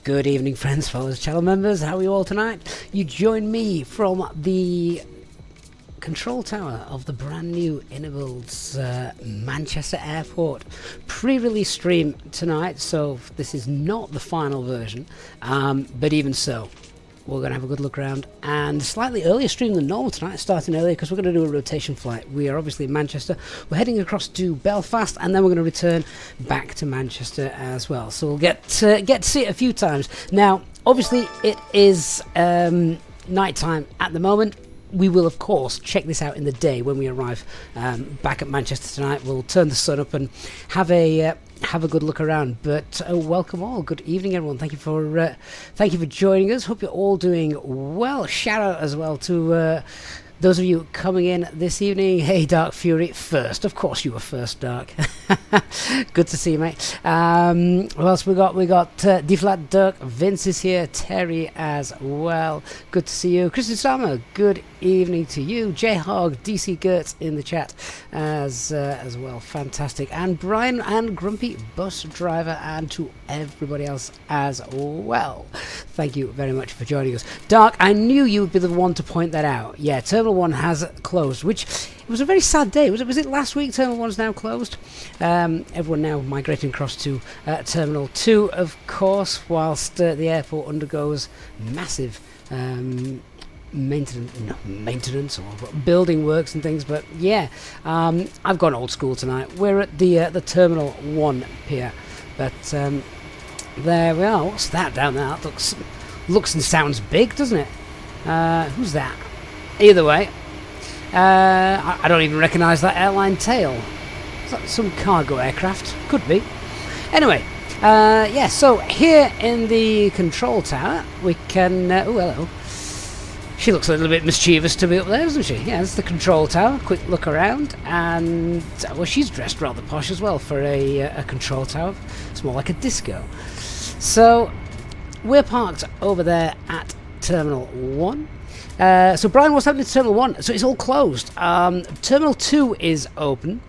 Good evening, friends, followers, channel members. How are you all tonight? You join me from the control tower of the brand new IniBuilds Manchester Airport pre-release stream tonight. So this is not the final version, but even so, we're going to have a good look around, and slightly earlier stream than normal tonight, starting earlier because we're going to do a rotation flight. We are obviously in Manchester, we're heading across to Belfast, and then we're going to return back to Manchester as well. So we'll get to see it a few times. Now, obviously, it is night time at the moment. We will, of course, check this out in the day when we arrive back at Manchester tonight. We'll turn the sun up and have a good look around. But welcome all. Good evening, everyone. Thank you for joining us. Hope you're all doing well. Shout out as well to those of you coming in this evening. Hey, Dark Fury, first. Of course you were first, Dark. Good to see you, mate. What else we got? We got D-Flat Dirk. Vince is here. Terry as well. Good to see you. Christian Sama, good evening to you. J-Hog, DC Gertz in the chat as well. Fantastic. And Brian and Grumpy Bus Driver, and to everybody else as well. Thank you very much for joining us. Dark, I knew you would be the one to point that out. Yeah, Terminal 1 has closed, which it was a very sad day. Was it last week Terminal 1 is now closed? Everyone now migrating across to Terminal 2, of course, whilst the airport undergoes massive maintenance or building works and things. But yeah, I've gone old school tonight. We're at the Terminal 1 pier, but there we are. What's that down there? That looks and sounds big, doesn't it? Who's that? Either way, I don't even recognise that airline tail. Is that some cargo aircraft? Could be. Anyway, yeah, so here in the control tower, we can... oh, hello. She looks a little bit mischievous to be up there, doesn't she? Yeah, that's the control tower. Quick look around, and... well, she's dressed rather posh as well for a control tower. It's more like a disco. So, we're parked over there at Terminal 1. So Brian, what's happening to Terminal 1? So it's all closed. Terminal 2 is open,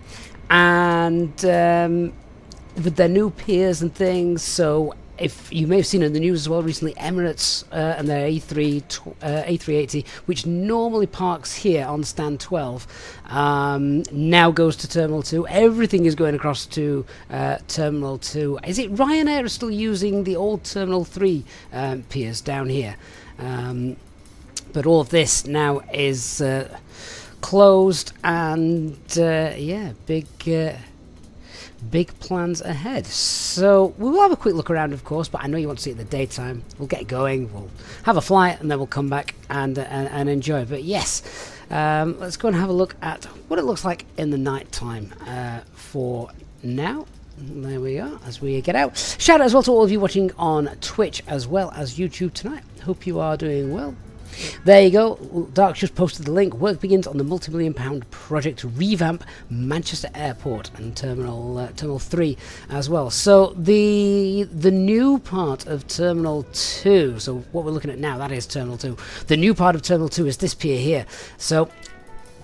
and with their new piers and things. So if you may have seen in the news as well recently, Emirates and their A380, which normally parks here on stand 12, now goes to Terminal 2. Everything is going across to Terminal 2. Is it Ryanair is still using the old Terminal 3 piers down here? But all of this now is closed, and yeah, big plans ahead. So we will have a quick look around, of course, but I know you want to see it in the daytime. We'll get going, we'll have a flight, and then we'll come back and enjoy. But yes, let's go and have a look at what it looks like in the night time for now. There we are, as we get out. Shout out as well to all of you watching on Twitch as well as YouTube tonight. Hope you are doing well. There you go. Dark just posted the link. Work begins on the multi-million-pound project to revamp Manchester Airport and Terminal 3 as well. So the new part of Terminal 2, so what we're looking at now, that is Terminal 2. The new part of Terminal 2 is this pier here. So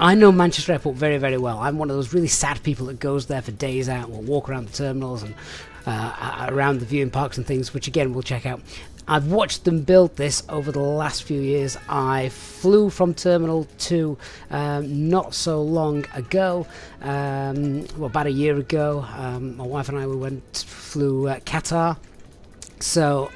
I know Manchester Airport very, very well. I'm one of those really sad people that goes there for days out. We'll walk around the terminals and around the viewing parks and things, which again we'll check out. I've watched them build this over the last few years. I flew from Terminal 2 not so long ago, well, about a year ago. My wife and I flew Qatar. So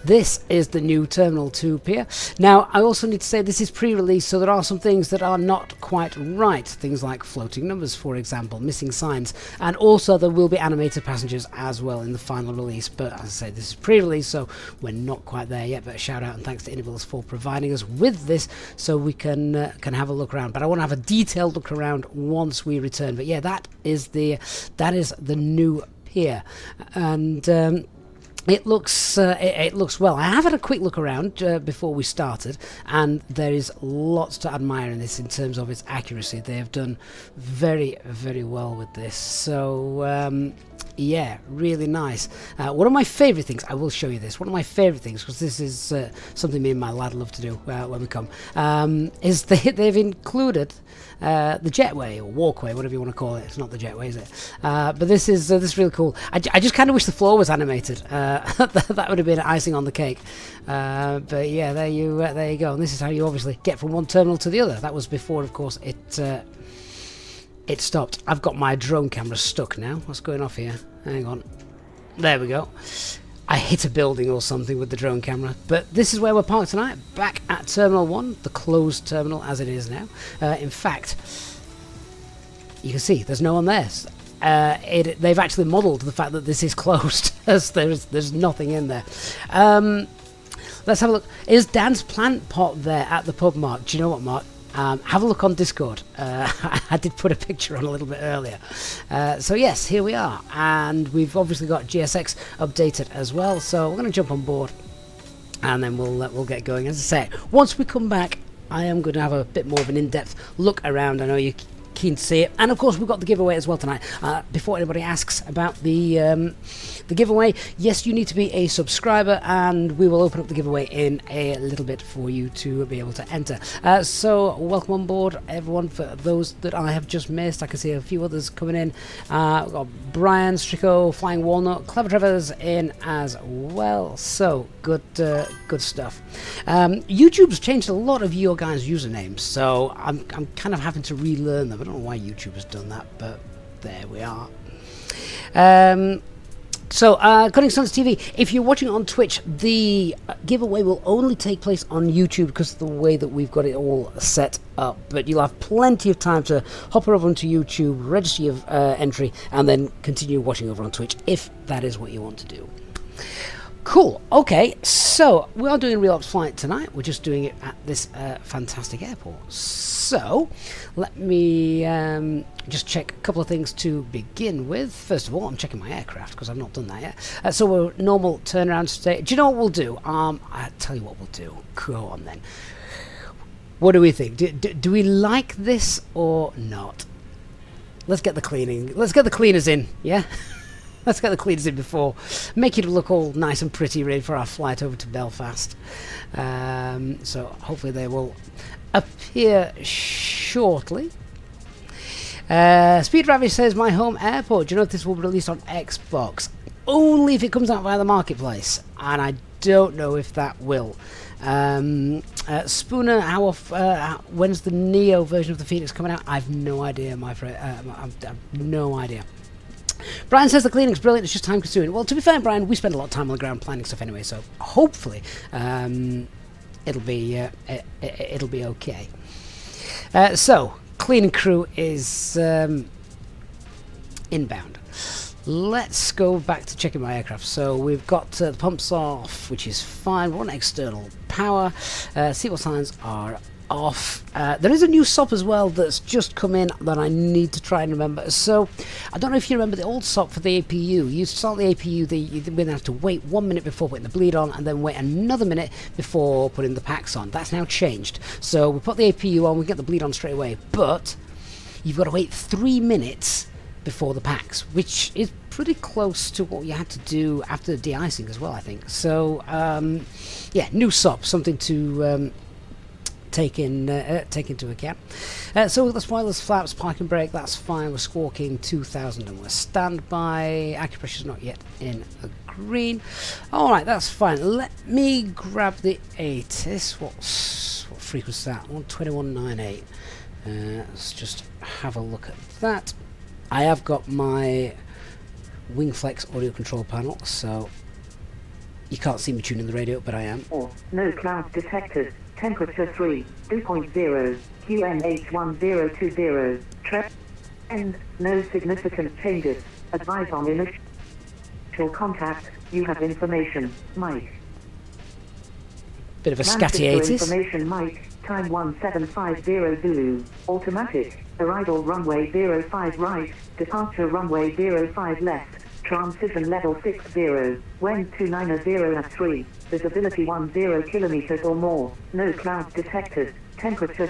this is the new Terminal 2 pier. Now, I also need to say this is pre-release, so there are some things that are not quite right. Things like floating numbers, for example, missing signs, and also there will be animated passengers as well in the final release. But as I say, this is pre-release, so we're not quite there yet. But a shout out and thanks to IniBuilds for providing us with this, so we can have a look around. But I want to have a detailed look around once we return. But yeah, that is the new pier, and it looks well. I have had a quick look around before we started, and there is lots to admire in this in terms of its accuracy. They have done very, very well with this. So Yeah, really nice. One of my favourite things, I will show you this, one of my favourite things, because this is something me and my lad love to do when we come, is they've included the jetway, or walkway, whatever you want to call it. It's not the jetway, is it? But this is really cool. I just kind of wish the floor was animated. That would have been icing on the cake. But yeah, there you go. And this is how you obviously get from one terminal to the other. That was before, of course, it stopped. I've got my drone camera stuck now. What's going off here? Hang on. There we go. I hit a building or something with the drone camera. But this is where we're parked tonight, back at Terminal 1, the closed terminal as it is now. In fact, you can see there's no one there. They've actually modelled the fact that this is closed, as there's nothing in there. Let's have a look. Is Dan's plant pot there at the pub, Mark? Do you know what, Mark? Have a look on Discord. I did put a picture on a little bit earlier. So yes, here we are, and we've obviously got GSX updated as well. So we're going to jump on board, and then we'll get going. As I say, once we come back, I am going to have a bit more of an in-depth look around. I know you're keen to see it, and of course we've got the giveaway as well tonight. Before anybody asks about the giveaway, yes, you need to be a subscriber, and we will open up the giveaway in a little bit for you to be able to enter. So welcome on board, everyone. For those that I have just missed, I can see a few others coming in. We've got Brian, Strico, Flying Walnut, Clever Trevor's in as well. So good stuff. YouTube's changed a lot of your guys' usernames, so I'm kind of having to relearn them. I don't know why YouTube has done that, but there we are. So, Cutting Suns TV, if you're watching on Twitch, the giveaway will only take place on YouTube because of the way that we've got it all set up. But you'll have plenty of time to hop over onto YouTube, register your entry, and then continue watching over on Twitch if that is what you want to do. Cool. Okay, so we are doing Real Ops Flight tonight. We're just doing it at this fantastic airport. So let me just check a couple of things to begin with. First of all, I'm checking my aircraft because I've not done that yet. So we're normal turnaround today. Do you know what we'll do? I'll tell you what we'll do. Go on then. What do we think? Do we like this or not? Let's get the cleaning. Let's get the cleaners in. Yeah. Let's get the cleaners in before, make it look all nice and pretty, ready for our flight over to Belfast. So hopefully they will appear shortly. Speed Ravish says, my home airport. Do you know if this will be released on Xbox? Only if it comes out via the marketplace, and I don't know if that will. Spooner, when's the Neo version of the Phoenix coming out? I've no idea, my friend. I've no idea. Brian says the cleaning's brilliant, it's just time consuming. Well, to be fair, Brian, we spend a lot of time on the ground planning stuff anyway, so hopefully it'll be okay. So cleaning crew is inbound. Let's go back to checking my aircraft. So we've got the pumps off, which is fine. We're on external power. Seatbelt signs are off. There is a new SOP as well that's just come in that I need to try and remember. So I don't know if you remember the old SOP for the APU. You used to start the APU, you then have to wait 1 minute before putting the bleed on, and then wait another minute before putting the packs on. That's now changed. So we put the APU on, we get the bleed on straight away, but you've got to wait 3 minutes before the packs, which is pretty close to what you had to do after the de-icing as well, I think. So yeah, new SOP, something to take into account. So the spoilers, flaps, parking brake, that's fine. We're squawking 2000 and we're standby. Acupressure's not yet in the green. Alright, that's fine. Let me grab the ATIS. What frequency is that? 121.98. Let's just have a look at that. I have got my Wingflex audio control panel, so you can't see me tuning the radio, but I am. No clouds detected. Temperature 3, 2.0, QNH1020, trend, no significant changes. Advise on initial contact, you have information, Mike. Bit of a scatty 80s. Information, Mike, time 1750 Zulu, automatic, arrival runway 05 right, departure runway 05 left. Transition level 60, wind 290 at 3, visibility 10 kilometers or more, no clouds detected, temperature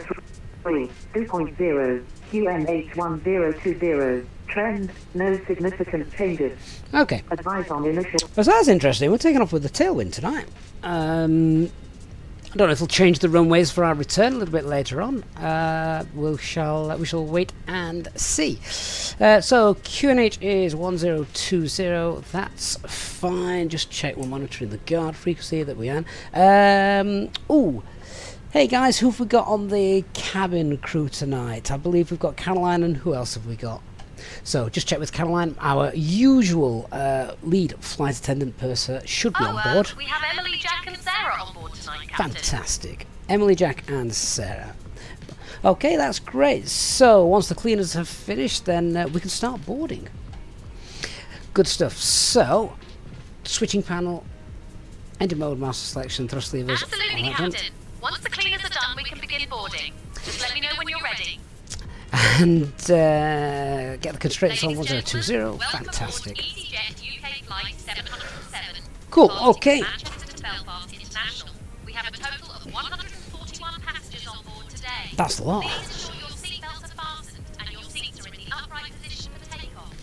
3, 2.0, QNH1020, Trend, no significant changes. Okay. Advise on initial. Well, so that's interesting. We're taking off with the tailwind tonight. I don't know if it'll change the runways for our return a little bit later on. We shall wait and see. So QNH is 1020. That's fine. Just check we're monitoring the guard frequency that we are. Ooh. Hey guys, who've we got on the cabin crew tonight? I believe we've got Caroline, and who else have we got? So just check with Caroline. Our usual lead flight attendant purser should be on board. We have Emily, Jack and Sarah on board tonight, Captain. Fantastic. Emily, Jack and Sarah. Okay, that's great. So once the cleaners have finished, then we can start boarding. Good stuff. So, switching panel, engine mode, master selection, thrust levers. Absolutely, Captain. Once the cleaners are done, we can begin boarding. Just let me know when you're ready. And get the constraints on Ladies and 1020. gentlemen, Fantastic. welcome aboard Easyjet UK flight 707. Cool, departing okay. Manchester to Belfast International. We have a total of 141 passengers on board today. That's a lot. Please ensure your seatbelts are fastened and your seats are in the upright position for takeoff.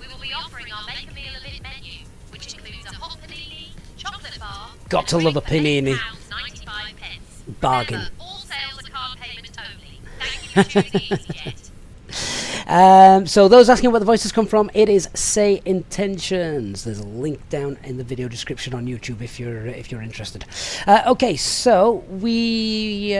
We will be offering our Make a Meal a Bit menu, which includes a hot panini, chocolate bar, Got to love a panini. £8.95. Bargain. Remember, all sales are card payment only. Thank you for choosing EasyJet. So those asking where the voices come from, it is Say Intentions. There's a link down in the video description on YouTube if you're interested. Okay, so we're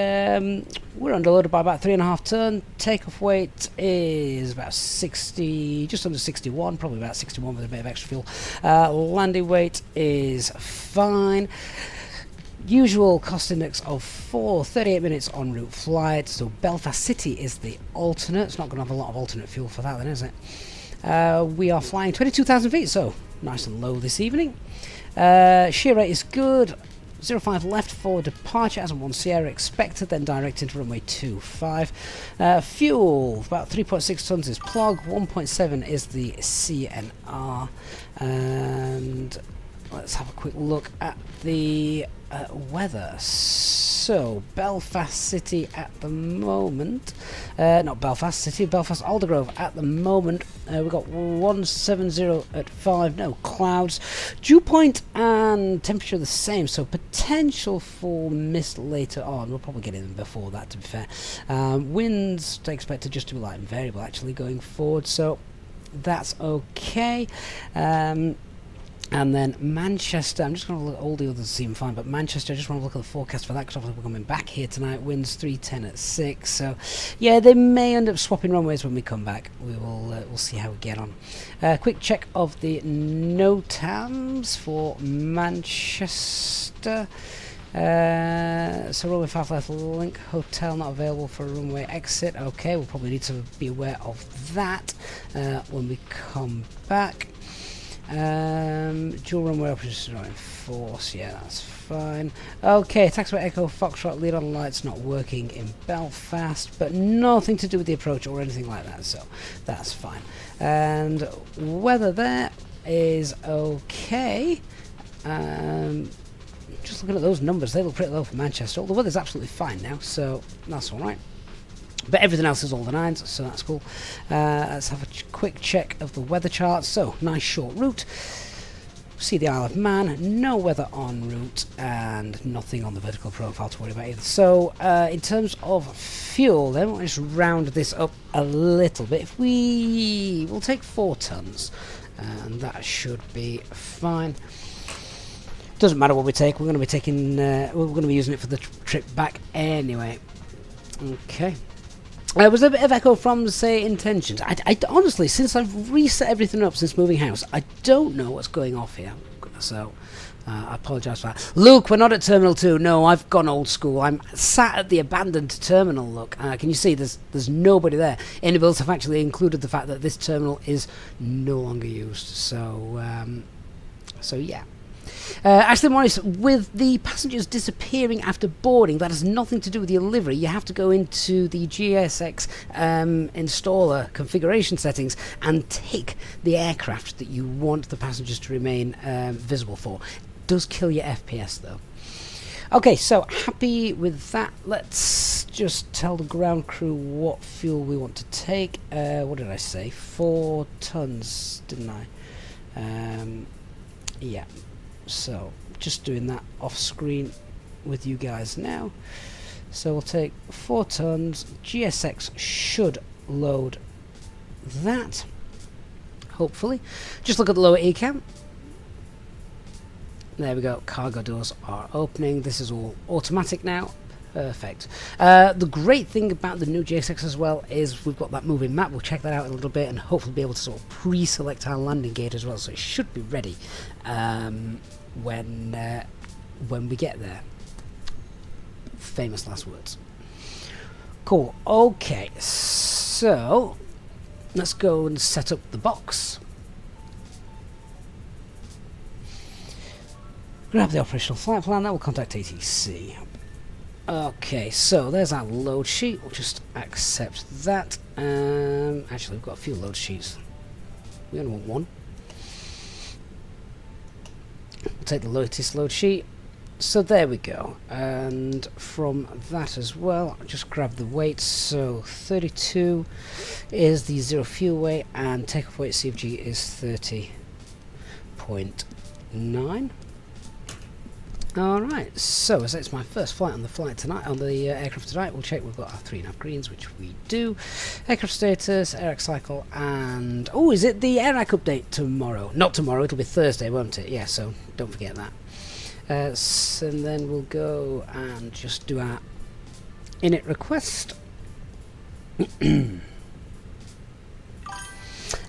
underloaded by about 3.5 ton. Takeoff weight is about 60, just under 61, probably about 61 with a bit of extra fuel. Landing weight is fine. Usual cost index of 38 minutes en route flight. So Belfast City is the alternate. It's not going to have a lot of alternate fuel for that then, is it? We are flying 22,000 feet, so nice and low this evening. Shear rate is good. 05 left for departure as on 1 Sierra expected, then direct into runway 25. Fuel, about 3.6 tons is plug, 1.7 is the CNR. And let's have a quick look at the weather. So Belfast City at the moment, not Belfast City, Belfast Aldergrove at the moment. We've got 170 at 5, no clouds. Dew point and temperature the same, so potential for mist later on. We'll probably get in before that, to be fair. Winds I expect to just be light and variable actually going forward, so that's okay. And then Manchester, I'm just going to look, all the others seem fine, but Manchester, I just want to look at the forecast for that because obviously we're coming back here tonight. Winds 310 at 6, so yeah, they may end up swapping runways when we come back. We'll see how we get on. Quick check of the NOTAMs for Manchester. So runway 5 left, link hotel not available for a runway exit. Okay, we'll probably need to be aware of that when we come back. Dual runway operations not in force, yeah, that's fine. Okay, taxiway Echo Foxtrot lead on lights not working in Belfast, but nothing to do with the approach or anything like that, so that's fine. And weather there is okay. Just looking at those numbers, they look pretty low for Manchester. All the weather's absolutely fine now, so that's alright. But everything else is all the nines, so that's cool. Let's have a quick check of the weather charts. So, nice short route. See the Isle of Man, no weather en route, and nothing on the vertical profile to worry about either. So, in terms of fuel, then we'll just round this up a little bit. If we'll take 4 tons, and that should be fine. Doesn't matter what we take. We're going to be taking. We're going to be using it for the trip back anyway. Okay. Was a bit of echo from Say Intentions. I honestly, since I've reset everything up since moving house, I don't know what's going off here. So, I apologise for that. Luke, we're not at Terminal 2. No, I've gone old school. I'm sat at the abandoned terminal, look. Can you see there's nobody there? IniBuilds have actually included the fact that this terminal is no longer used. So yeah. Ashley Morris, with the passengers disappearing after boarding, that has nothing to do with your livery. You have to go into the GSX installer configuration settings and tick the aircraft that you want the passengers to remain visible for. It does kill your FPS though. Okay, so happy with that. Let's just tell the ground crew what fuel we want to take. What did I say? 4 tons, didn't I? Yeah. So, just doing that off screen with you guys now. So we'll take 4 tons. GSX should load that. Hopefully. Just look at the lower ECAM. There we go. Cargo doors are opening. This is all automatic now. Perfect. The great thing about the new GSX as well is we've got that moving map. We'll check that out in a little bit and hopefully be able to sort of pre-select our landing gate as well. So it should be ready when we get there. Famous last words. Cool. Okay. So let's go and set up the box. Grab the operational flight plan. That will contact ATC. Okay, so there's our load sheet. We'll just accept that. Actually, we've got a few load sheets. We only want one. We'll take the latest load sheet. So there we go. And from that as well, I'll just grab the weight. So 32 is the zero fuel weight, and takeoff weight CFG is 30.9. Alright, so as it's my first flight on the aircraft tonight, we'll check we've got our 3.5 greens, which we do. Aircraft status, AirAC cycle, and oh, is it the AirAC update tomorrow? Not tomorrow, it'll be Thursday, won't it? Yeah, so don't forget that. And then we'll go and just do our init request.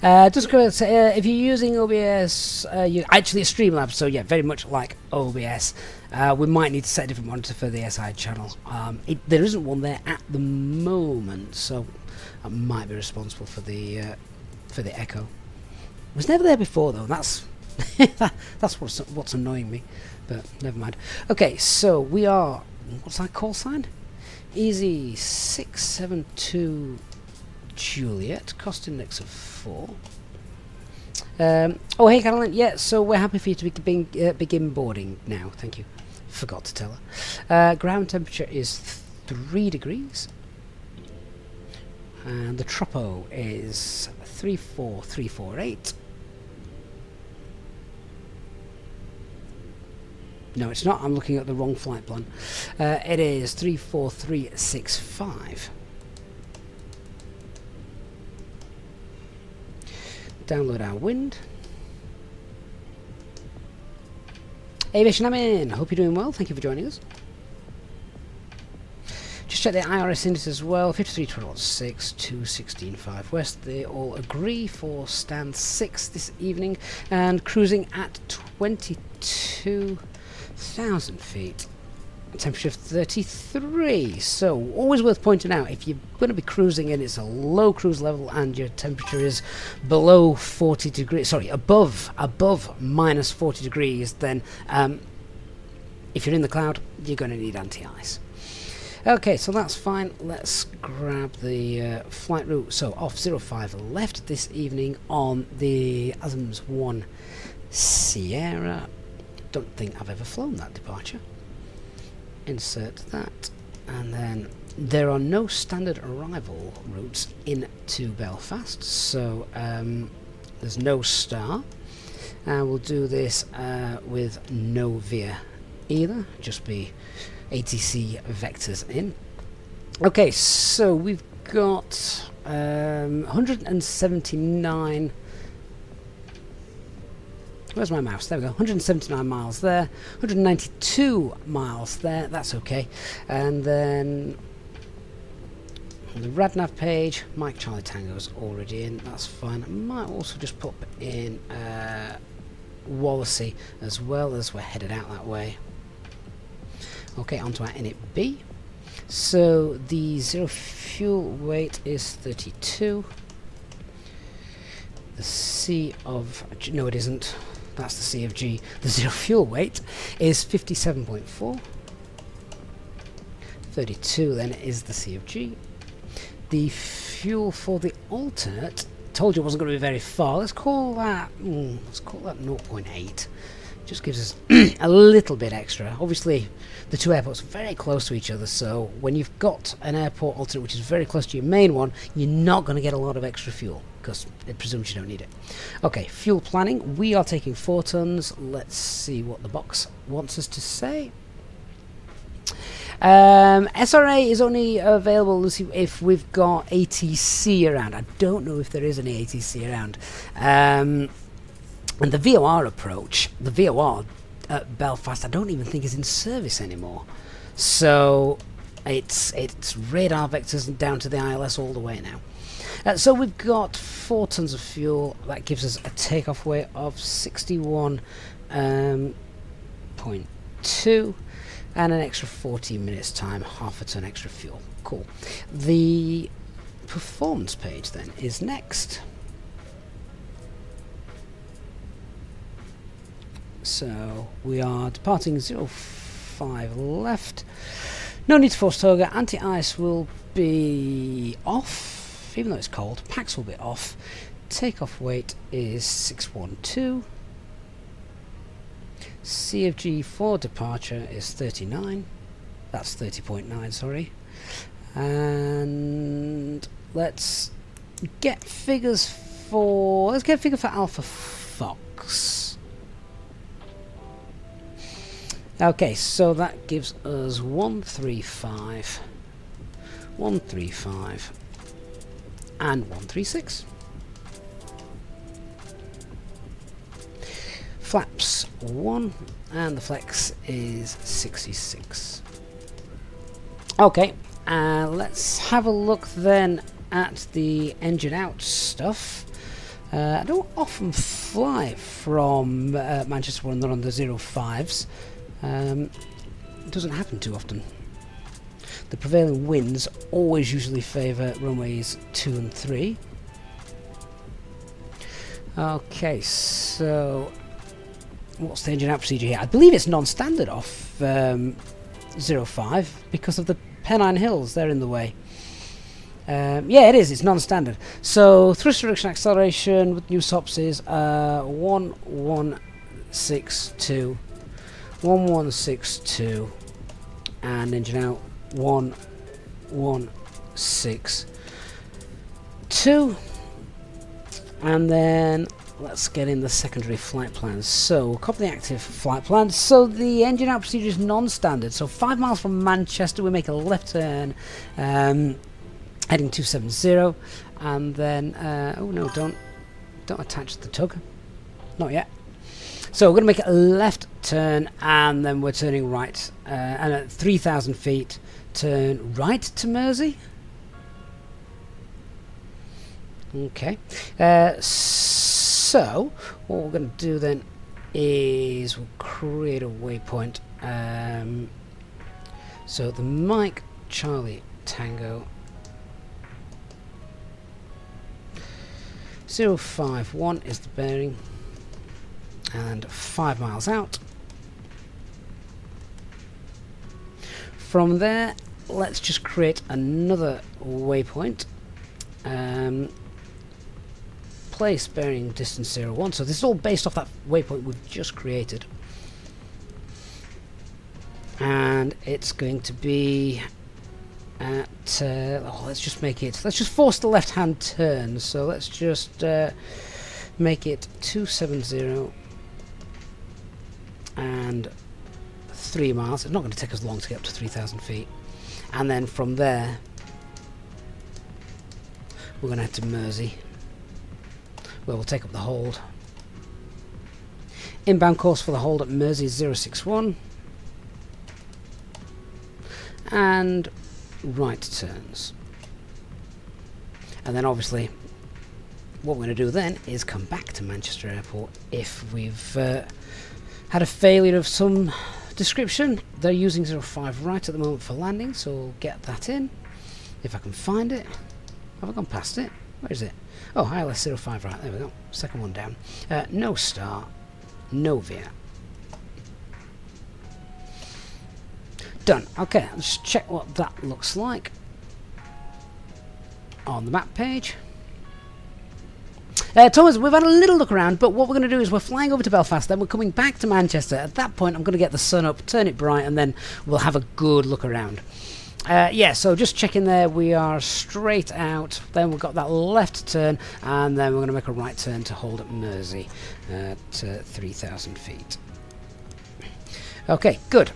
Just going to say, if you're using OBS, actually it's Streamlabs, so yeah, very much like OBS. We might need to set a different monitor for the SI channel. There isn't one there at the moment, so I might be responsible for the echo. It was never there before though. That's that's what's annoying me, but never mind. Okay, so we are. What's our call sign? Easy 672. Juliet, cost index of 4. Oh, hey Caroline, yeah, so we're happy for you to begin boarding now, thank you. Forgot to tell her. Ground temperature is 3 degrees. And the tropo is 34348. No, it's not, I'm looking at the wrong flight plan. It is 34365. Download our wind. Aviation Admin, hope you're doing well. Thank you for joining us. Just check the IRS index as well. 53.6 to 16.5 west. They all agree for stand 6 this evening and cruising at 22,000 feet. Temperature of 33. So always worth pointing out, if you're going to be cruising and it's a low cruise level and your temperature is below 40 degrees, sorry, above minus 40 degrees, then if you're in the cloud, you're going to need anti-ice. Okay, so that's fine. Let's grab the flight route. So off 05 left this evening on the ASMS 1 Sierra. Don't think I've ever flown that departure. Insert that, and then there are no standard arrival routes into Belfast, so there's no star, and we'll do this with no veer either, just be ATC vectors in. Okay, so we've got 179. Where's my mouse? There we go. 179 miles there. 192 miles there. That's okay. And then on the RadNav page, Mike Charlie Tango's already in. That's fine. I might also just put in Wallasey as well as we're headed out that way. Okay, onto our init B. So the zero fuel weight is 32. The C of... No, it isn't. That's the C of G. The zero fuel weight is 57.4. 32 then is the C of G. The fuel for the alternate, told you it wasn't going to be very far. Let's call that 0.8. Just gives us a little bit extra. Obviously, the two airports are very close to each other, so when you've got an airport alternate which is very close to your main one, you're not going to get a lot of extra fuel, because it presumes you don't need it. Okay, fuel planning. We are taking 4 tons. Let's see what the box wants us to say. SRA is only available, Lucy, if we've got ATC around. I don't know if there is any ATC around. And the VOR approach, the VOR at Belfast, I don't even think is in service anymore. So it's radar vectors down to the ILS all the way now. So we've got 4 tons of fuel. That gives us a takeoff weight of 61.2 and an extra 14 minutes time, half a ton extra fuel. Cool. The performance page then is next. So we are departing 05 left. No need to force toga. Anti-ice will be off, even though it's cold. Packs will be off. Takeoff weight is 612. CFG for departure is 39. That's 30.9, sorry. And let's get figures for... Let's get a figure for Alpha Fox. Okay, so that gives us 135, 135, and 136. Flaps 1, and the flex is 66. Okay, let's have a look then at the engine out stuff. I don't often fly from Manchester when they're on the 05s. It doesn't happen too often. The prevailing winds always usually favour runways 2 and 3. Okay, so what's the engine out procedure here? I believe it's non-standard off 05 because of the Pennine Hills. They're in the way. Yeah, it is. It's non-standard. So thrust reduction acceleration with new SOPs is 1162. 1162 and engine out 1162, and then let's get in the secondary flight plans. So we'll copy the active flight plan. So the engine out procedure is non-standard. So 5 miles from Manchester we make a left turn heading 270, and then oh no, don't attach the tug, not yet. So we're going to make a left turn, and then we're turning right, and at 3,000 feet, turn right to Mersey. Okay. So what we're going to do then is we'll create a waypoint. So the Mike Charlie Tango 051 is the bearing. And 5 miles out. From there, let's just create another waypoint. Place bearing distance 01. So this is all based off that waypoint we've just created. And it's going to be at... let's just make it... Let's just force the left-hand turn. So let's just make it 270... and 3 miles. It's not going to take us long to get up to 3,000 feet. And then from there, we're going to head to Mersey, where we'll take up the hold. Inbound course for the hold at Mersey is 061. And right turns. And then obviously, what we're going to do then is come back to Manchester Airport if we've... had a failure of some description. They're using 05 right at the moment for landing, so we'll get that in if I can find it. Have I gone past it? Where is it? Oh, ILS 05 right. There we go. Second one down. No start, no veer. Done. Okay, let's check what that looks like on the map page. Thomas, we've had a little look around, but what we're going to do is we're flying over to Belfast, then we're coming back to Manchester. At that point, I'm going to get the sun up, turn it bright, and then we'll have a good look around. Yeah, so just checking there, we are straight out, then we've got that left turn, and then we're going to make a right turn to hold at Mersey at 3,000 feet. Okay, good.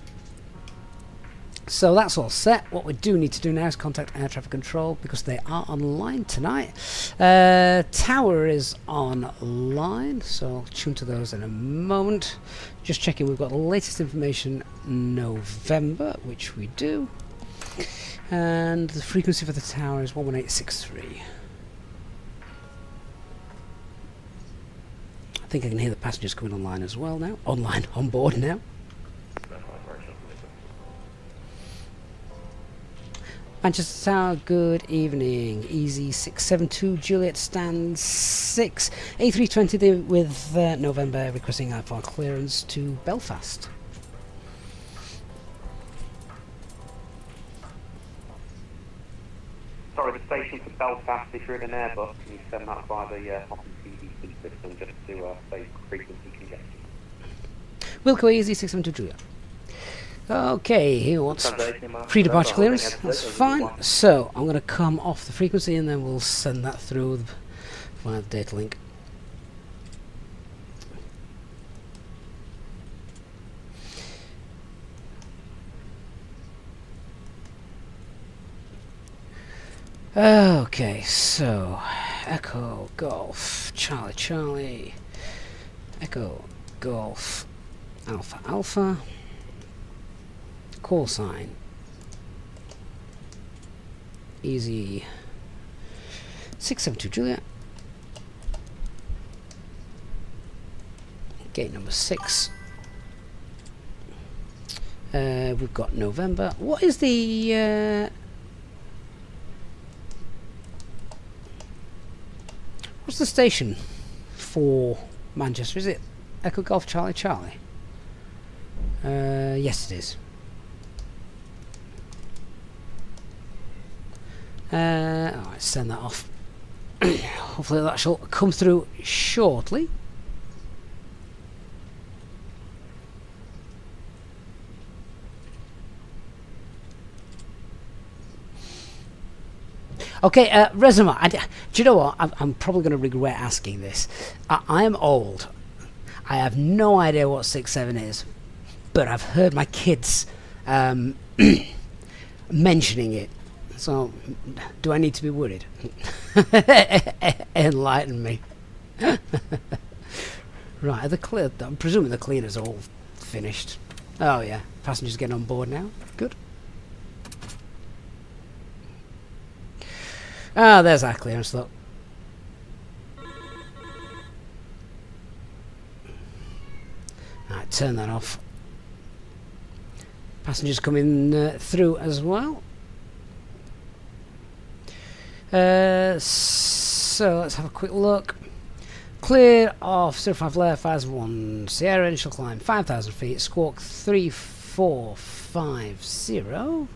So that's all set. What we do need to do now is contact air traffic control because they are online tonight. Tower is online, so I'll tune to those in a moment. Just checking we've got the latest information November, which we do. And the frequency for the tower is 11863. I think I can hear the passengers coming online as well now. Online, on board now. Manchester Tower, good evening. Easy 672 Juliet stand 6. A320 with November requesting IFR clearance to Belfast. Sorry, the station for Belfast, if you're in an Airbus, can you send that via the Hopping CDC system just to save frequency congestion? Wilco Easy 672 Juliet. Okay, he wants pre-departure clearance. That's fine. So I'm going to come off the frequency and then we'll send that through via the data link. Okay, so Echo Golf Charlie Charlie Echo Golf Alpha Alpha. Call sign Easy 672 Juliet. Gate number 6. We've got November. What is the what's the station for Manchester? Is it Echo Golf Charlie Charlie? Yes, it is. Alright, send that off. Hopefully that shall come through shortly. Okay, resume. Do you know what? I'm probably going to regret asking this. I am old. I have no idea what 6.7 is, but I've heard my kids mentioning it. So, do I need to be worried? Enlighten me. Right, are the clear? I'm presuming the cleaner's all finished. Oh yeah, passengers getting on board now. Good. Ah, there's our clearance though. Alright, turn that off. Passengers coming through as well. So let's have a quick look. Cleared off 05 left, 51 Sierra, initial climb 5,000 feet, squawk 3450.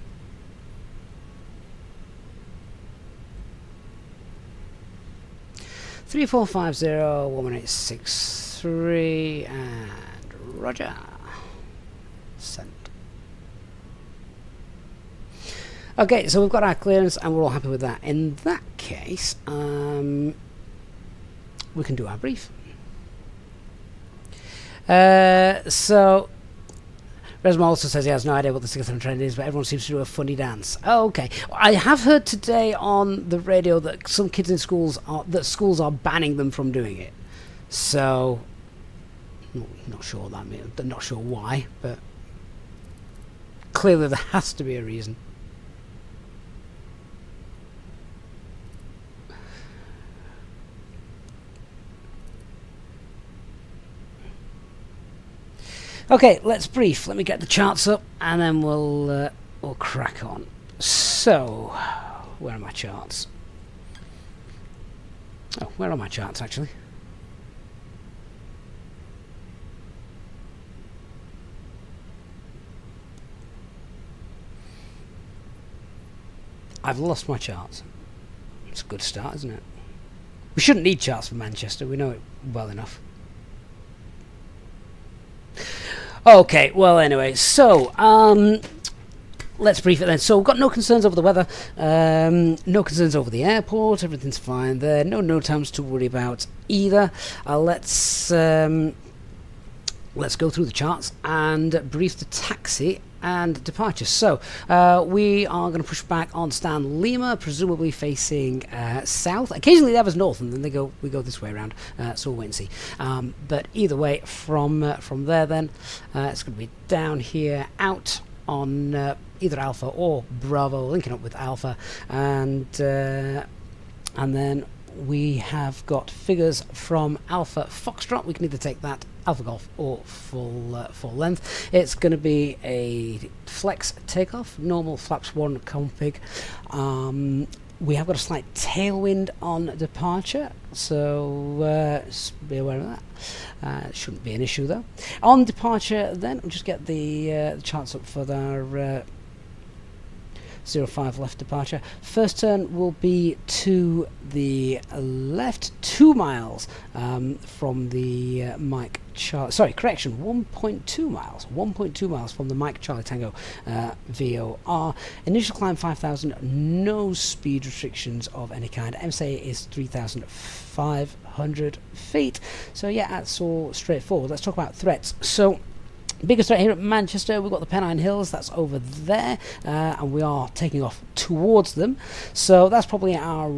Three four 11863 and Roger. Sent. Okay, so we've got our clearance and we're all happy with that. In that case, we can do our brief. So, Resmo also says he has no idea what the 6th trend is, but everyone seems to do a funny dance. Oh, okay. I have heard today on the radio that some kids in schools are banning them from doing it. So, not sure what that means. Not sure why, but clearly there has to be a reason. Okay, let's brief. Let me get the charts up, and then we'll crack on. So, where are my charts? Oh, where are my charts actually? I've lost my charts. It's a good start, isn't it? We shouldn't need charts for Manchester, we know it well enough. Okay, well anyway, so let's brief it then. So we've got no concerns over the weather, no concerns over the airport, everything's fine there, no times to worry about either. Let's go through the charts and brief the taxi and departure. So we are going to push back on Stan Lima, presumably facing south. Occasionally they have us north, and then we go this way around. So we'll wait and see. But either way, from there, then it's going to be down here, out on either Alpha or Bravo, linking up with Alpha, and then we have got figures from Alpha Foxtrot. We can either take that Alpha Golf or full length. It's going to be a flex takeoff, normal flaps 1 config. We have got a slight tailwind on departure, so be aware of that. It shouldn't be an issue though. On departure then, we'll just get the charts up for our 05 left departure. First turn will be to the left, 2 miles from the Mike Charlie. Sorry, correction, 1.2 miles. 1.2 miles from the Mike Charlie Tango VOR. Initial climb 5,000. No speed restrictions of any kind. MSA is 3,500 feet. So yeah, that's all straightforward. Let's talk about threats. So biggest threat here at Manchester, we've got the Pennine Hills, that's over there, and we are taking off towards them. So that's probably our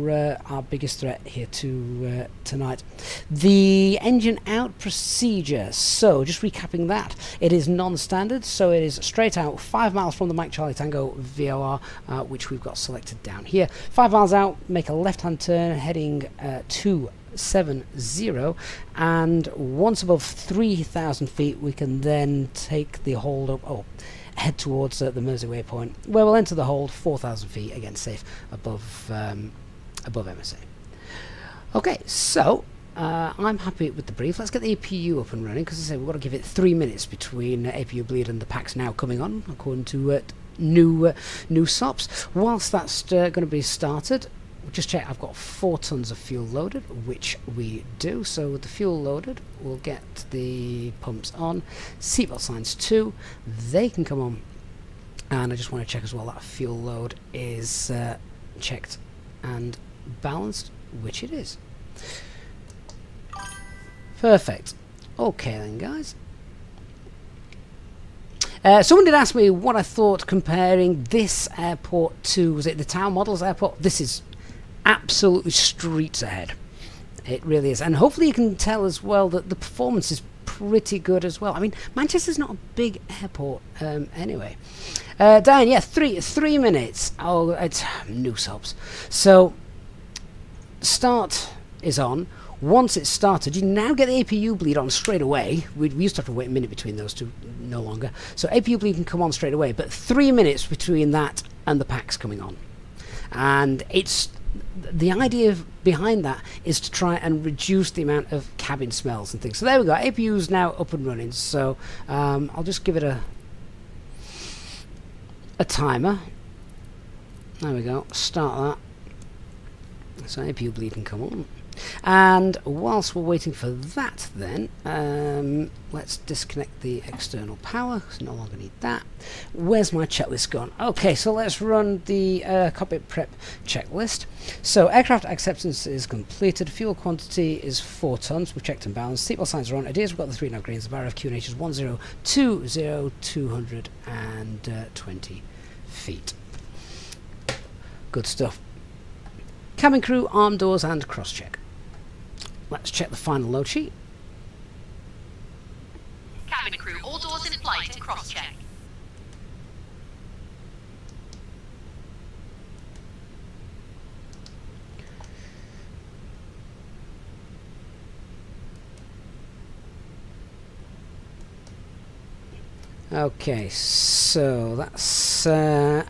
biggest threat here tonight. The engine out procedure, so just recapping that, it is non-standard, so it is straight out 5 miles from the Mike Charlie Tango VOR, which we've got selected down here. 5 miles out, make a left-hand turn, heading 270, and once above 3,000 feet we can then take the hold up, head towards the Mersey waypoint, where we'll enter the hold 4,000 feet, again safe above MSA. Okay, so I'm happy with the brief. Let's get the APU up and running, because as I say, we've got to give it 3 minutes between APU bleed and the packs now coming on, according to new SOPs. Whilst that's going to be started, just check, I've got 4 tons of fuel loaded, which we do. So with the fuel loaded, we'll get the pumps on. Seatbelt signs too, they can come on. And I just want to check as well that fuel load is checked and balanced, which it is. Perfect. Okay then, guys. Someone did ask me what I thought comparing this airport to, was it the Town Models airport? This is absolutely streets ahead. It really is, and hopefully you can tell as well that the performance is pretty good as well. I mean, Manchester's not a big airport anyway. Diane, yeah, three minutes. Oh, it's new subs. So start is on. Once it's started, you now get the APU bleed on straight away. We used to have to wait a minute between those two, no longer. So APU bleed can come on straight away, but 3 minutes between that and the packs coming on. And it's the idea behind that is to try and reduce the amount of cabin smells and things. So there we go. APU is now up and running. So I'll just give it a timer. There we go. Start that. So APU bleed can come on. And whilst we're waiting for that, then let's disconnect the external power, because no longer need that. Where's my checklist gone? Okay, so let's run the cockpit prep checklist. So aircraft acceptance is completed. Fuel quantity is 4 tons. We've checked and balanced. Seatbelt signs are on. Ideas, we've got the 3 nav greens. The bar of QNH is 1020, 220 feet. Good stuff. Cabin crew, arm doors, and cross check. Let's check the final load sheet. Cabin crew, all doors in flight and cross-check. Okay, so that's got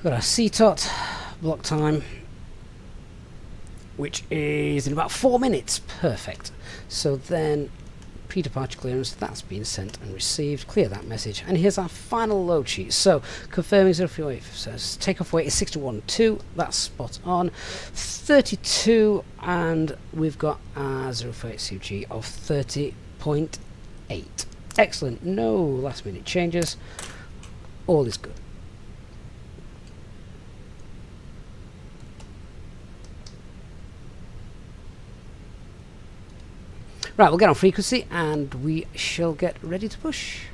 our CTOT block time, which is in about 4 minutes. Perfect. So then pre-departure clearance, that's been sent and received. Clear that message. And here's our final load sheet. So, confirming 038 says takeoff weight is 61.2, that's spot on. 32, and we've got our 038 CG of 30.8. Excellent, no last minute changes. All is good. Right, we'll get on frequency and we shall get ready to push.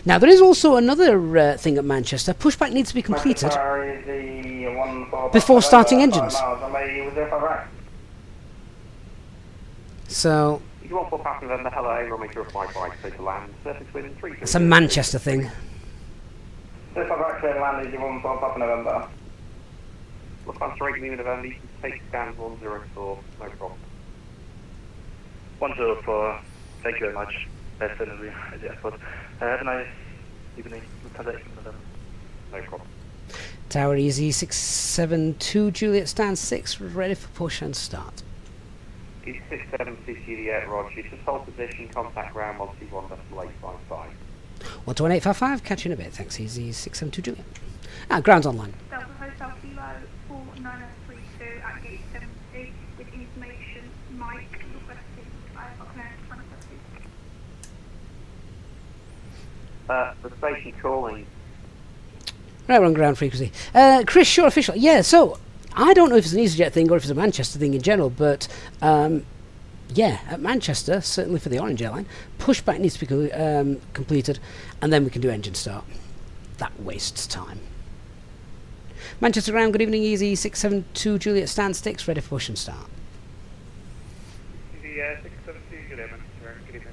Now there is also another thing at Manchester. Pushback needs to be completed before starting engines. So You want 4 passengers and the hello, runway 05 right, so to land, surface wind 3. it's a Manchester thing. November. Lufthansa 8 November, you can take stand 104, no problem. 104, thank you very much. That's at the airport. Have a nice evening. Lufthansa 8 November. No problem. Tower Easy 672 Juliet stand 6 ready for push and start. Easy 676 Juliet, Roger. Just hold position, contact ground 121.855. 12855, catch you in a bit. Thanks, Easy 672 Juliet. Ah, ground's online. Delta Hotel Kilo 49032 at gate 70 with information Mike requesting 5 o'clock now. The station calling. Right, we're on ground frequency. Chris, sure, official. Yeah, so I don't know if it's an Easyjet thing or if it's a Manchester thing in general, but yeah, at Manchester, certainly for the Orange Airline, pushback needs to be completed, and then we can do engine start. That wastes time. Manchester ground, good evening, Easy 672 Juliet stand 6 ready for push and start. Easy 672 Juliet, Manchester, good evening.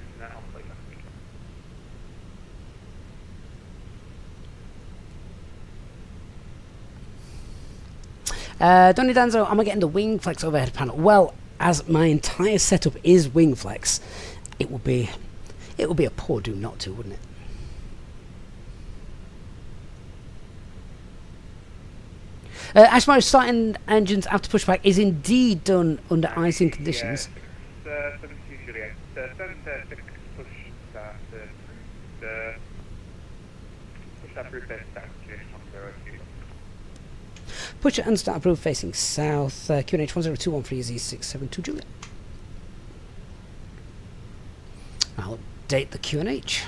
Donny Danzo, am I getting the wing flex overhead panel? Well, as my entire setup is wing flex, it would be a poor do not to, wouldn't it? Ashmar starting engines after pushback is indeed done under icing conditions. 72 Juliet, send 6 push start, push that through bed start, Juliet 102. Push it and start approved facing south. QNH 1021 for Easy 672 Juliet. I'll update the QNH.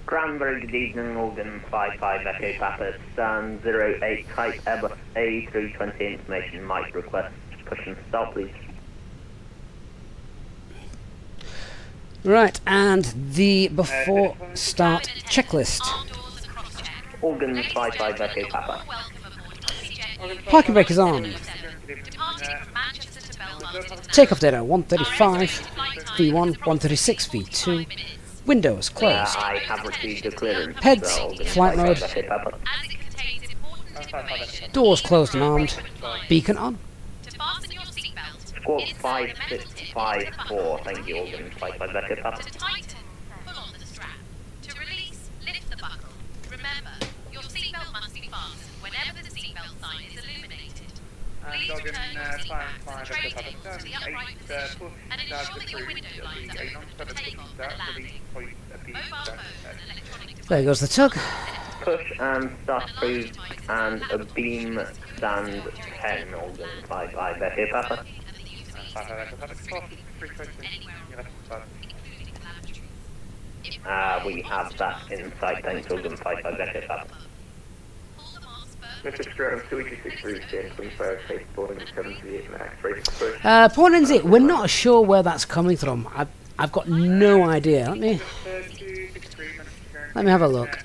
Grand, very good evening, Morgan 55 Echo Papa, stand 08 type Airbus A320 information, Mike request push and start please. Right, and the before start checklist. Morgan 55 Echo Papa. Parking brake is on. Takeoff data 135, V1, 136, V2. Windows closed. I have received a clearance. Heads, flight mode. Doors closed and armed. Beacon on. Squawk 5654, thank you, Morgan 55 Echo Papa. And Logan 5 Echo Papa, stand 8 push start approved, it'll be a non-stop push start, release point appeal start. There goes the tug. Push and start approved, and a beam stand 10, Morgan 55 Echo Papa. 5 Echo Papa, coffee 320, We have that in sight, thanks, Morgan 55 Echo Papa. Mr. Stratton, 286 25 face boarding 78 max, ready for push. Point ends it. We're not sure where that's coming from. I've got no idea. Let me have a look.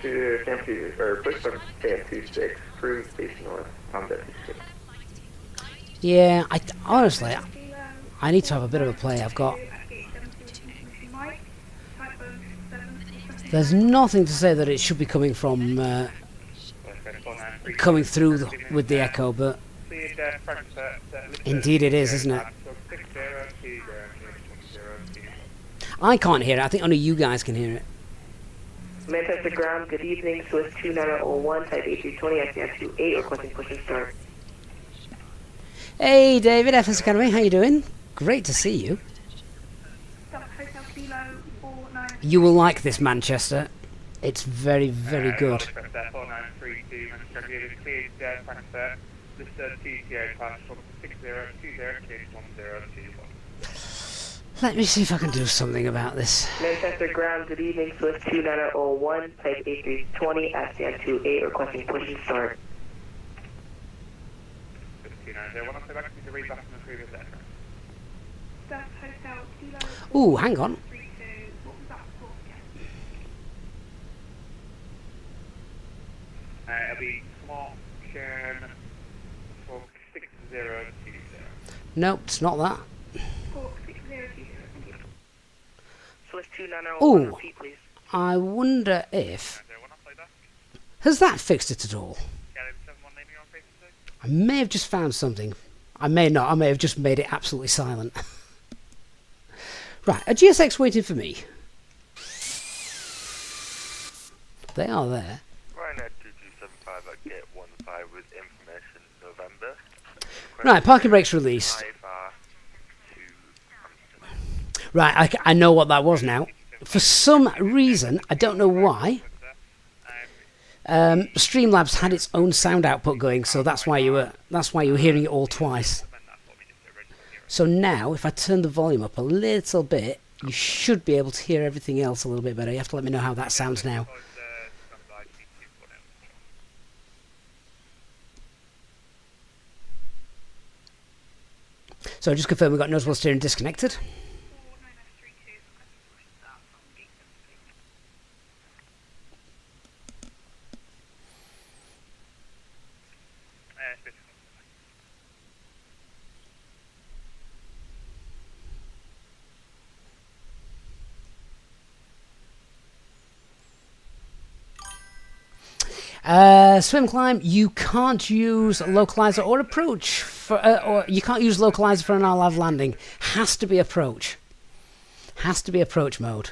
Push from KF26, cruise facing north, on that 26. Yeah, honestly, I need to have a bit of a play. There's nothing to say that it should be coming from coming through with the echo, but indeed it is, isn't it? I can't hear it. I think only you guys can hear it. Manchester Ground, good evening. Swiss 2901, type A320, SDN28, requesting push and start. Hey David, FS Academy, how you doing? Great to see you. Delta Hotel Kilo 49. You will like this, Manchester. It's very, very good. 4932, Manchester Aviators cleared Frankfurt. This TTO class from 6020, cleared 1021. Let me see if I can do something about this. Manchester Ground, good evening. Swiss 2901, type A320, SDN28, requesting push and start. 2901, I'll say back to read back from the previous aircraft. Delta Hotel Kilo Ooh, hang on. 32. What was that for again? It'll be Smart Churn for 6020. Nope, it's not that. 6020. Thank you. Swiss 2901, Ooh. repeat please. I wonder if... 901, I'll play that. Has that fixed it at all? Gallon 71 naming on frequency. I may have just found something. I may not. I may have just made it absolutely silent. Right, a GSX waiting for me. They are there. Ryanair 2275 at gate 15 with information November. Right, parking brakes released. Right, I know what that was now. For some reason, I don't know why, Streamlabs had its own sound output going, so that's why you were hearing it all twice. So now, if I turn the volume up a little bit, you should be able to hear everything else a little bit better. You have to let me know how that sounds now. So just confirm we've got noticeable steering disconnected. 4932. Requesting push and start from gate 78. Swim climb, you can't use localizer or approach for, or you can't use localizer for an RLAV landing. Has to be approach. Has to be approach mode.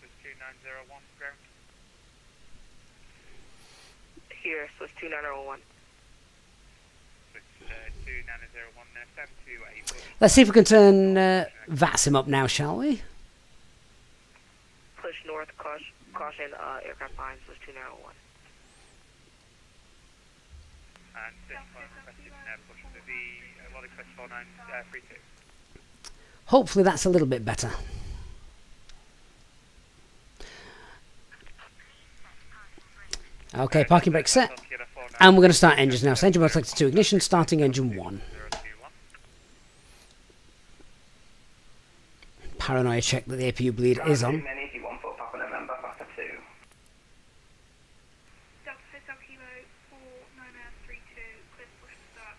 2901 ground. Here, Swiss 2901. 2901, stand to 8. Let's see if we can turn VATSIM up now, shall we? Push north, caution, aircraft behind, Swiss 2901. And this one requested push to the Lolly Quest 4932. Hopefully that's a little bit better. Okay, parking brake set. And we're going to start engines now. So engine mode selected to ignition, starting engine 1. Paranoia check that the APU bleed is on. Delta Hotel Kilo 4932. Clear to push and start.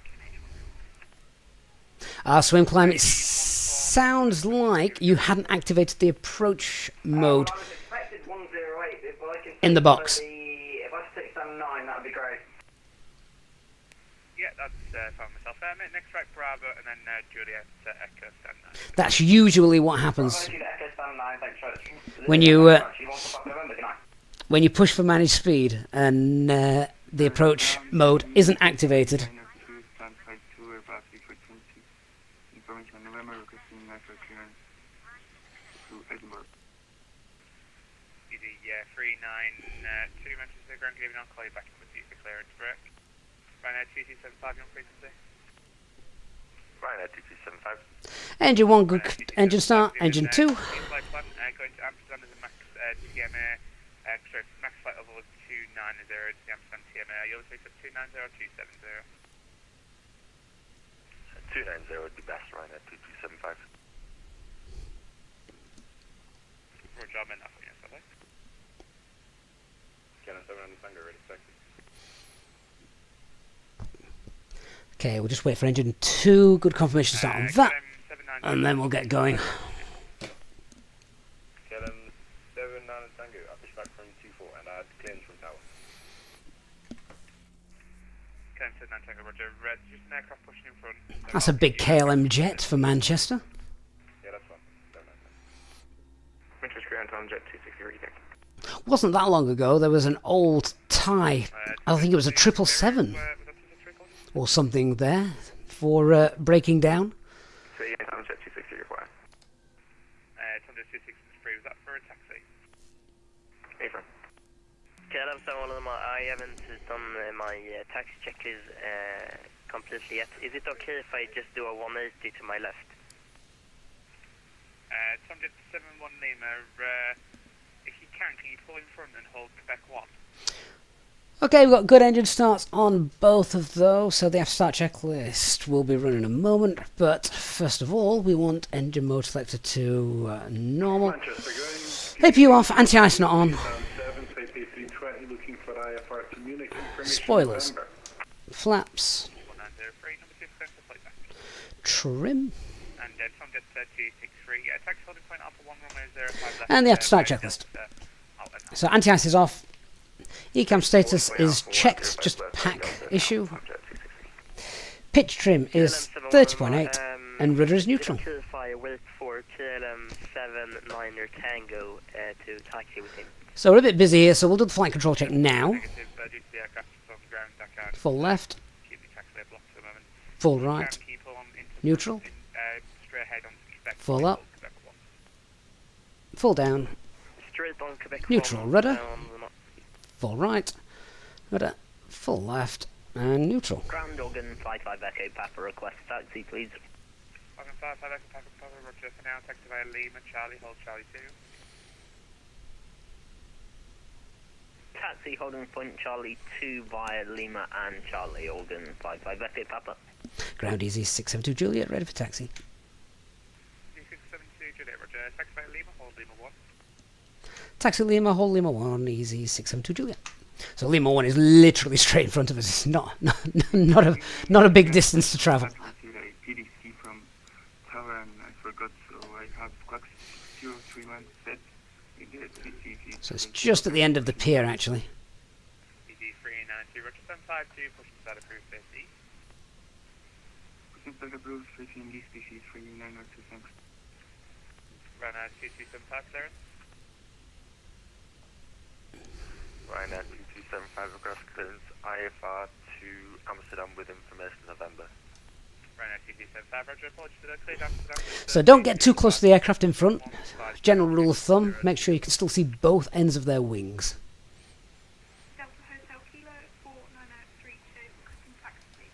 QNH1. Swim climb, it sounds like you hadn't activated the approach mode in the box. If I stick down 9, that would be great. Yeah, that's found myself. Next right Bravo and then Juliet Echo stand 9. That's usually what happens when you push for managed speed and the approach mode isn't activated. Easy, yeah, 392 Manchester ground, giving on, call you back in with you for clearance, correct? Ryanair 2275 on frequency. Ryanair 2275. Engine 1, good engine start. Engine 2. Flight plan, going to Amsterdam as a max TMA, sorry, max flight level of 290 to the Amsterdam TMA. You'll say for 290 or 270? 290 would be best, Ryanair 2275. Roger, I'm in that for you, sorry. Cannon 7 on the Tango, ready, second. Okay, we'll just wait for engine 2. Good confirmation start on that. And then we'll get going. Cannon 7 on the Tango, I push back from 24 and I had clearance from tower. Cannon 7 on Tango, Roger, red, just an aircraft pushing in front. That's a big KLM jet for Manchester. Yeah, that's fine. Manchester Ground, Tom Jet Wasn't that long ago, there was an old Thai, I think it was a 777 or something there for breaking down. Was that for a taxi? KLM 711, I haven't done my taxi check is completely yet. Is it okay if I just do a 180 to my left? Subject 71 Lima, if you can you pull in front and hold Quebec 1? Okay, we've got good engine starts on both of those, so the after start checklist will be running in a moment, but first of all we want engine mode selector to normal. APU off, anti-ice not on. Spoilers. Flaps. Trim. And the after start checklist. So anti-ice is off. Ecam status is checked, just pack issue. Pitch trim is 30.8 and rudder is neutral. So we're a bit busy here, so we'll do the flight control check now. Full left. Full right. Neutral. Full up. Full down. Neutral rudder. Full right, rudder, full left, and neutral. Ground organ 55 Echo Papa request taxi, please. Organ 55 Echo Papa, roger, for now, taxi via Lima, Charlie, hold Charlie 2. Taxi holding point Charlie 2 via Lima and Charlie, organ 55 Echo Papa. Ground easy 672 Juliet, ready for taxi. 672 Juliet, roger, taxi via Lima, hold Lima 1. Taxi Lima, hold Lima 1, easy 672 Juliet. So Lima 1 is literally straight in front of us. It's not a big distance to travel. PDC from tower and I forgot, so I have clock 031 set. So it's just at the end of the pier actually. PD 390, roger, 752, push inside approved 50. Push inside approved 50 in D species 39026. Run 2275 clearance. Ryanair 2275 across clearance IFR to Amsterdam with information November. Ryanair 2275, roger, apologies for the cleared Amsterdam. So don't get too close to the aircraft in front. General rule of thumb, make sure you can still see both ends of their wings. Delta Hotel Kilo 49032, custom taxi.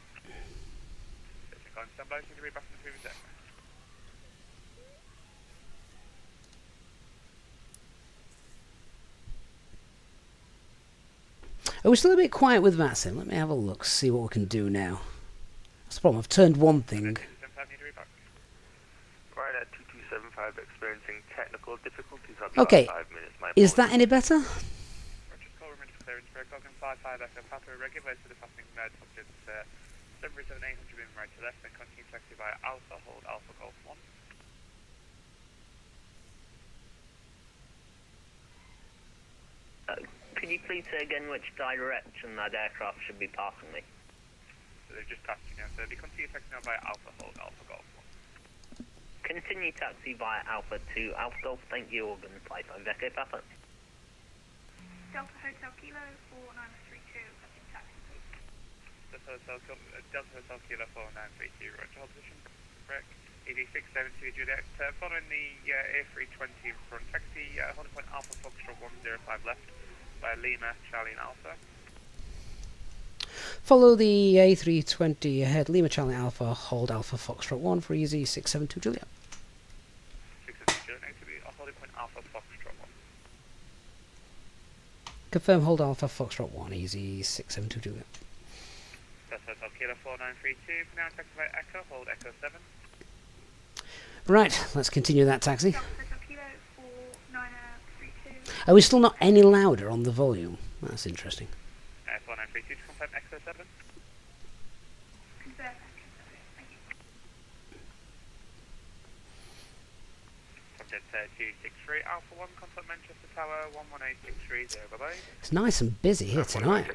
On standby, so you can read back from the previous aircraft. Are we still a bit quiet with VATSIM? Let me have a look, see what we can do now. That's the problem, I've turned one thing. Ryanair 2275 experiencing technical difficulties. Okay, is that any better? Roger, call room into clearance for a Cogan 55 Echo Papa, regular to the passing subject 737 800 moving right to left, then continue taxi via Alpha, hold Alpha Golf 1. Could you please say again which direction that aircraft should be passing me? So they've just passed you now, so they continue taxi now via Alpha, hold Alpha Golf 1. Continue taxi via Alpha to Alpha Golf, thank you, organ 55 Echo Papa. Delta Hotel Kilo 4932, custom taxi, please. Delta Hotel Kilo 4932, roger, hold position, correct. ED 672 Juliet, following the A320 in front, taxi holding point Alpha Foxtrot 105 left by Lima, Charlie and Alpha. Follow the A320 ahead, Lima Charlie Alpha, hold Alpha Foxtrot 1 for easy 672 Juliet. 672 Juliet, next to be holding point Alpha Foxtrot 1. Confirm hold Alpha Foxtrot 1, easy 672 Juliet. That's Hotel Kilo 4932, for now taxi by Echo, hold Echo 7. Right, let's continue that taxi. Delta Hotel Kilo 4932. Are we still not any louder on the volume? That's interesting. 4932 to confirm Echo 7. Confirm Echo 7, thank you. Subject 263 Alpha 1, contact Manchester Tower 11863, bye bye. It's nice and busy here tonight.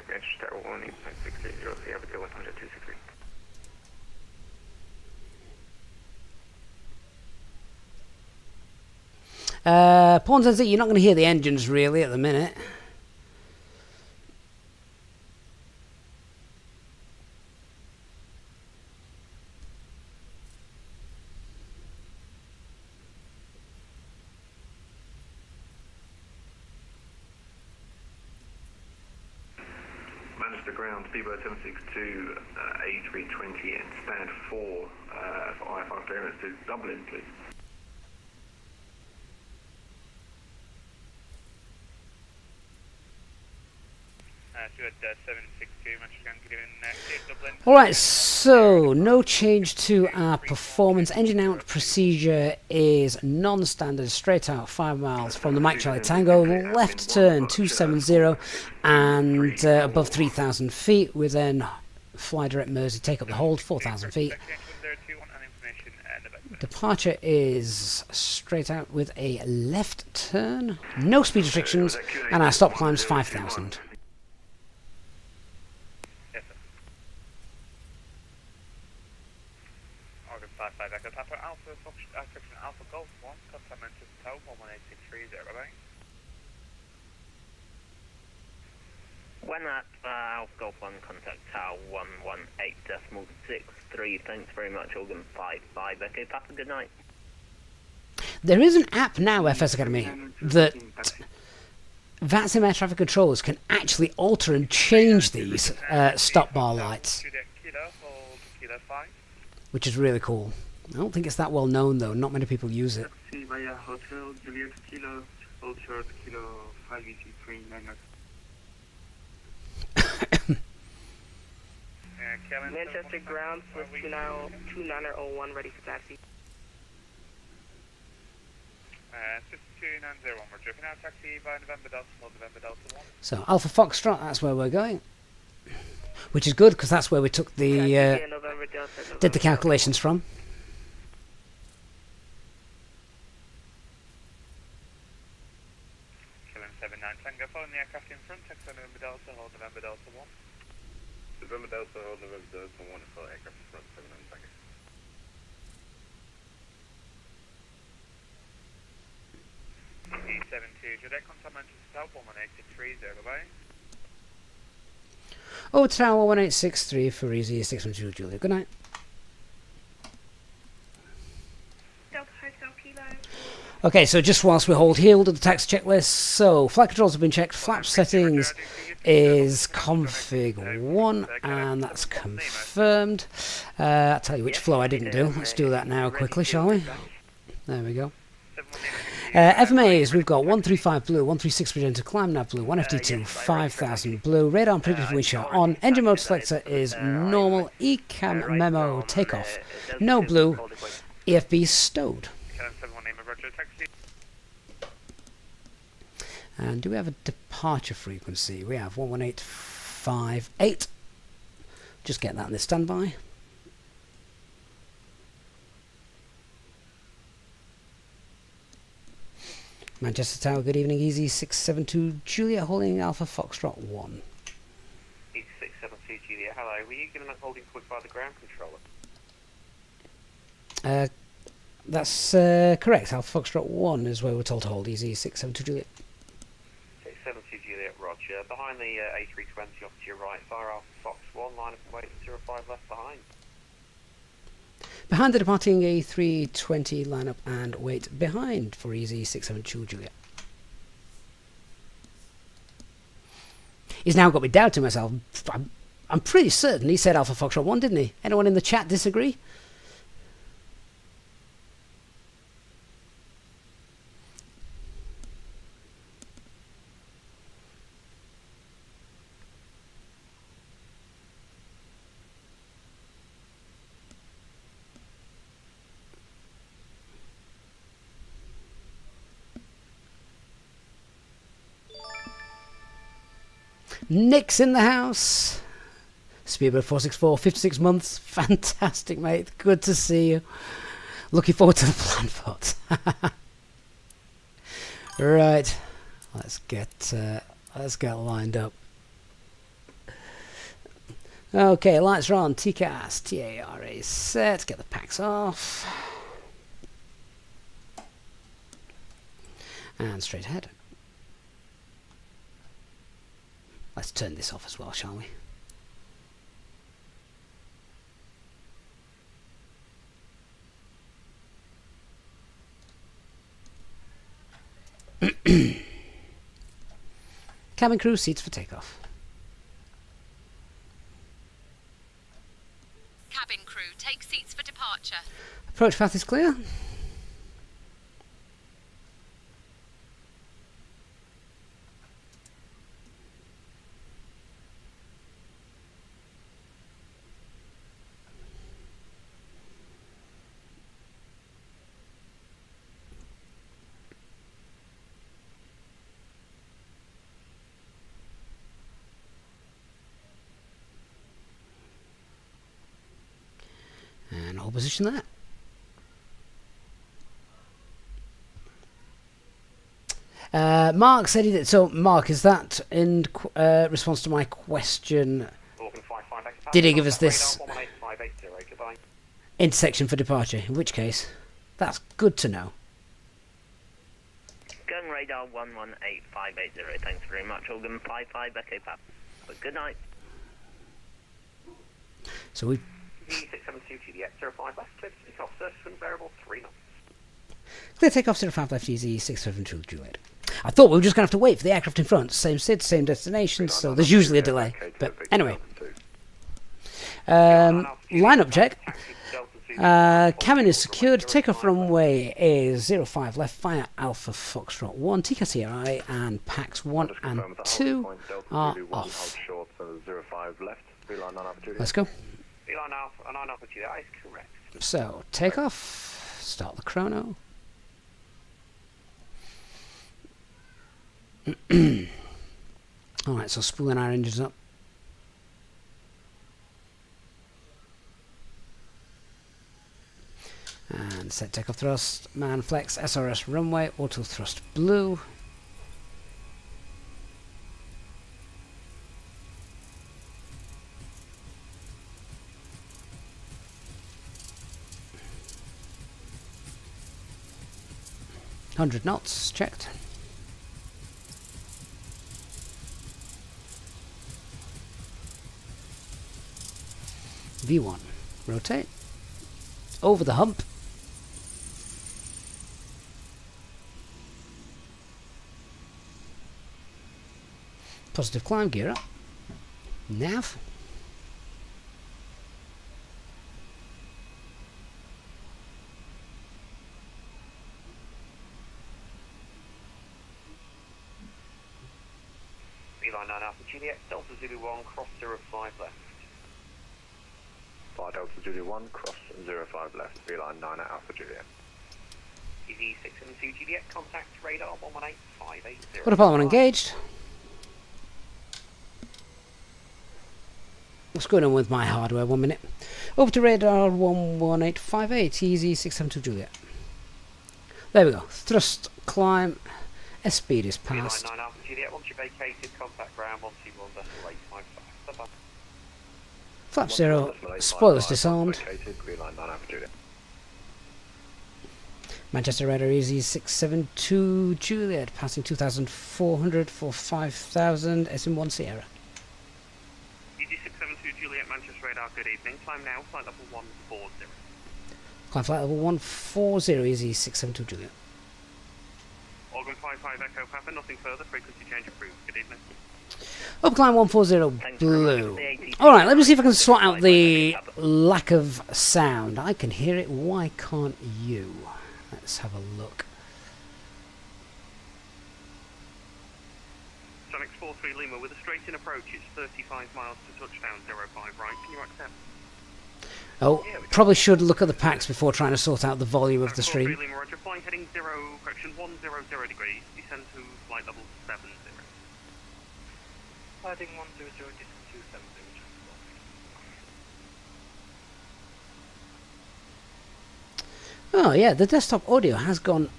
Pawns and you're not going to hear the engines really at the minute. Manage the ground, Speedbird 762, A320 and stand 4 for IFR clearance to Dublin, please. Stuart 762, managed to get in Dublin. Alright, so no change to our performance. Engine out procedure is non-standard, straight out 5 miles from the Mike Charlie Tango, left turn 270 and above 3,000 feet. We then fly direct Mersey, take up the hold 4,000 feet. Departure is straight out with a left turn, no speed restrictions, and our stop climb's 5,000. Echo Papa Alpha Section Alpha Golf 1, contact Manchester Tower 11860, bye. When at Alpha Golf 1, contact Tower 118.63. Thanks very much, Organ 55 Echo Papa. Good night. There is an app now, FS Academy, that VATSIM air traffic controllers can actually alter and change these stop bar lights, which is really cool. I don't think it's that well known though, not many people use it. Via Hotel Juliet Kilo, Old Short Kilo 5EC3 Manchester ground for 2901 ready for taxi. 62901, we're dropping out taxi by November Delta 1. So Alpha Foxtrot, that's where we're going. Which is good because that's where we took the did the calculations from. Killing 79 Tango, following the aircraft in front, taxi November Delta, hold November Delta 1. November Delta, hold November Delta 1 for aircraft in front, 79 Tango. E72, Juliet, contact Manchester Tower 11860, bye. Oh, Tower 1863 for Easy 612 Julia. Good night. Delta Hotel Kilo. Okay, so just whilst we hold here, we'll do the taxi checklist. So flight controls have been checked. Flap settings is config 1, and that's confirmed. I'll tell you which flow I didn't do. Let's do that now quickly, shall we? There we go. FMAs, we've got 135 blue, 136 magenta, climb nav blue, 1FD2, 5000 blue, radar and predictive wind shear on, engine mode selector is normal, ECAM memo takeoff, no blue, EFB stowed. And do we have a departure frequency? We have 11858. Just get that in the standby. Manchester Tower, good evening, Easy 672 Juliet, holding Alpha Foxtrot 1. Easy 672 Juliet, hello. Were you given a holding quick by the ground controller? That's correct. Alpha Foxtrot 1 is where we're told to hold. Easy 672 Juliet. 672 Juliet, roger. Behind the A320 off to your right, fire Alpha Fox 1, line up and wait 05 left behind. Behind the departing A320, line up and wait behind for Easy 672 Juliet. He's now got me doubting myself. I'm pretty certain he said Alpha Foxtrot 1, didn't he? Anyone in the chat disagree? Nick's in the house. Speedbird 464, 56 months. Fantastic, mate. Good to see you. Looking forward to the plan pot. Right. Let's get lined up. Okay, lights are on. TCAS, TARA set. Get the packs off. And straight ahead. Let's turn this off as well, shall we? Cabin crew, seats for takeoff. Cabin crew, take seats for departure. Approach path is clear. And hold position there. Mark said he did. So, Mark, is that in response to my question? Did he give us this intersection for departure? In which case, that's good to know. Gun radar 118580. Thanks very much. Organ 55 Echo Pap. Good night. So we. E672 Juliet 05 left, clear to takeoff, search wind variable 3 knots. Clear takeoff 05 left, easy 672 Juliet. I thought we were just going to have to wait for the aircraft in front. Same SID, same destination, so there's usually a delay. But anyway. Line-up check. Cabin is secured. Takeoff runway is 05 left, fire Alpha Foxtrot 1, TKCRI, and PAX 1 and 2 are off. Let's go. That is correct. So, takeoff, start the chrono. Alright, so spooling our engines up. And set takeoff thrust, man flex, SRS runway, auto thrust blue. $100 knots, checked. V1, rotate, over the hump. Positive climb, gear up. Nav. Beeline 9 Alpha Juliet, Delta Zulu 1, cross 05 left. 5 Delta Juliet 1, cross 05 left, Beeline 9 Alpha Juliet. Easy 672 Juliet, contact radar 118580. Autopilot 1 engaged. What's going on with my hardware? 1 minute. Over to radar 11858, easy 672 Juliet. There we go. Thrust, climb, S-speed is passed. Beeline 9 Alpha Juliet, once you're vacated, contact ground 121.855. Bye-bye. Flap 0, spoilers disarmed. Manchester radar easy 672 Juliet, passing 2,400 for 5,000, SM1 Sierra. Easy 672 Juliet, Manchester radar, good evening. Climb now, flight level 140. Climb flight level 140, easy 672 Juliet. Organ 55 Echo Papa, nothing further, frequency change approved. Good evening. Up climb 140 blue. Alright, let me see if I can sort out the lack of sound. I can hear it, why can't you? Let's have a look. Sonic 43 Lima, with a straight in approach, it's 35 miles to touchdown, 05 right. Can you accept? Oh, probably should look at the packs before trying to sort out the volume of the stream. 43 Lima, roger, flying heading 100 degrees, descend to flight level 70. Heading 100, descend to 70. Oh yeah, the desktop audio has gone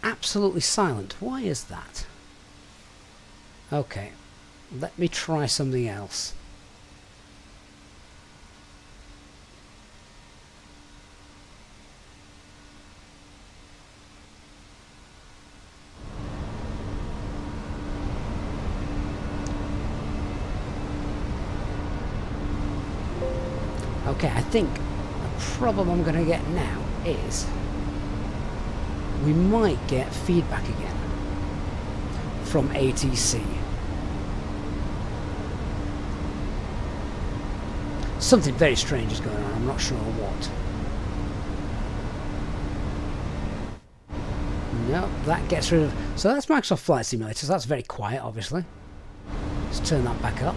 absolutely silent. Why is that? Okay, let me try something else. Okay, I think the problem I'm going to get now is we might get feedback again from ATC. Something very strange is going on, I'm not sure what. No, that gets rid of... So that's Microsoft Flight Simulator, so that's very quiet, obviously. Let's turn that back up.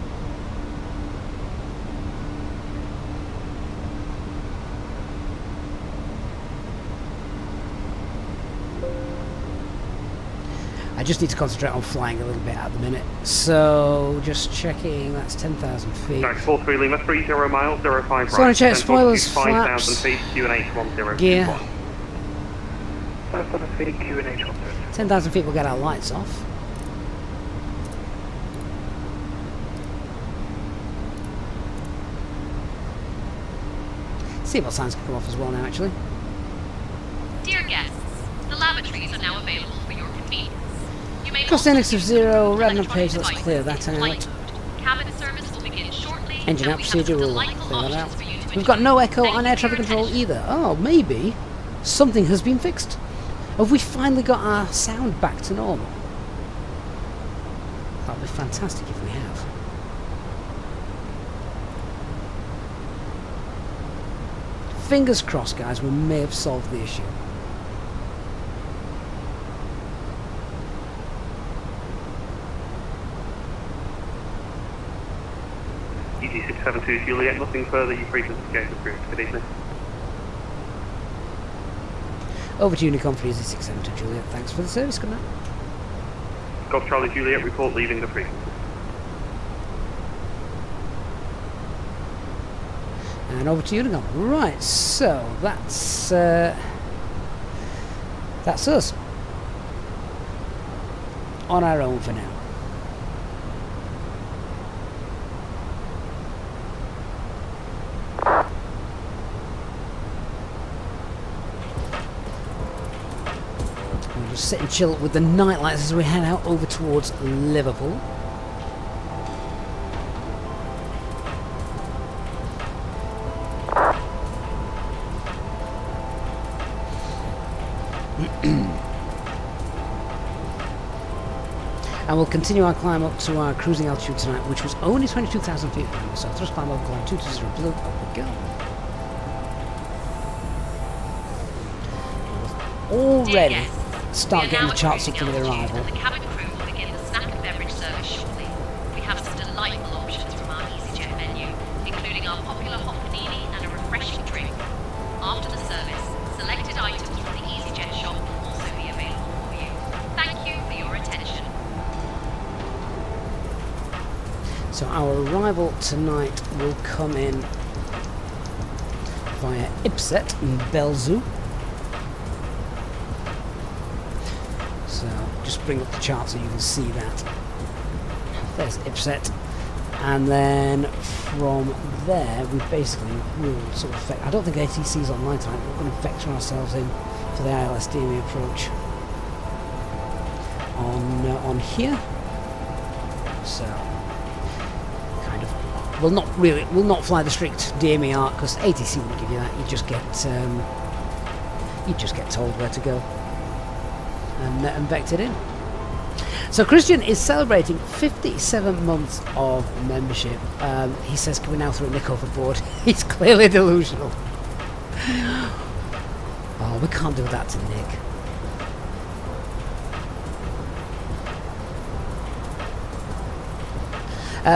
I just need to concentrate on flying a little bit at the minute. So, just checking, that's 10,000 feet. Sorry, 43 Lima, 30 miles, 05 right. So I want to check spoilers, 5,000 flaps, feet, QNH 10. gear. 5,000 feet, QNH 10. 10,000 feet will get our lights off. See what signs can come off as well now, actually. Dear guests, the lavatories are now available for your convenience. You may Cost index of 0, red on page, let's clear that out. Cabin service will begin shortly. Engine out procedure, we'll clear that out. We've got no echo on air traffic control either. Oh, maybe something has been fixed. Have we finally got our sound back to normal? That would be fantastic if we have. Fingers crossed, guys, we may have solved the issue. EG672 Juliet, nothing further, your frequency gauge approved. Good evening. Over to Unicom for EasyJet Juliet. Thanks for the service. Good night. Golf Charlie Juliet, report leaving the frequency. And over to Unicom. Right, so that's us. On our own for now. We'll just sit and chill with the night lights as we head out over towards Liverpool. And we'll continue our climb up to our cruising altitude tonight, which was only 22,000 feet. So thrust climb over climb 220 blue, up we go. Already start getting the chart synced with the arrival. The cabin crew will begin the snack and beverage service shortly. We have some delightful options from our EasyJet menu, including our popular hot panini and a refreshing drink. After the service, selected items from the EasyJet shop will also be available for you. Thank you for your attention. So our arrival tonight will come in via Ipset in Belzoo. So just bring up the chart so you can see that. There's Ipset, and then from there we basically will sort of I don't think ATC is online tonight, but we're going to vector ourselves in for the ILS-DME approach on here. So kind of we'll not fly the strict DME arc because ATC wouldn't give you that. You just get told where to go and vectored in. So Christian is celebrating 57 months of membership. He says, can we now throw Nick overboard? He's clearly delusional. Oh, we can't do that to Nick.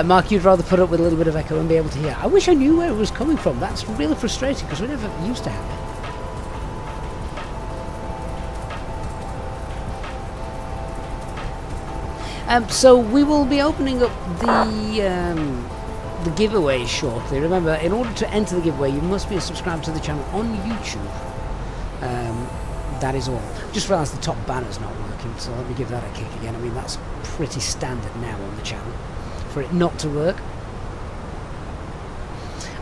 Mark, you'd rather put up with a little bit of echo and be able to hear. I wish I knew where it was coming from. That's really frustrating because we never used to have it. So we will be opening up the giveaway shortly. Remember, in order to enter the giveaway, you must be a subscriber to the channel on YouTube. That is all. Just realised the top banner's not working, so let me give that a kick again. I mean, that's pretty standard now on the channel for it not to work.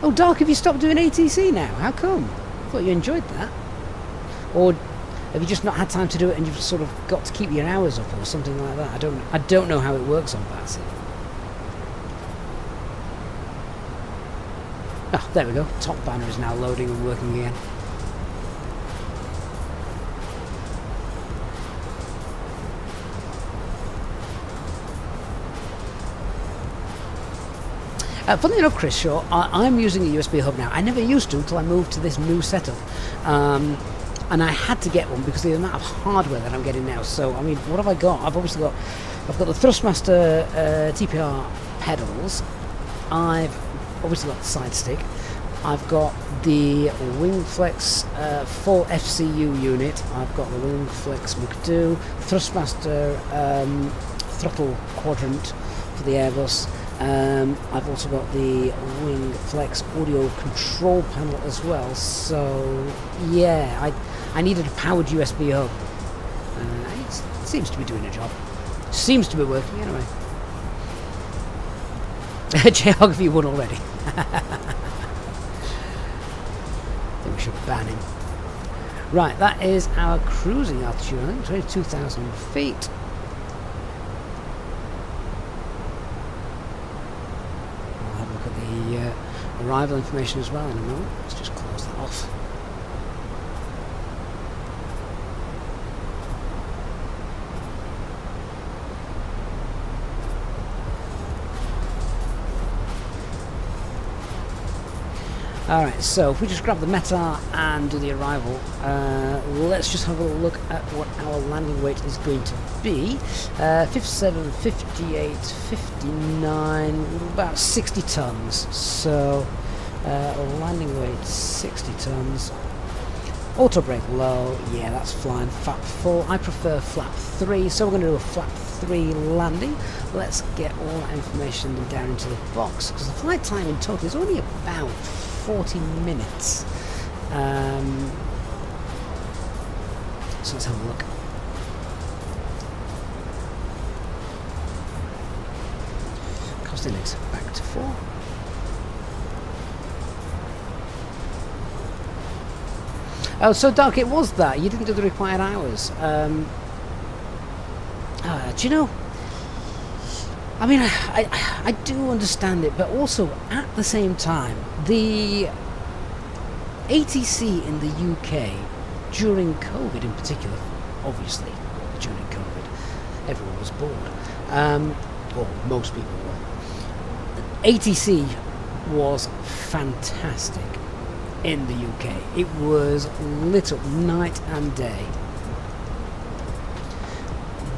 Oh, Dark, have you stopped doing ATC now? How come? I thought you enjoyed that. Or have you just not had time to do it and you've sort of got to keep your hours up or something like that? I don't know how it works on Batsy. Oh, there we go. Top banner is now loading and working again. Funnily enough, Chris Shaw, I'm using a USB hub now. I never used to until I moved to this new setup. And I had to get one because of the amount of hardware that I'm getting now. So, I mean, what have I got? I've got the Thrustmaster TPR pedals. I've obviously got the side stick. I've got the Wingflex full FCU unit. I've got the Wingflex McDo, Thrustmaster throttle quadrant for the Airbus. I've also got the Wingflex audio control panel as well. So yeah, I needed a powered USB hub. It seems to be doing a job. Seems to be working anyway. Geography won already. I think we should ban him. Right, that is our cruising altitude. I think 22,000 feet. Arrival information as well in a moment. Let's just close that off. Alright, so if we just grab the METAR and do the arrival, let's just have a look at what our landing weight is going to be. 57, 58, 59, about 60 tons. So, landing weight 60 tons. Auto brake low, yeah, that's flying. Flap full, I prefer flap 3, so we're going to do a flap 3 landing. Let's get all that information down into the box, because the flight time in total is only about 40 minutes. So let's have a look. Cost index back to 4. Oh, so Dark, it was that. You didn't do the required hours. Do you know? I mean, I do understand it, but also at the same time, the ATC in the UK during COVID in particular, obviously during COVID, everyone was bored. Well, most people were. ATC was fantastic in the UK. It was lit up night and day.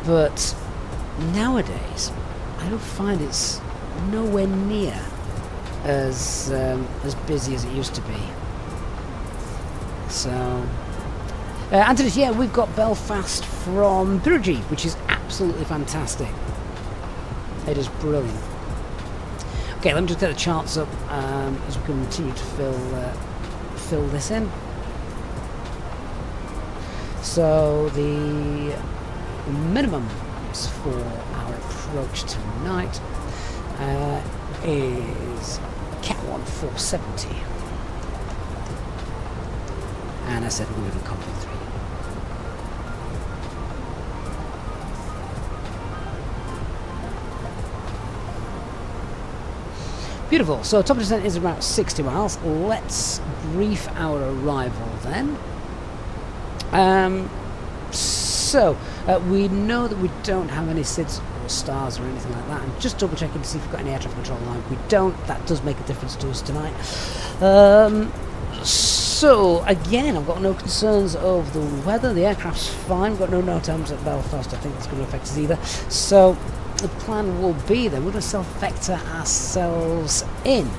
But nowadays, I don't find it's nowhere near as busy as it used to be. So, Anthony, yeah, we've got Belfast from Birgy, which is absolutely fantastic. It is brilliant. Okay, let me just get the charts up as we continue to fill this in. So the minimums for our approach tonight is Cat 1 470, and I said we're going to copy 3. Beautiful. So top descent is about 60 miles. Let's brief our arrival then. So we know that we don't have any SIDS or stars or anything like that. I'm just double checking to see if we've got any air traffic control line. We don't. That does make a difference to us tonight. So again, I've got no concerns of the weather. The aircraft's fine. We've got no times at Belfast. I think that's going to affect us either. So the plan will be then we're going to self-vector ourselves in.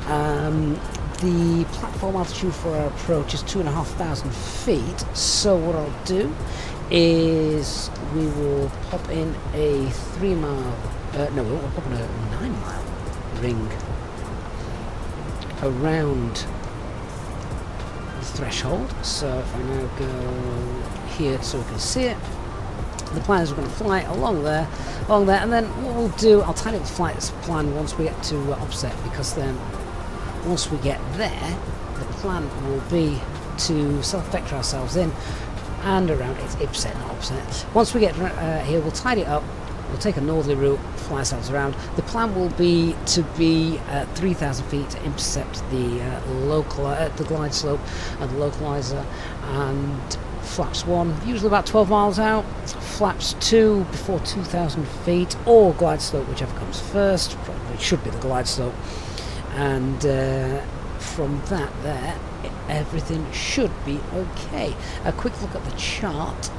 The platform altitude for our approach is 2,500 feet. So what I'll do is we will pop in a 3 mile, we'll pop in a 9 mile ring around the threshold. So if I now go here so we can see it, the plan is we're going to fly along there, and then what we'll do, I'll tidy up the flight plan once we get to offset, because then once we get there, the plan will be to self-vector ourselves in and around. It's IPSET, not offset. Once we get here, we'll tidy it up, we'll take a northerly route, fly ourselves around. The plan will be to be at 3,000 feet to intercept the the glide slope and the localizer, and flaps 1 usually about 12 miles out, flaps 2 before 2,000 feet, or glide slope, whichever comes first. Probably should be the glide slope, and from that there everything should be okay. A quick look at the chart.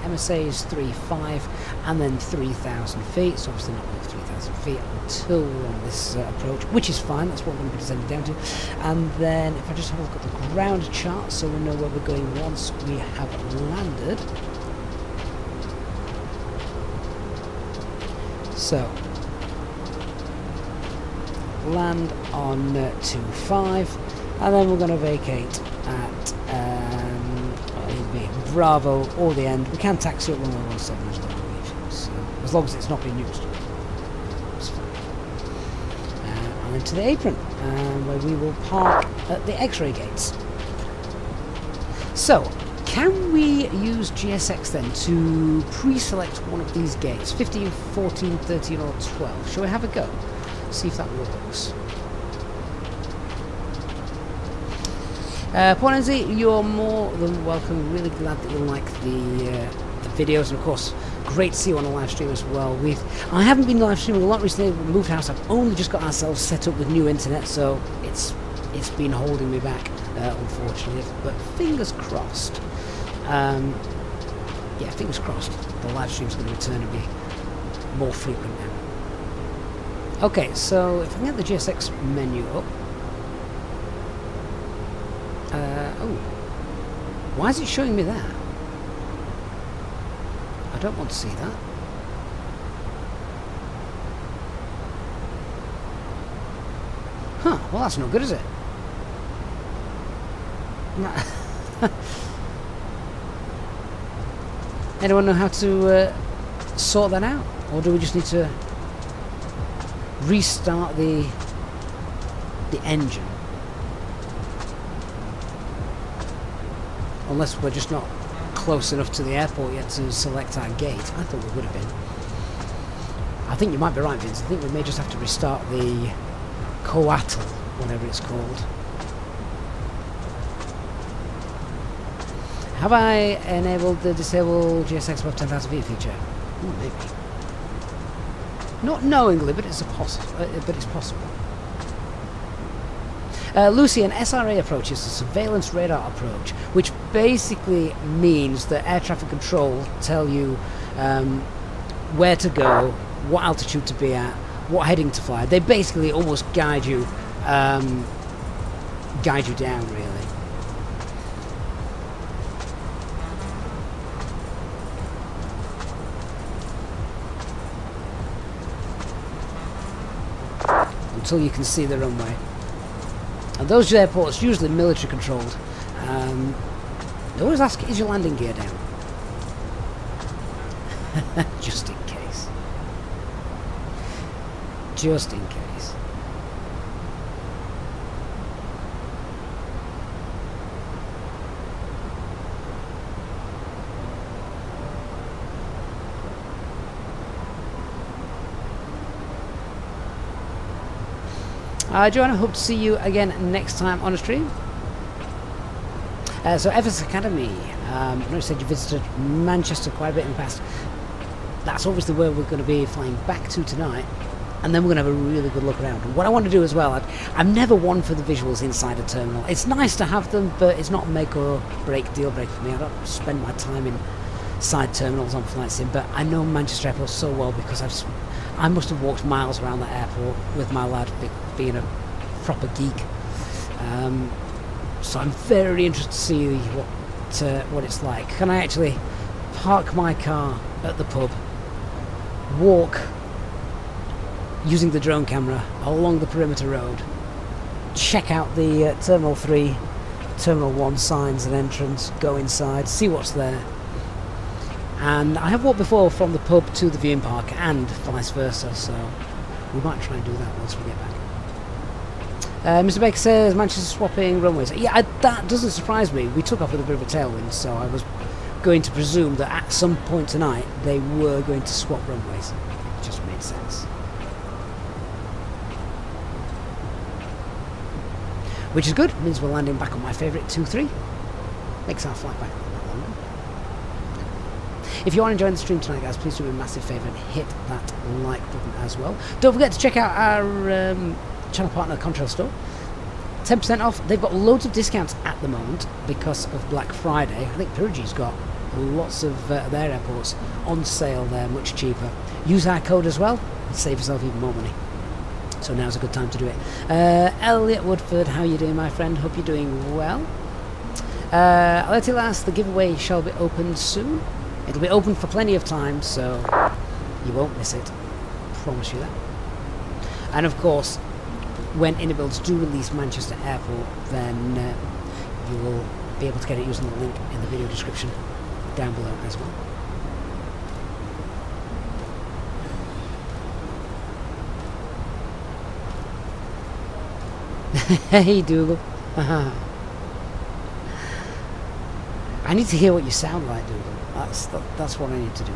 MSA is 3.5 and then 3,000 feet, so obviously not above 3,000 feet until we're on this approach, which is fine, that's what we're going to be descending down to. And then if I just have a look at the ground chart so we know where we're going once we have landed. So land on 2.5, and then we're going to vacate at it'll be Bravo or the end. We can taxi at 1117 as well, I believe, so as long as it's not being used. It's fine. And into the apron, where we will park at the X-ray gates. So, can we use GSX then to pre-select one of these gates? 15, 14, 13 or 12? Shall we have a go? See if that works. Ponenzi, you're more than welcome. Really glad that you like the videos, and of course, great to see you on the live stream as well. I haven't been live streaming a lot recently. We moved house. I've only just got ourselves set up with new internet, so it's been holding me back, unfortunately. But fingers crossed. Yeah, fingers crossed. The live stream's going to return and be more frequent now. Okay, so if I can get the GSX menu up. Oh, why is it showing me that? I don't want to see that. Huh, well that's not good, is it? Anyone know how to sort that out? Or do we just need to restart the engine? Unless we're just not close enough to the airport yet to select our gate. I thought we would have been. I think you might be right, Vince. I think we may just have to restart the coatl, whatever it's called. Have I enabled the disable GSX above 10,000 feet feature? Ooh, maybe. Not knowingly, but it's possible. Lucy, an SRA approach is a surveillance radar approach, which basically means that air traffic control tell you where to go, what altitude to be at, what heading to fly. They basically almost guide you down, really. Until you can see the runway. And those airports, usually military controlled, they always ask, is your landing gear down? Just in case. Just in case. Joanna, hope to see you again next time on a stream. So FS Academy, I know you said you visited Manchester quite a bit in the past. That's obviously where we're going to be flying back to tonight, and then we're going to have a really good look around. And what I want to do as well, I'm never one for the visuals inside a terminal. It's nice to have them, but it's not make or break, deal break for me. I don't spend my time in side terminals on flight sim, but I know Manchester Airport so well because I must have walked miles around that airport with my lad, being a proper geek. So I'm very interested to see what it's like. Can I actually park my car at the pub, walk using the drone camera along the perimeter road, check out the Terminal 3, Terminal 1 signs and entrance, go inside, see what's there. And I have walked before from the pub to the viewing park and vice versa, so we might try and do that once we get back. Mr. Baker says Manchester swapping runways. Yeah, that doesn't surprise me. We took off with a bit of a tailwind, so I was going to presume that at some point tonight they were going to swap runways. It just made sense. Which is good, means we're landing back on my favourite 2-3. Makes our flight back a little bit longer. If you are enjoying the stream tonight, guys, please do me a massive favour and hit that like button as well. Don't forget to check out our channel partner, Contrail Store. 10% off. They've got loads of discounts at the moment because of Black Friday. I think Pirigi's got lots of their airports on sale there, much cheaper. Use our code as well and save yourself even more money. So now's a good time to do it. Elliot Woodford, how are you doing, my friend? Hope you're doing well. I'll let you last. The giveaway shall be open soon. It'll be open for plenty of time, so you won't miss it. Promise you that. And of course, when IniBuilds do release Manchester Airport, then you will be able to get it using the link in the video description down below as well. Hey Dougal. I need to hear what you sound like, Dougal. That's what I need to do.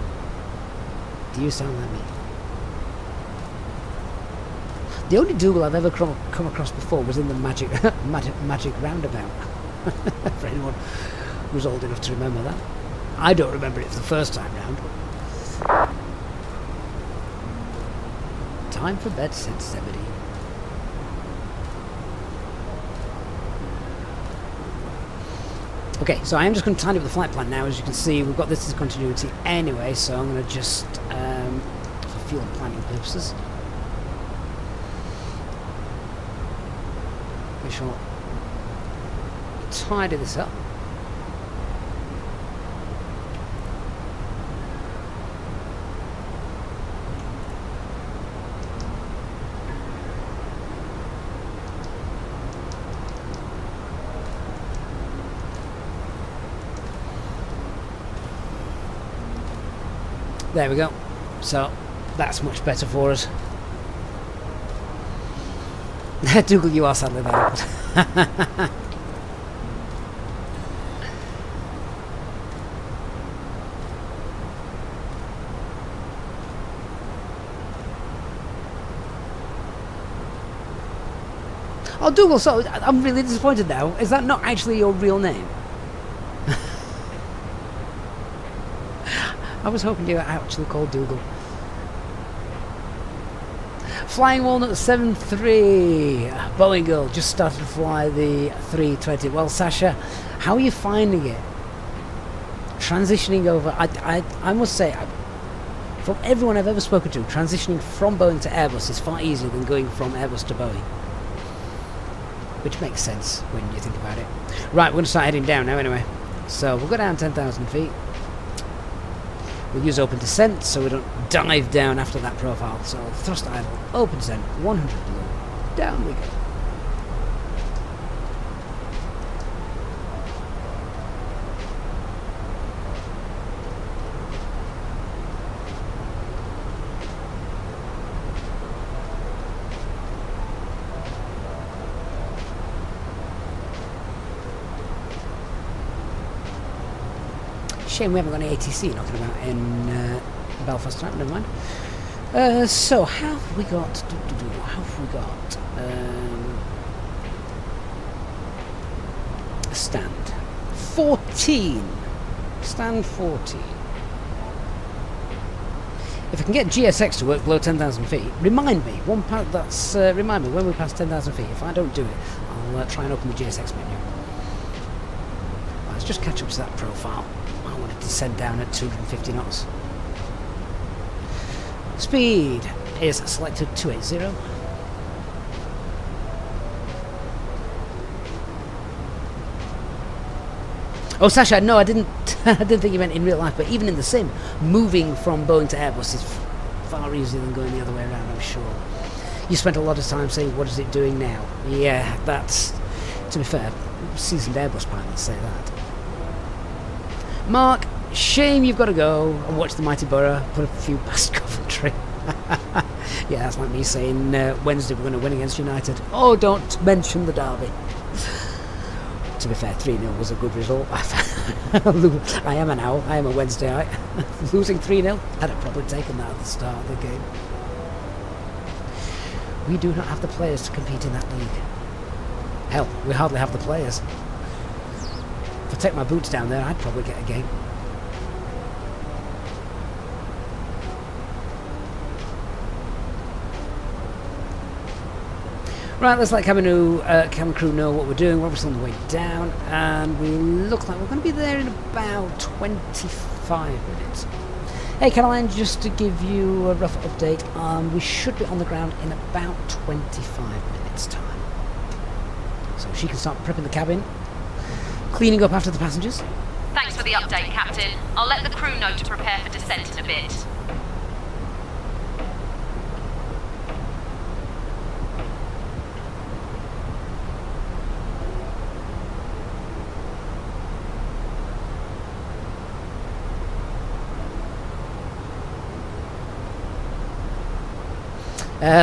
Do you sound like me? The only Dougal I've ever come across before was in the Magic Roundabout. For anyone who's old enough to remember that. I don't remember it for the first time round. Time for bed, said Zebedee. Okay, so I am just going to tidy up the flight plan now. As you can see, we've got this as continuity anyway, so I'm going to just, for fuel planning purposes, we shall tidy this up. There we go. So that's much better for us. Dougal, you are sadly there. Oh, Dougal, so I'm really disappointed now. Is that not actually your real name? I was hoping you were actually called Dougal. Flying Walnut 7-3. Boeing girl just started to fly the 320. Well, Sasha, how are you finding it? Transitioning over, I must say, from everyone I've ever spoken to, transitioning from Boeing to Airbus is far easier than going from Airbus to Boeing. Which makes sense when you think about it. Right, we're going to start heading down now anyway. So we'll go down 10,000 feet. We'll use open descent so we don't dive down after that profile. So thrust idle, open descent, 100 below. Down we go. Shame we haven't got any ATC knocking about in Belfast tonight, never mind. So, how have we got? How have we got? A stand. 14. Stand 14. If I can get GSX to work below 10,000 feet, remind me. Remind me when we pass 10,000 feet. If I don't do it, I'll try and open the GSX menu. Let's just catch up to that profile. Descend down at 250 knots. Speed is selected 280. Oh, Sasha, no, I didn't think you meant in real life, but even in the sim, moving from Boeing to Airbus is far easier than going the other way around, I'm sure. You spent a lot of time saying, what is it doing now? Yeah, that's, to be fair, seasoned Airbus pilots say that. Mark, shame you've got to go and watch the mighty Borough put a few past Coventry. Yeah, that's like me saying Wednesday we're going to win against United. Oh, don't mention the derby. to be fair, 3-0 was a good result. I am an owl. I am a Wednesdayite. Losing 3-0, I'd have probably taken that at the start of the game. We do not have the players to compete in that league. Hell, we hardly have the players. If I take my boots down there, I'd probably get a game. Right, let's let cabin crew know what we're doing. We're obviously on the way down, and we look like we're going to be there in about 25 minutes. Hey Caroline, just to give you a rough update, we should be on the ground in about 25 minutes time. So she can start prepping the cabin, cleaning up after the passengers. Thanks for the update, Captain. I'll let the crew know to prepare for descent in a bit.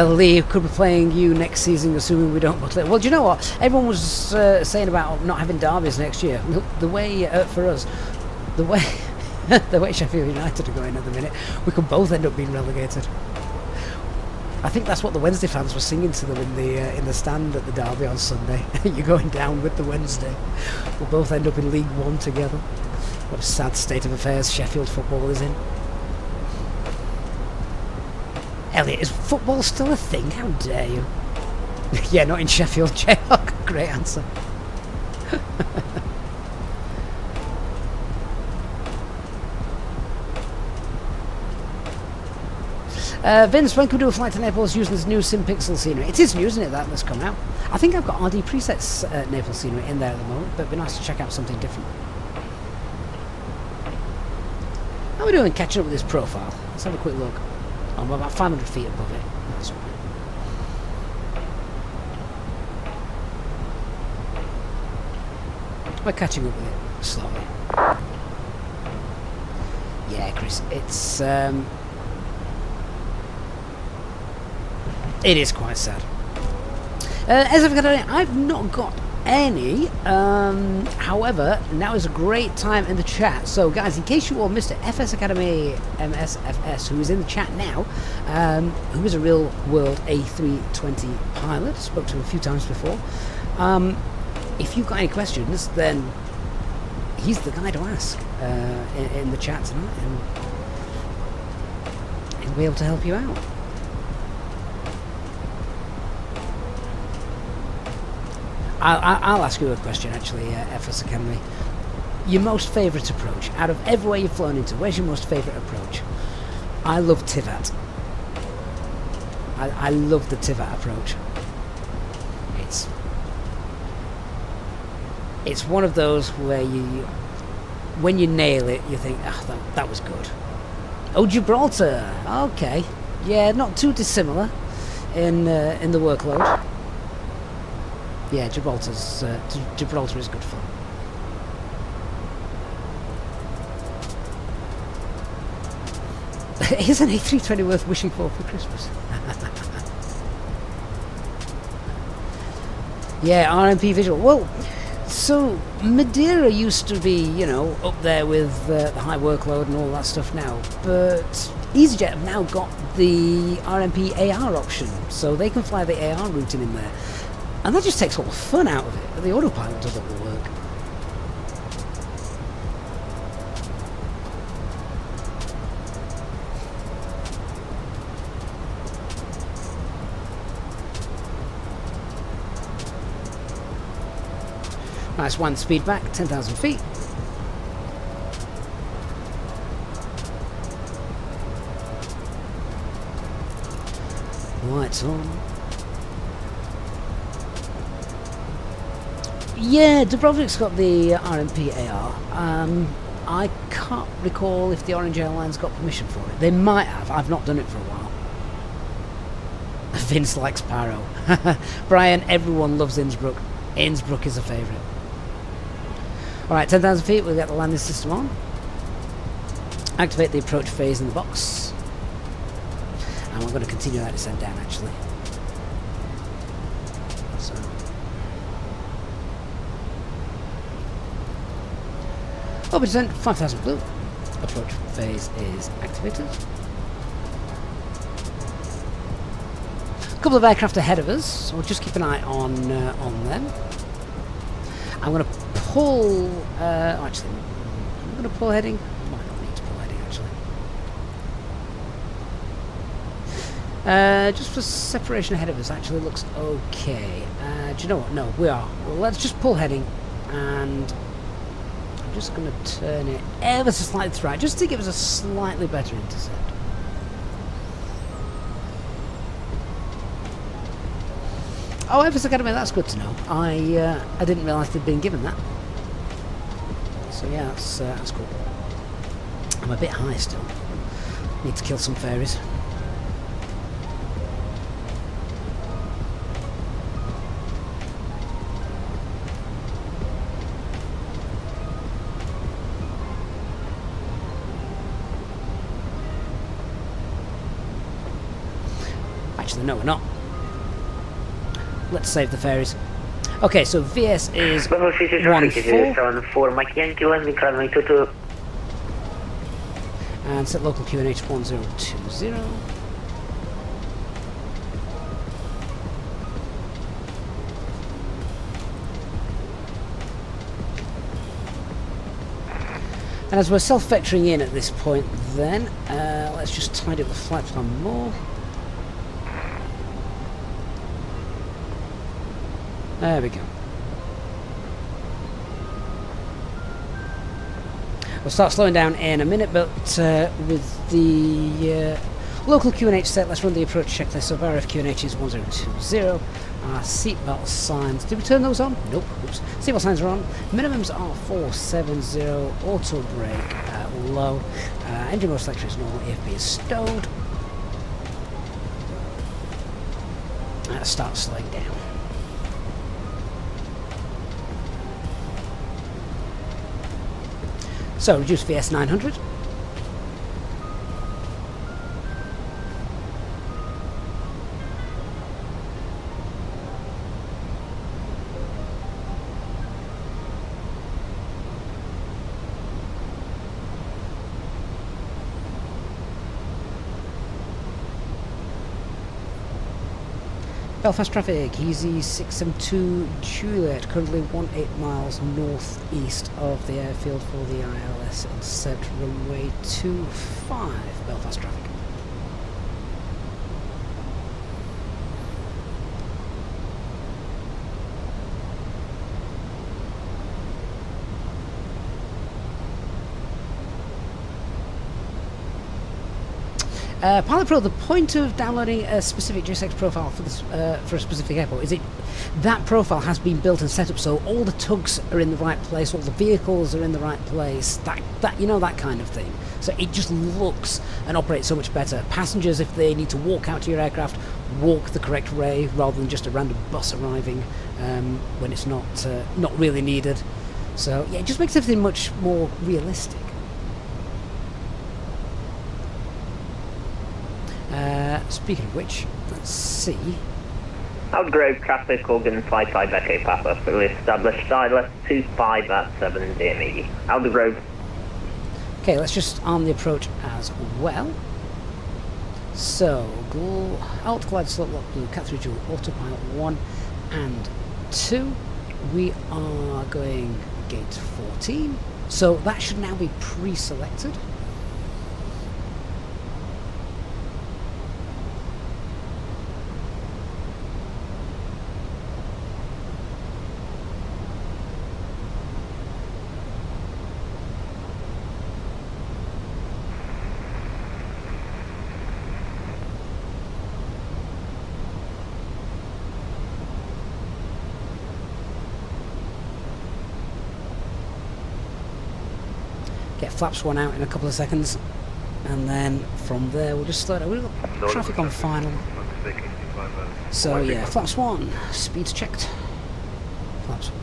Lee could be playing you next season, assuming we don't play. Well, do you know what? Everyone was saying about not having derbies next year. The way for us, the way the way Sheffield United are going at the minute, we could both end up being relegated. I think that's what the Wednesday fans were singing to them in the stand at the derby on Sunday. You're going down with the Wednesday. We'll both end up in League One together. What a sad state of affairs Sheffield football is in. Elliot, is football still a thing? How dare you? Yeah, not in Sheffield, Jayhawk. Great answer. Vince, when can we do a flight to Naples using this new SimPixel scenery? It is new, isn't it, that's come out? I think I've got RD presets Naples scenery in there at the moment, but it'd be nice to check out something different. How are we doing catching up with this profile? Let's have a quick look. I'm about 500 feet above it. That's all right. We're catching up with it slowly. Yeah, Chris, it's it is quite sad. As I've not got any. However, now is a great time in the chat. So, guys, in case you all missed it, FS Academy MSFS, who is in the chat now, who is a real-world A320 pilot, spoke to him a few times before. If you've got any questions, then he's the guy to ask in the chat tonight, and he'll be able to help you out. I'll ask you a question, actually, FS Academy. Your most favourite approach? Out of everywhere you've flown into, where's your most favourite approach? I love Tivat. I love the Tivat approach. It's one of those where when you nail it, you think, ah, that was good. Oh, Gibraltar. Okay. Yeah, not too dissimilar in the workload. Yeah, Gibraltar is good fun. Is an A320 worth wishing for Christmas? Yeah, RMP visual. Well, so Madeira used to be, you know, up there with the high workload and all that stuff now, but Easyjet have now got the RMP AR option, so they can fly the AR routing in there. And that just takes all the fun out of it. The autopilot does all the work. Nice one speed back, 10,000 feet. Lights on. Yeah, Dubrovnik's got the RMP AR. I can't recall if the Orange Airlines got permission for it. They might have. I've not done it for a while. Vince likes Paro. Brian, everyone loves Innsbruck. Innsbruck is a favourite. Alright, 10,000 feet, we'll get the landing system on. Activate the approach phase in the box. And we're going to continue that descent down, actually. So. Open descent, 5000 blue. Approach phase is activated. A couple of aircraft ahead of us, so we'll just keep an eye on them. I'm going to pull. Actually, I'm going to pull heading. Might not need to pull heading actually. Just for separation ahead of us, actually looks okay. Do you know what? No, we are. Well, let's just pull heading, and I'm just going to turn it ever so slightly to the right, just to give us a slightly better intercept. Oh, Evers Academy, that's good to know. I didn't realise they'd been given that. So yeah, that's cool. I'm a bit high still. Need to kill some fairies. Actually, no, we're not. Let's save the fairies. Okay, so VS is 1-4. And set local QNH 1020. And as we're self-vectoring in at this point then, let's just tidy up the flight plan more. There we go. We'll start slowing down in a minute, but with the local QNH set, let's run the approach checklist. So our QNH is 1020. Our seatbelt signs, did we turn those on? Nope. Oops. Seatbelt signs are on. Minimums are 470. Auto brake low. Engine mode selection is normal. EFB is stowed. Let's start slowing down. So, reduce VS 900. Belfast traffic, Easy 672 Juliet, currently 18 miles northeast of the airfield for the ILS and set runway 25, Belfast traffic. Pilot Pro, the point of downloading a specific GSX profile for this for a specific airport is that profile has been built and set up so all the tugs are in the right place, all the vehicles are in the right place, that you know, that kind of thing. So it just looks and operates so much better. Passengers, if they need to walk out to your aircraft, walk the correct way rather than just a random bus arriving when it's not really needed. So yeah, it just makes everything much more realistic. Speaking of which, let's see. Outgrove traffic, Organ 55 Echo Papa, fully established Silas 25 at 7 DME. Outgrove. Okay, let's just arm the approach as well. So, Alt Glide Slope Lock Blue, Cat 3 Dual, Autopilot 1 and 2. We are going gate 14. So that should now be pre-selected. Get flaps one out in a couple of seconds, and then from there we'll just slow down. We've got traffic on final. So yeah, flaps one, speed's checked. Flaps one.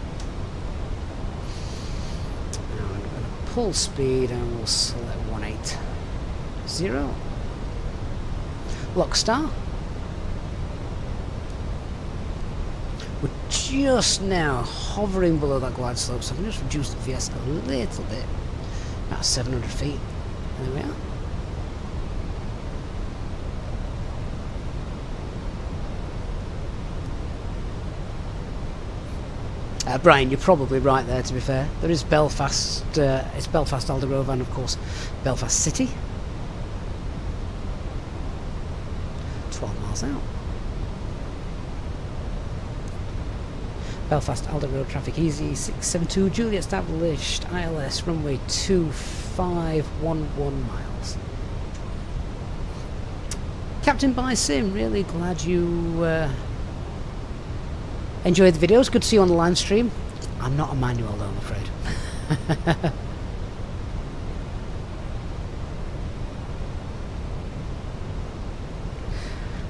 Now I'm going to pull speed and we'll select 180. Lock star. We're just now hovering below that glide slope, so I can just reduce the VS a little bit. About 700 feet. There we are. Brian, you're probably right there, to be fair. There is Belfast, it's Belfast Aldergrove and of course Belfast City. 12 miles out. Belfast Aldergrove traffic easy, 672 Juliet established, ILS runway 2511 miles. Captain by Sim, really glad you enjoyed the videos. Good to see you on the live stream. I'm not a manual though, I'm afraid.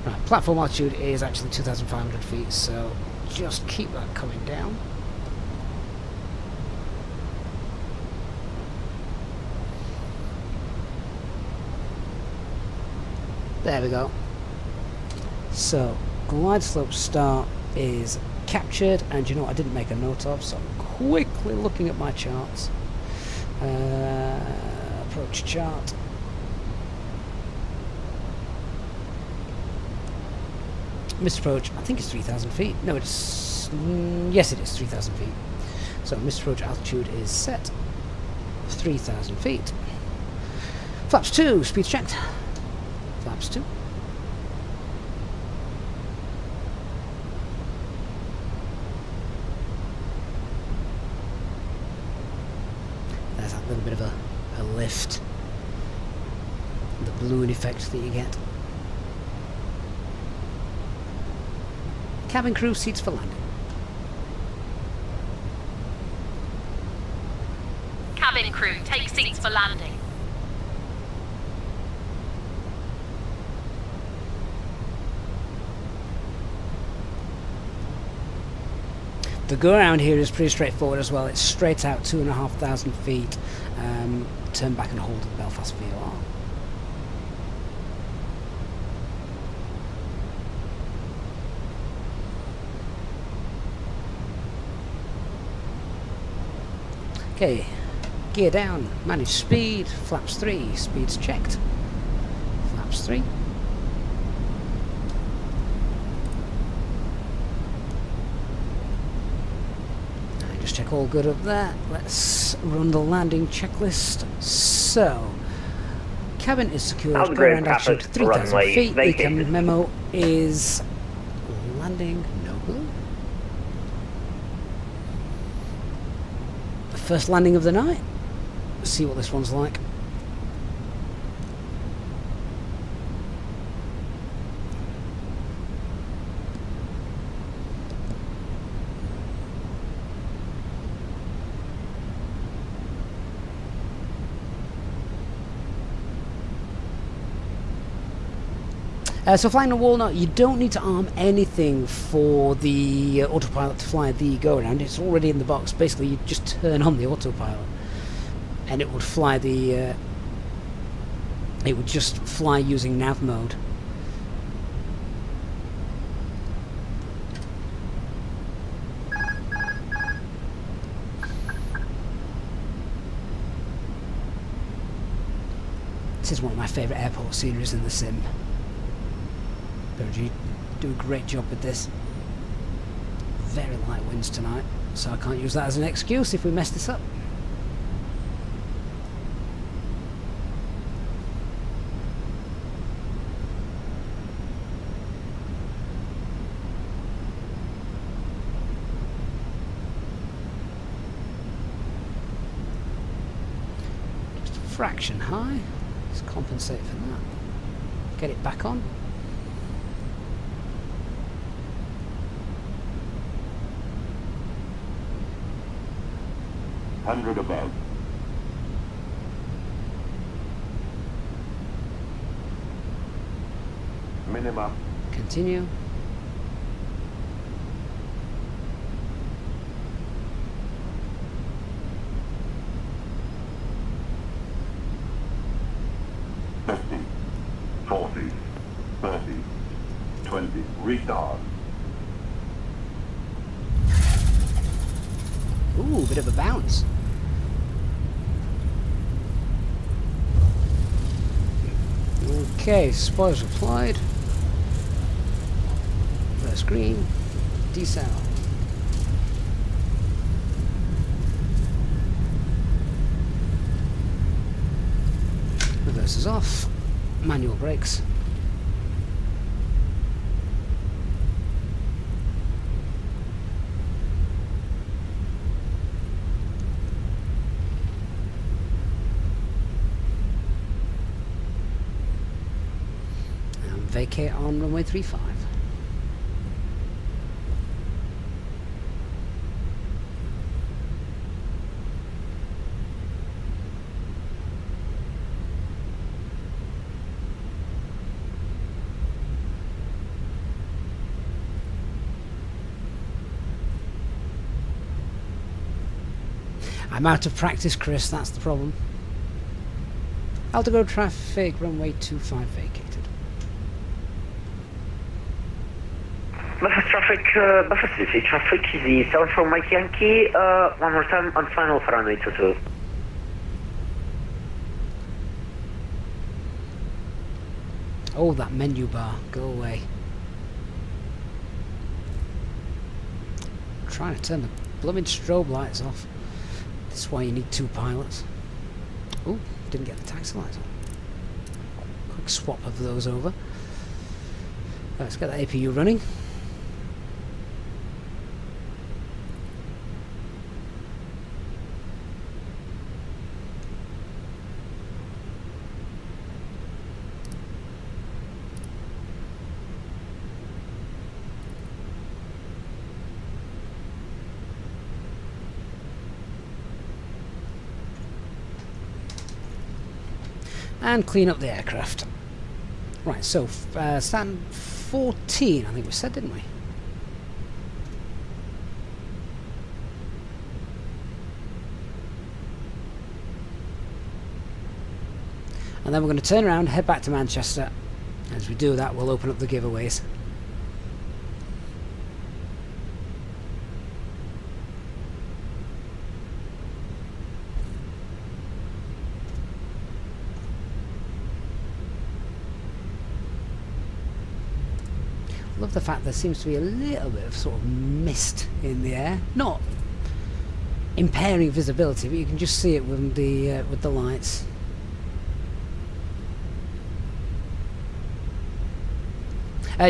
Right, platform altitude is actually 2,500 feet, so just keep that coming down. There we go. So, glide slope start is captured, and you know what I didn't make a note of, so I'm quickly looking at my charts. Approach chart. Missed approach, I think it's 3,000 feet. No, it's... yes, it is 3,000 feet. So missed approach altitude is set. 3,000 feet. Flaps 2, speed checked. Flaps 2. There's that little bit of a lift. The balloon effect that you get. Cabin crew seats for landing. Cabin crew, take seats for landing. The go around here is pretty straightforward as well. It's straight out 2,500 feet. Turn back and hold the Belfast VOR. Okay, gear down, manage speed, flaps 3, speed's checked. Flaps 3. And just check all good up there. Let's run the landing checklist. So, cabin is secured, go around altitude 3,000 feet. The cabin memo is landing no balloon. First landing of the night. Let's see what this one's like. So flying a walnut, you don't need to arm anything for the autopilot to fly the go-around. It's already in the box. Basically, you just turn on the autopilot and it would fly the... it would just fly using nav mode. This is one of my favourite airport sceneries in the sim. You do a great job with this. Very light winds tonight, so I can't use that as an excuse if we mess this up. Just a fraction high. Let's compensate for that. Get it back on. Hundred above. Minimum. Continue. Restart. Ooh, bit of a bounce. Okay, spoilers applied. First green. Decel. Reverse is off. Manual brakes. And vacate on runway 35. I'm out of practice, Chris, that's the problem. Altigo traffic, runway 25 vacated. Belfast traffic, Belfast City traffic, easy 7 from Mike Yankee, one more time on final for runway 22. Oh, that menu bar, go away. I'm trying to turn the blooming strobe lights off. That's why you need 2 pilots. Oh, didn't get the taxi lights on. Quick swap of those over. Let's get the APU running. And clean up the aircraft. Right, so stand 14, I think we said, didn't we? And then we're going to turn around, head back to Manchester. As we do that, we'll open up the giveaways. Love the fact there seems to be a little bit of sort of mist in the air, not impairing visibility, but you can just see it with the lights.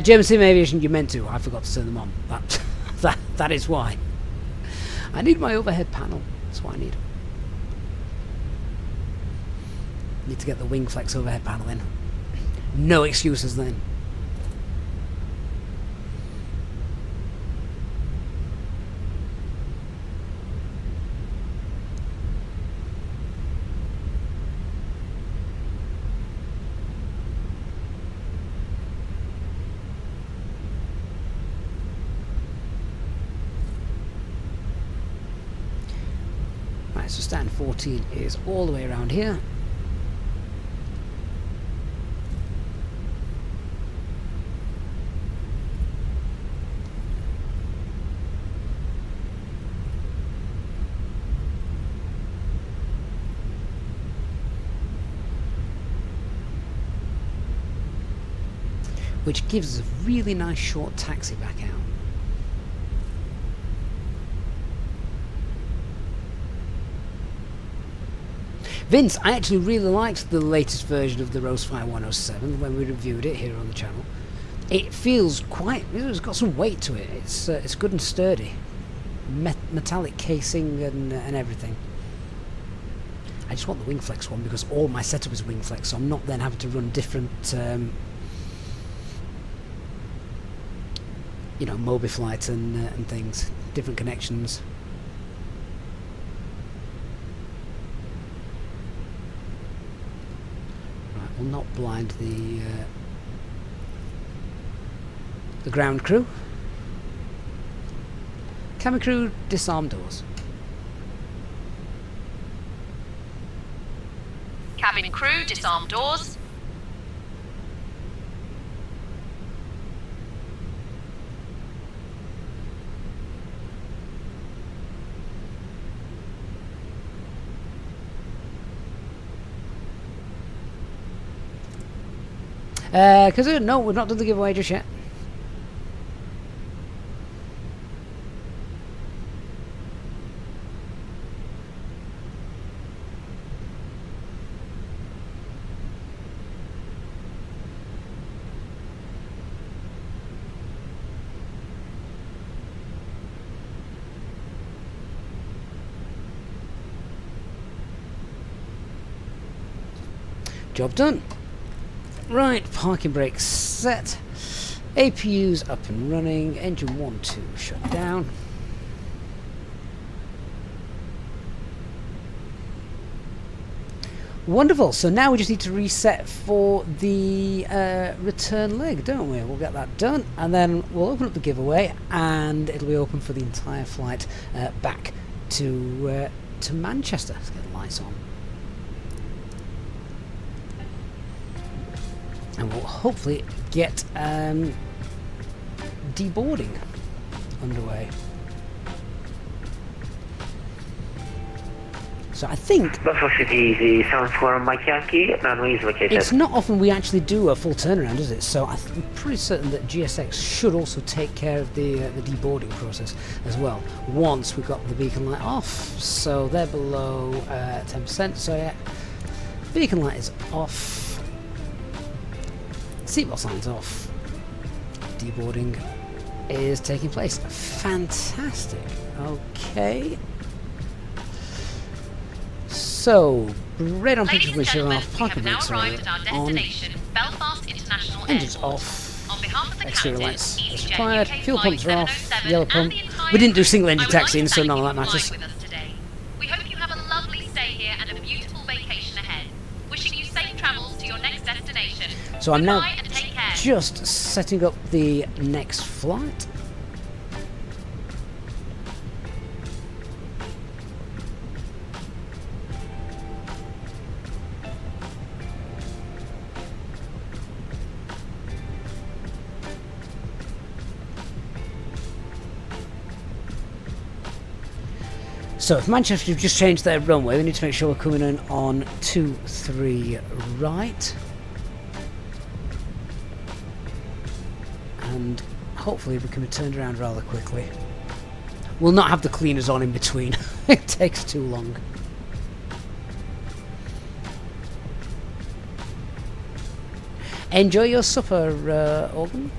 German Sim Aviation, you meant to. I forgot to turn them on. That is why. I need my overhead panel. That's what I need. Need to get the wing flex overhead panel in. No excuses then. So stand 14 is all the way around here. Which gives us a really nice short taxi back out. Vince, I actually really liked the latest version of the Rosefire 107 when we reviewed it here on the channel. It feels quite, it's got some weight to it. It's good and sturdy. Metallic casing and everything. I just want the Wingflex one because all my setup is Wingflex, so I'm not then having to run different, you know, Mobiflight and things, different connections. Will not blind the ground crew. Cabin crew, disarm doors. Cabin crew, disarm doors. Because no, we've not done the giveaway just yet. Job done. Right, parking brakes set. APU's up and running. Engine 1, 2 shut down. Wonderful. So now we just need to reset for the return leg, don't we? We'll get that done, and then we'll open up the giveaway, and it'll be open for the entire flight back to Manchester. Let's get the lights on. And we'll hopefully get deboarding underway. So I think Belfast City Easy 74 Mike Yankee, runway is vacated. it's not often we actually do a full turnaround, is it? So I'm pretty certain that GSX should also take care of the deboarding process as well once we've got the beacon light off. So they're below 10%. So yeah, beacon light is off. Seatbelt signs off. Deboarding is taking place. Fantastic. Okay. So, radar picture windshield off, parking brakes are on, Belfast International engines Airport. off, On behalf of the exterior captain, lights as Easyjet required, UK fuel flight pumps are off, 707 yellow and pump. the entire We didn't do single engine I would like taxiing, to so thank none of you that for matters. flying with us today. We hope you have a lovely stay here and a beautiful vacation ahead. Wishing you safe travels to your next destination. So I'm now Goodbye and take care. just setting up the next flight. So if Manchester have just changed their runway, we need to make sure we're coming in on 23 right. And hopefully we can be turned around rather quickly. We'll not have the cleaners on in between. It takes too long. Enjoy your supper, Organ.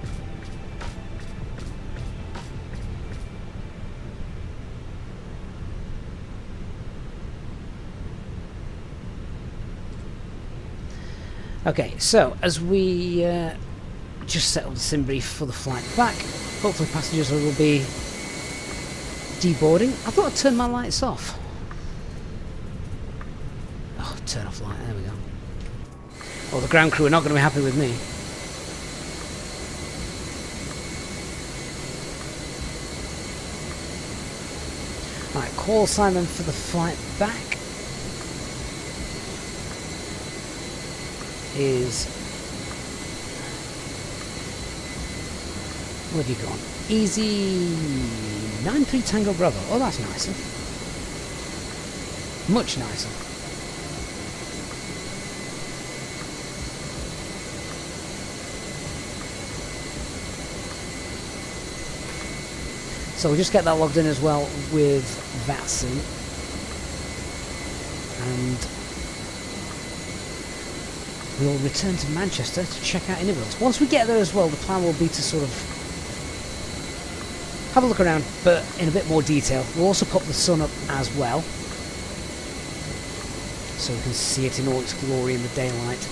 Okay, so as we just set up the sim brief for the flight back, hopefully passengers will be deboarding. I thought I'd turn my lights off. Oh, turn off light, there we go. Oh, the ground crew are not going to be happy with me. Right, call sign them for the flight back. Is where have you gone? Easy 93 Tango Bravo. Oh, that's nicer. Much nicer. So we'll just get that logged in as well with VATSIM. And we'll return to Manchester to check out IniBuilds. Once we get there as well, the plan will be to sort of have a look around, but in a bit more detail. We'll also pop the sun up as well, so we can see it in all its glory in the daylight.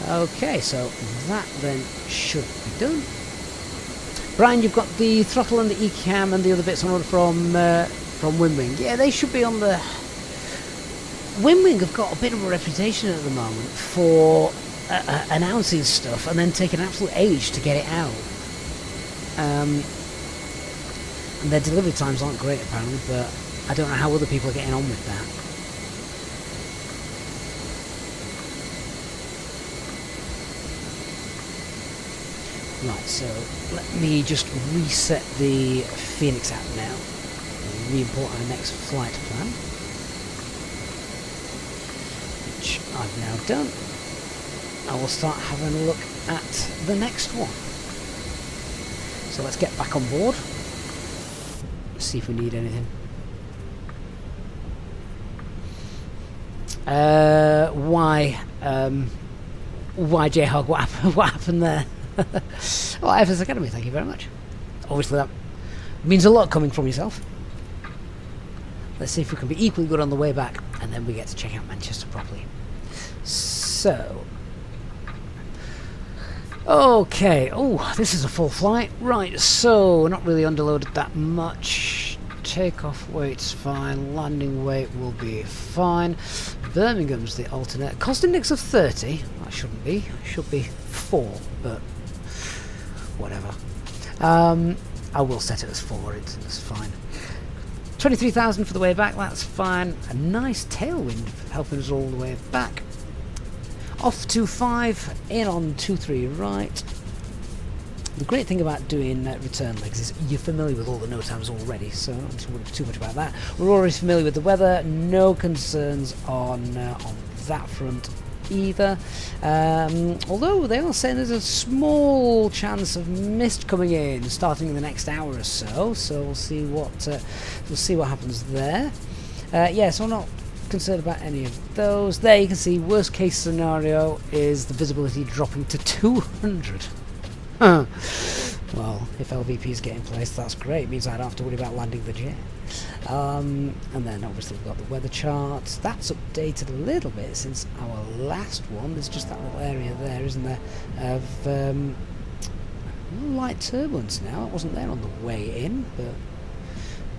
Okay, so that then should be done. Brian, you've got the throttle and the ECAM and the other bits on order from Windwing. Yeah, they should be on the... Windwing have got a bit of a reputation at the moment for announcing stuff and then taking an absolute age to get it out. And their delivery times aren't great apparently, but I don't know how other people are getting on with that. Right, so let me just reset the Phoenix app now. Re-import our next flight plan, which I've now done. I will start having a look at the next one. So let's get back on board. See if we need anything. Why J-Hog? What happened there? Oh, FS Academy, thank you very much. Obviously that means a lot coming from yourself. Let's see if we can be equally good on the way back, and then we get to check out Manchester properly. So, okay. Oh, this is a full flight. Right, so not really underloaded that much. Takeoff weight's fine. Landing weight will be fine. Birmingham's the alternate. Cost index of 30. That shouldn't be. It should be 4, but whatever. I will set it as 4. It's fine. 23,000 for the way back. That's fine. A nice tailwind helping us all the way back. Off 2-5, in on 2-3 right. The great thing about doing return legs is you're familiar with all the NOTAMs already, so I don't need to worry too much about that. We're already familiar with the weather, no concerns on that front either. Although they are saying there's a small chance of mist coming in starting in the next hour or so. So we'll see what happens there. Yeah, so I'm not concerned about any of those. There you can see worst case scenario is the visibility dropping to 200. Well, if LVPs get in place, that's great. It means I don't have to worry about landing the jet. And then obviously we've got the weather charts. That's updated a little bit since our last one. There's just that little area there, isn't there, of light turbulence now. It wasn't there on the way in, but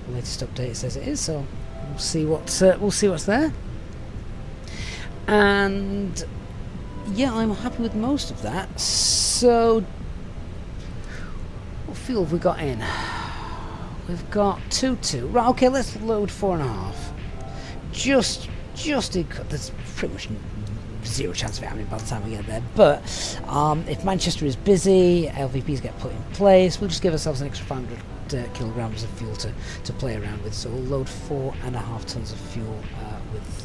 the latest update says it is. So we'll see what's there. And yeah, I'm happy with most of that. So what fuel have we got in? We've got 2.2. Right, okay, let's load 4.5. Just in, there's pretty much zero chance of it happening by the time we get there. But if Manchester is busy, LVPs get put in place, we'll just give ourselves an extra 500 kilograms of fuel to play around with. So we'll load 4.5 tons of fuel with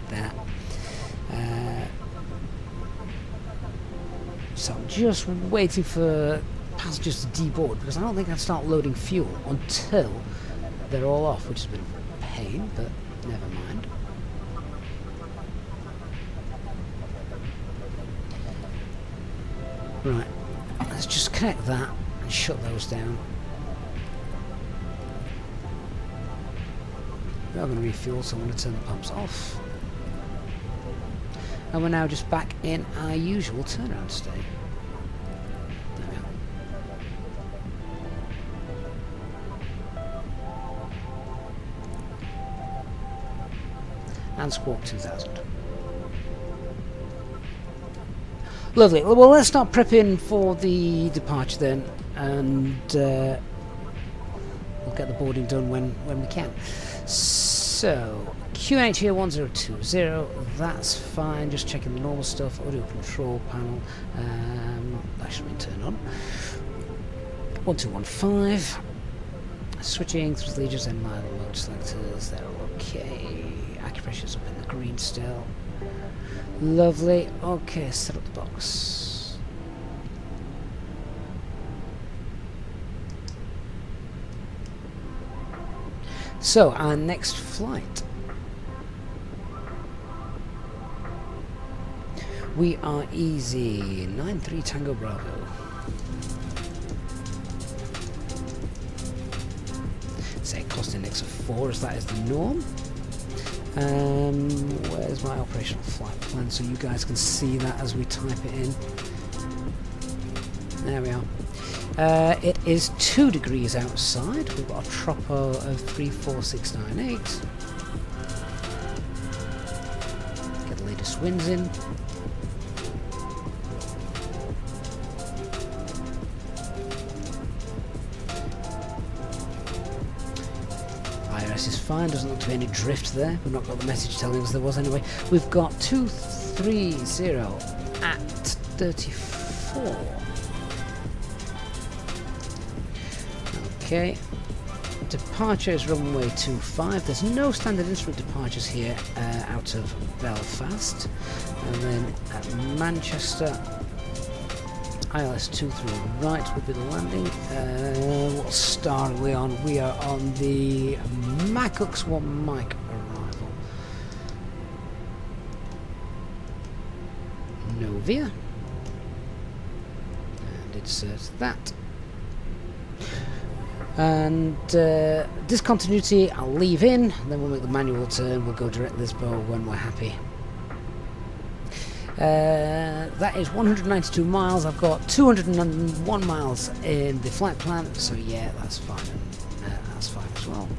that. So I'm just waiting for passengers to deboard, because I don't think I'd start loading fuel until they're all off, which is a bit of a pain, but never mind. Right, let's just connect that and shut those down. We are going to refuel, so I'm going to turn the pumps off. And we're now just back in our usual turnaround state. There we are. And Squawk 2000. Lovely. Well, let's start prepping for the departure then, and we'll get the boarding done when we can. So, QNH here 1020, that's fine, just checking the normal stuff. Audio control panel, that should be turned on. 1215, switching through the leaders and minor mode selectors, they're okay. Acupressure's up in the green still. Lovely. Okay, set up the box. So, our next flight. We are easy. 93 Tango Bravo. Say cost index of 4, as that is the norm. Where's my operational flight plan so you guys can see that as we type it in? There we are. It is 2 degrees outside. We've got a tropo of 34698. Get the latest winds in. IRS is fine, doesn't look to be any drift there. We've not got the message telling us there was anyway. We've got 230 at 34. Okay. Departure is runway 25. There's no standard instrument departures here out of Belfast. And then at Manchester, ILS 23 right will be the landing. What star are we on? We are on the Macux 1 Mike arrival. Novia. And insert that. And discontinuity I'll leave in, then we'll make the manual turn, we'll go direct Lisboa when we're happy. That is 192 miles, I've got 201 miles in the flight plan, so yeah, that's fine. That's fine as well.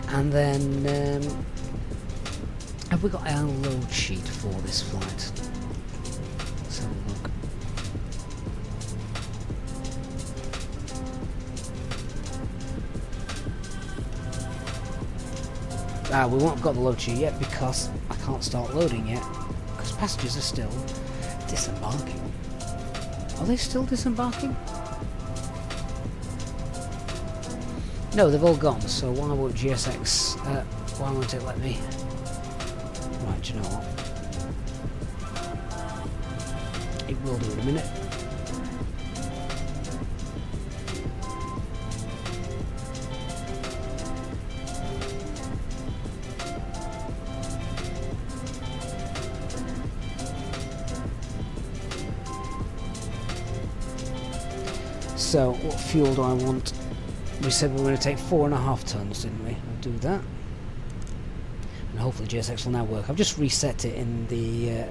And then, have we got our load sheet for this flight? Let's have a look. We won't have got the load sheet yet because I can't start loading yet because passengers are still disembarking. Are they still disembarking? No, they've all gone, so why won't GSX, why won't it let me? Right, do you know what? It will do in a minute. So, what fuel do I want? We said we were going to take 4.5 tons, didn't we? I'll do that. And hopefully GSX will now work. I've just reset it in the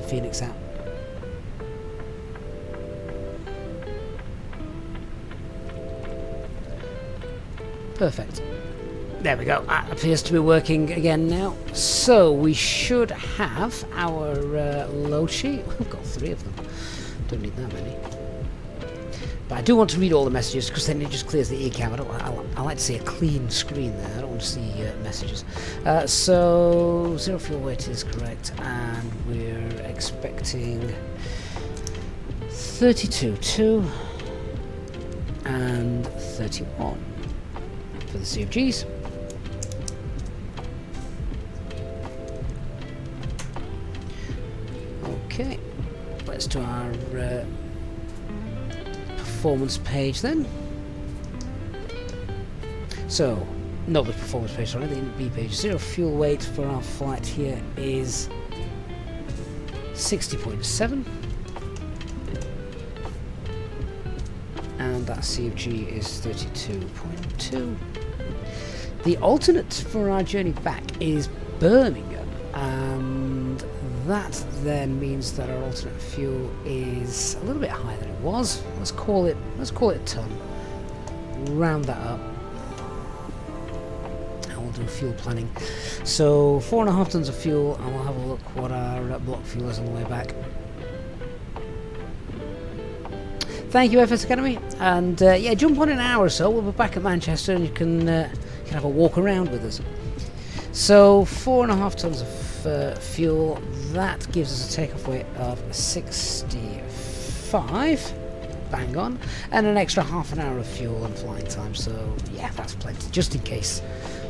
Phoenix app. Perfect. There we go. That appears to be working again now. So, we should have our load sheet. We've got 3 of them. Don't need that many. But I do want to read all the messages because then it just clears the eCam. I like to see a clean screen there. I don't want to see messages. So 0 fuel weight is correct, and we're expecting 32.2 and 31 for the CFGs. Okay, let's do our performance page then. So, not the performance page, sorry, the B page. 0 fuel weight for our flight here is 60.7, and that CFG is 32.2. The alternate for our journey back is Birmingham, and that then means that our alternate fuel is a little bit higher than it was. Let's call it a ton. Round that up. And we'll do fuel planning. So 4.5 tons of fuel, and we'll have a look what our block fuel is on the way back. Thank you, FS Academy, and yeah, jump on in an hour or so. We'll be back at Manchester, and you can have a walk around with us. So 4.5 tons of fuel, that gives us a takeoff weight of 65, bang on, and an extra half an hour of fuel and flying time. So yeah, that's plenty, just in case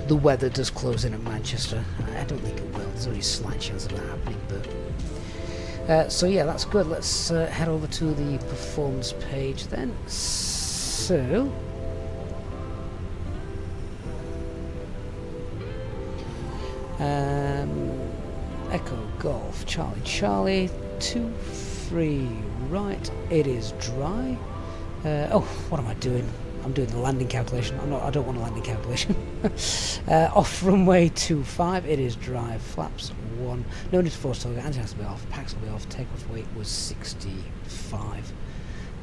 the weather does close in at Manchester. I don't think it will. There's only a slight chance of that happening, but so yeah, that's good. Let's head over to the performance page then. So Echo Golf Charlie 23 right, it is dry. Oh, what am I doing? I'm doing the landing calculation. I don't want a landing calculation. Off runway 25, it is dry. Flaps 1. No need to force target. Anti has to be off. Packs will be off. Takeoff weight was 65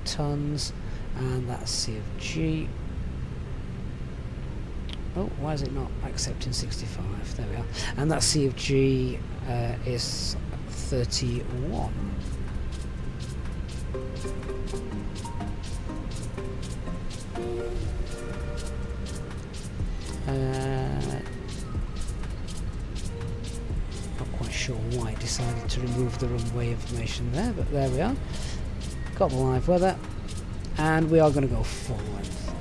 tons, and that's CFG. Oh, why is it not accepting 65? There we are. And that CFG is 31. Not quite sure why it decided to remove the runway information there, but there we are. Got the live weather, and we are going to go full length.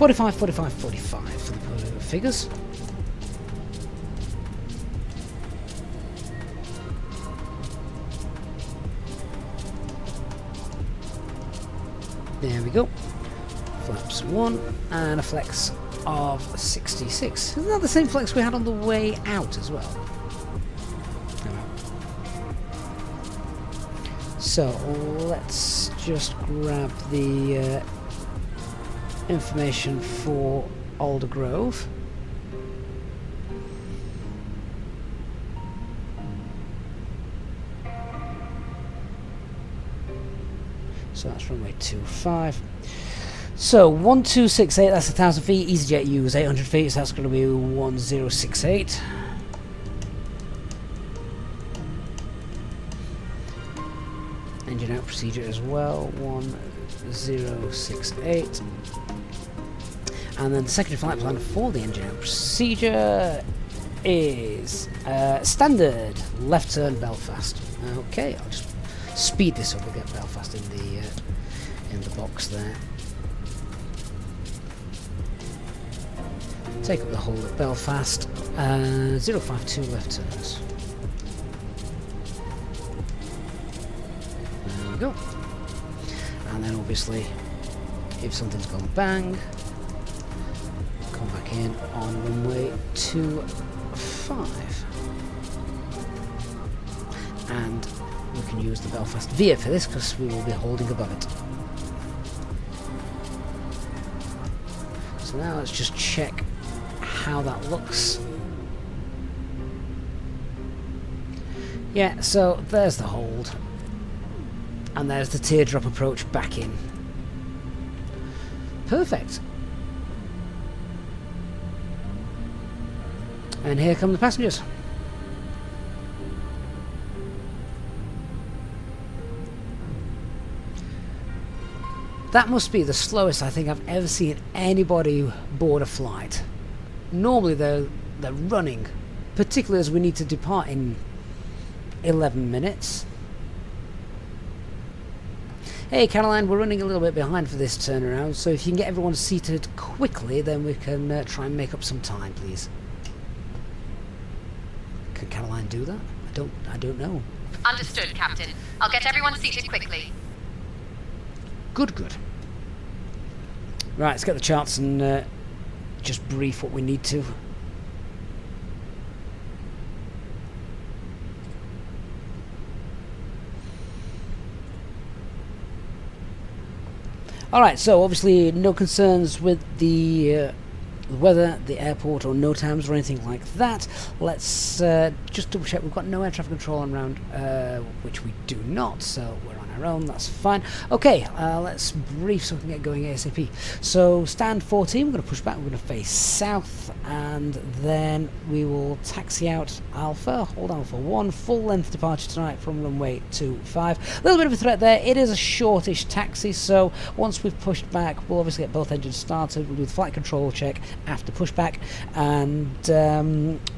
45, 45, 45 for the figures. There we go. Flaps 1 and a flex of 66. Isn't that the same flex we had on the way out as well? So let's just grab the information for Alder Grove. So that's runway 25. So 1268, that's 1,000 feet. EasyJet use 800 feet, so that's going to be 1068. Engine out procedure as well, 1068. And then the secondary flight plan for the engine out procedure is standard left turn Belfast. Okay, I'll just speed this up. We'll get Belfast in the box there. Take up the hold at Belfast. 052 left turns. There we go. And then obviously, if something's gone bang, come back in on runway 25. And we can use the Belfast VIA for this because we will be holding above it. So now let's just check how that looks. Yeah, so there's the hold. And there's the teardrop approach back in. Perfect. And here come the passengers. That must be the slowest I think I've ever seen anybody board a flight. Normally they're running, particularly as we need to depart in 11 minutes. Hey Caroline, we're running a little bit behind for this turnaround, so if you can get everyone seated quickly, then we can try and make up some time, please. Can Caroline do that? I don't know. Understood, Captain. I'll get everyone seated quickly. Good. Right, let's get the charts and just brief what we need to. Alright, so obviously no concerns with the weather, the airport, or no times or anything like that. Let's just double check. We've got no air traffic control on round, which we do not, so we're on our own, that's fine. Okay, let's brief so we can get going ASAP. So stand 14, we're going to push back, we're going to face south, and then we will taxi out Alpha, hold Alpha 1, full length departure tonight from runway 25. A little bit of a threat there, it is a shortish taxi, so once we've pushed back, we'll obviously get both engines started, we'll do the flight control check after pushback, and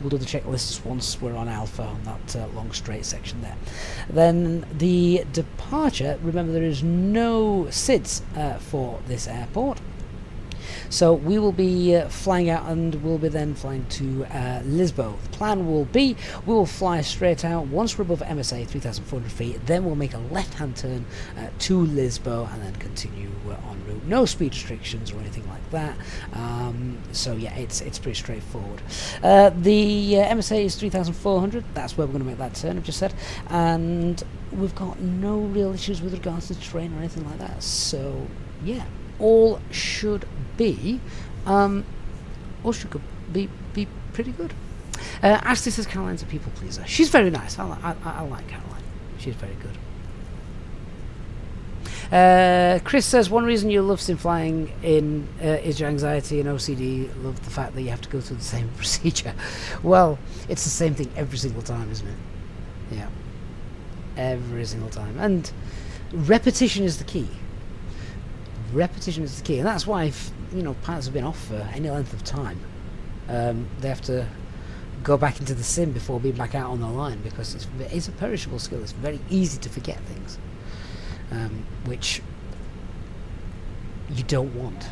we'll do the checklists once we're on Alpha on that long straight section there. Then the departure, remember there is no SIDS for this airport, so we will be flying out and we'll be then flying to Lisbon. The plan will be we will fly straight out once we're above MSA 3,400 feet, then we'll make a left hand turn to Lisbon and then continue en route. No speed restrictions or anything like that, so yeah, it's pretty straightforward. The MSA is 3,400, that's where we're going to make that turn, I've just said, and we've got no real issues with regards to terrain or anything like that, so yeah, all should be pretty good. Ashley says Caroline's a people pleaser. She's very nice. I like Caroline. She's very good. Chris says one reason you love sim flying in is your anxiety and OCD. Love the fact that you have to go through the same procedure. Well, it's the same thing every single time, isn't it? Yeah, every single time. And repetition is the key. Repetition is the key, and that's why if, pilots have been off for any length of time, they have to go back into the sim before being back out on the line, because it's a perishable skill. It's very easy to forget things, which you don't want.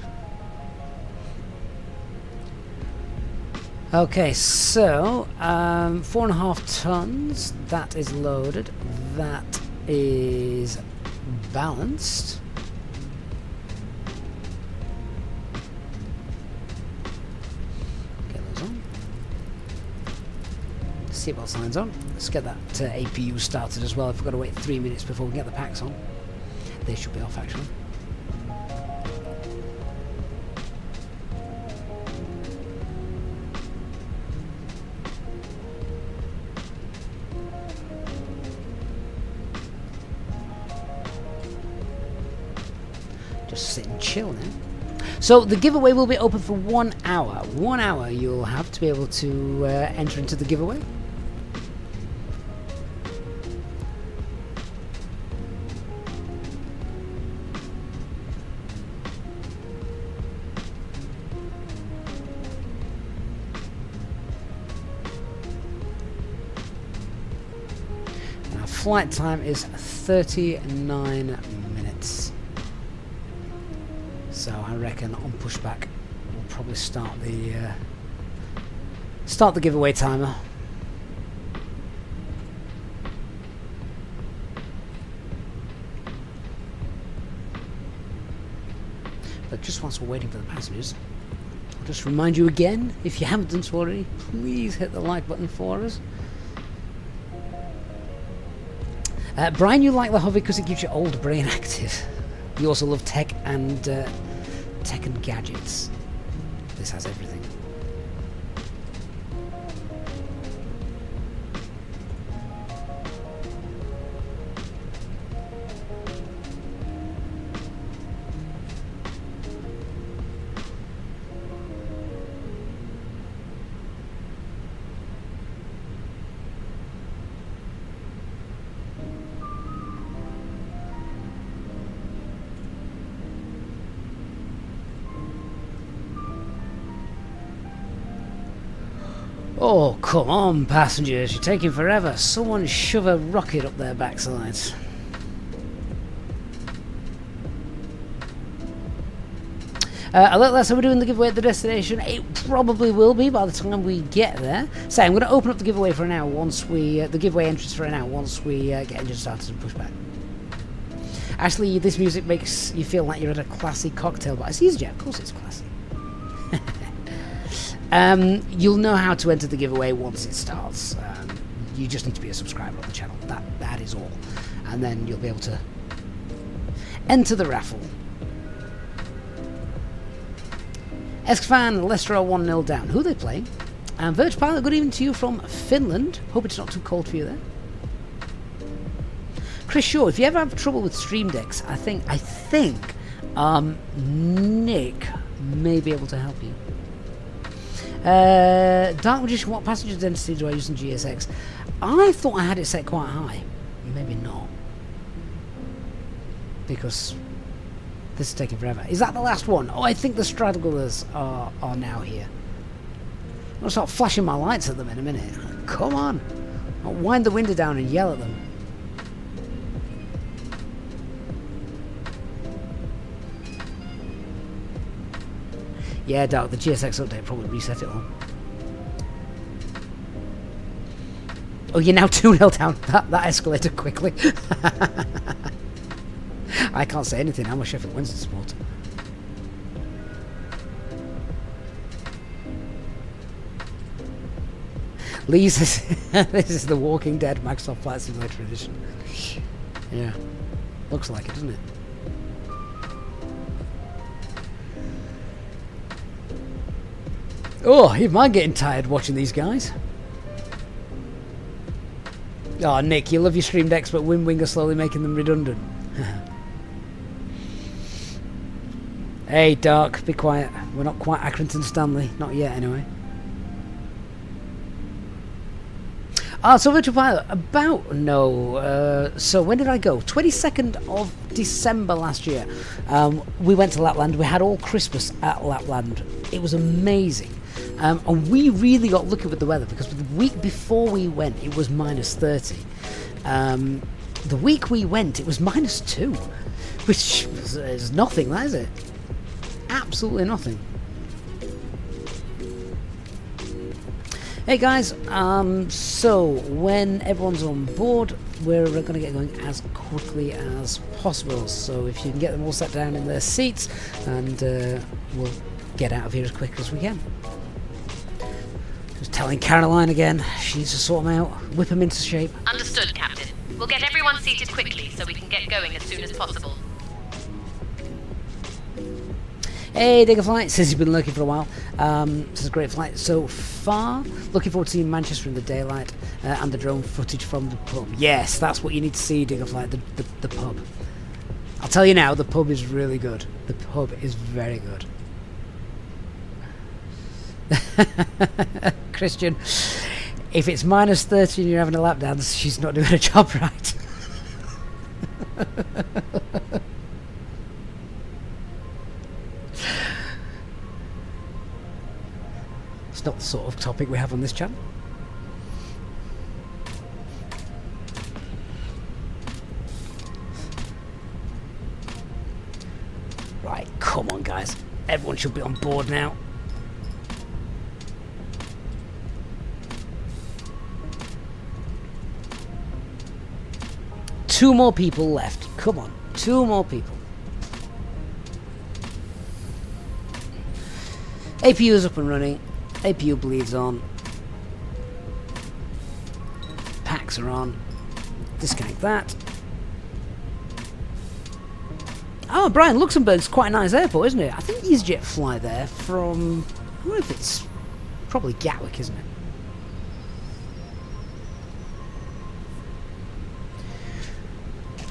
Okay, so 4.5 tons. That is loaded. That is balanced. Get those on. Seatbelt signs on. Let's get that APU started as well. If we've got to wait 3 minutes before we get the packs on. They should be off actually. Just sit and chill now. So the giveaway will be open for 1 hour. 1 hour you'll have to be able to enter into the giveaway. Our flight time is 39 minutes. So I reckon on pushback we'll probably start the giveaway timer. But just whilst we're waiting for the passengers, I'll just remind you again, if you haven't done so already, please hit the like button for us. Brian, you like the hobby because it keeps your old brain active. You also love tech and gadgets. This has everything. Oh, come on, passengers. You're taking forever. Someone shove a rocket up their backsides. Alert, so we're doing the giveaway at the destination. It probably will be by the time we get there. So I'm going to open up the giveaway for an hour once we... the giveaway entrance for an hour once we get engine started and push back. Actually, this music makes you feel like you're at a classy cocktail bar. It's Easyjet, of course it's classy. You'll know how to enter the giveaway once it starts. You just need to be a subscriber on the channel. That is all. And then you'll be able to enter the raffle. Eskfan, Leicester are 1-0 down. Who are they playing? Verge Pilot, good evening to you from Finland. Hope it's not too cold for you there. Chris Shaw, if you ever have trouble with Stream Decks, I think Nick may be able to help you. Dark Magician, what passenger density do I use in GSX? I thought I had it set quite high. Maybe not. Because this is taking forever. Is that the last one? Oh, I think the stragglers are now here. I'm going to start flashing my lights at them in a minute. Come on. I'll wind the window down and yell at them. Yeah, Dark, the GSX update probably reset it all. Oh, you're now 2-0 down. That escalated quickly. I can't say anything. I'm a Sheffield Wednesday supporter. Lee's this is the Walking Dead Microsoft Flight Simulator edition. Yeah, looks like it, doesn't it? Oh, even I'm getting tired watching these guys. Oh, Nick, you love your Stream Decks, but Wing are slowly making them redundant. Hey, Dark, be quiet. We're not quite Accrington Stanley. Not yet, anyway. So Virtual Pilot, so when did I go? 22nd of December last year. We went to Lapland. We had all Christmas at Lapland. It was amazing. And we really got lucky with the weather because the week before we went, it was -30. The week we went, it was -2, which is nothing, that is it? Absolutely nothing. Hey guys, so when everyone's on board, we're going to get going as quickly as possible. So if you can get them all sat down in their seats, and we'll get out of here as quick as we can. Just telling Caroline again, she needs to sort them out, whip them into shape. Understood, Captain. We'll get everyone seated quickly so we can get going as soon as possible. Hey, Digger Flight, says you've been lurking for a while. This is a great flight so far. Looking forward to seeing Manchester in the daylight and the drone footage from the pub. Yes, that's what you need to see, Digger Flight, the pub. I'll tell you now, the pub is really good. The pub is very good. Christian, if it's minus 30 and you're having a lap dance, she's not doing her job right. It's not the sort of topic we have on this channel. Right, come on guys. Everyone should be on board now. Two more people left. Come on, two more people. APU is up and running. APU bleeds on. Packs are on. Disconnect that. Oh, Brian, Luxembourg's quite a nice airport, isn't it? I think Easyjet fly there from... I wonder if it's probably Gatwick, isn't it?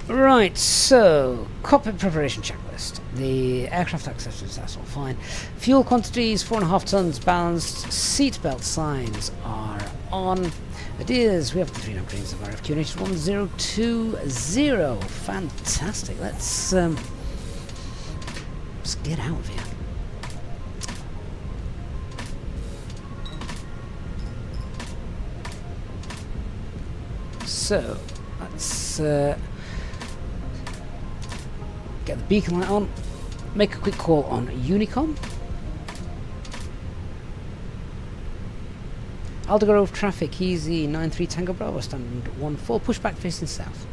Right, so cockpit preparation checklist. The aircraft acceptance, that's all fine. Fuel quantities, 4.5 tons balanced. Seatbelt signs are on. Ideas, we have the 3 upgrades of RFQ H1020. Fantastic. Let's get out of here. So let's get the beacon light on, make a quick call on Unicom. Aldegrove traffic, easy, 93 Tango Bravo, standard 14, pushback facing south.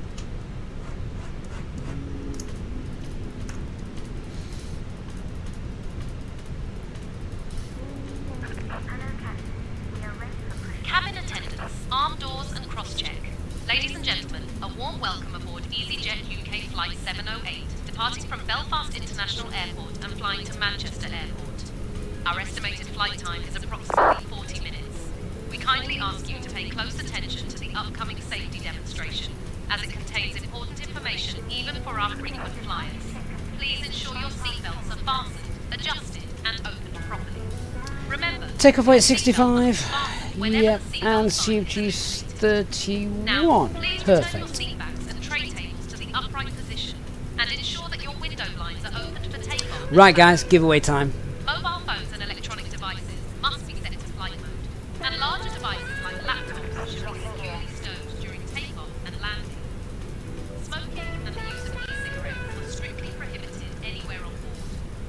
Cabin attendants, arm doors and cross-check. Ladies and gentlemen, a warm welcome aboard Easyjet UK Flight 708. Departing from Belfast International Airport and flying to Manchester Airport. Our estimated flight time is approximately 40 minutes. We kindly ask you to pay close attention to the upcoming safety demonstration, as it contains important information even for our frequent flyers. Please ensure your seatbelts are fastened, adjusted and opened properly. Remember, Takeoff weight 65, yep, and CFG's 31, now, please return your perfect. seat backs and tray tables to the upright position, and ensure that your window blinds are opened for takeoff. Right guys, giveaway time. Mobile phones and electronic devices must be set to flight mode, and larger devices like laptops should be securely stowed during takeoff and landing. Smoking and the use of e-cigarettes are strictly prohibited anywhere on board,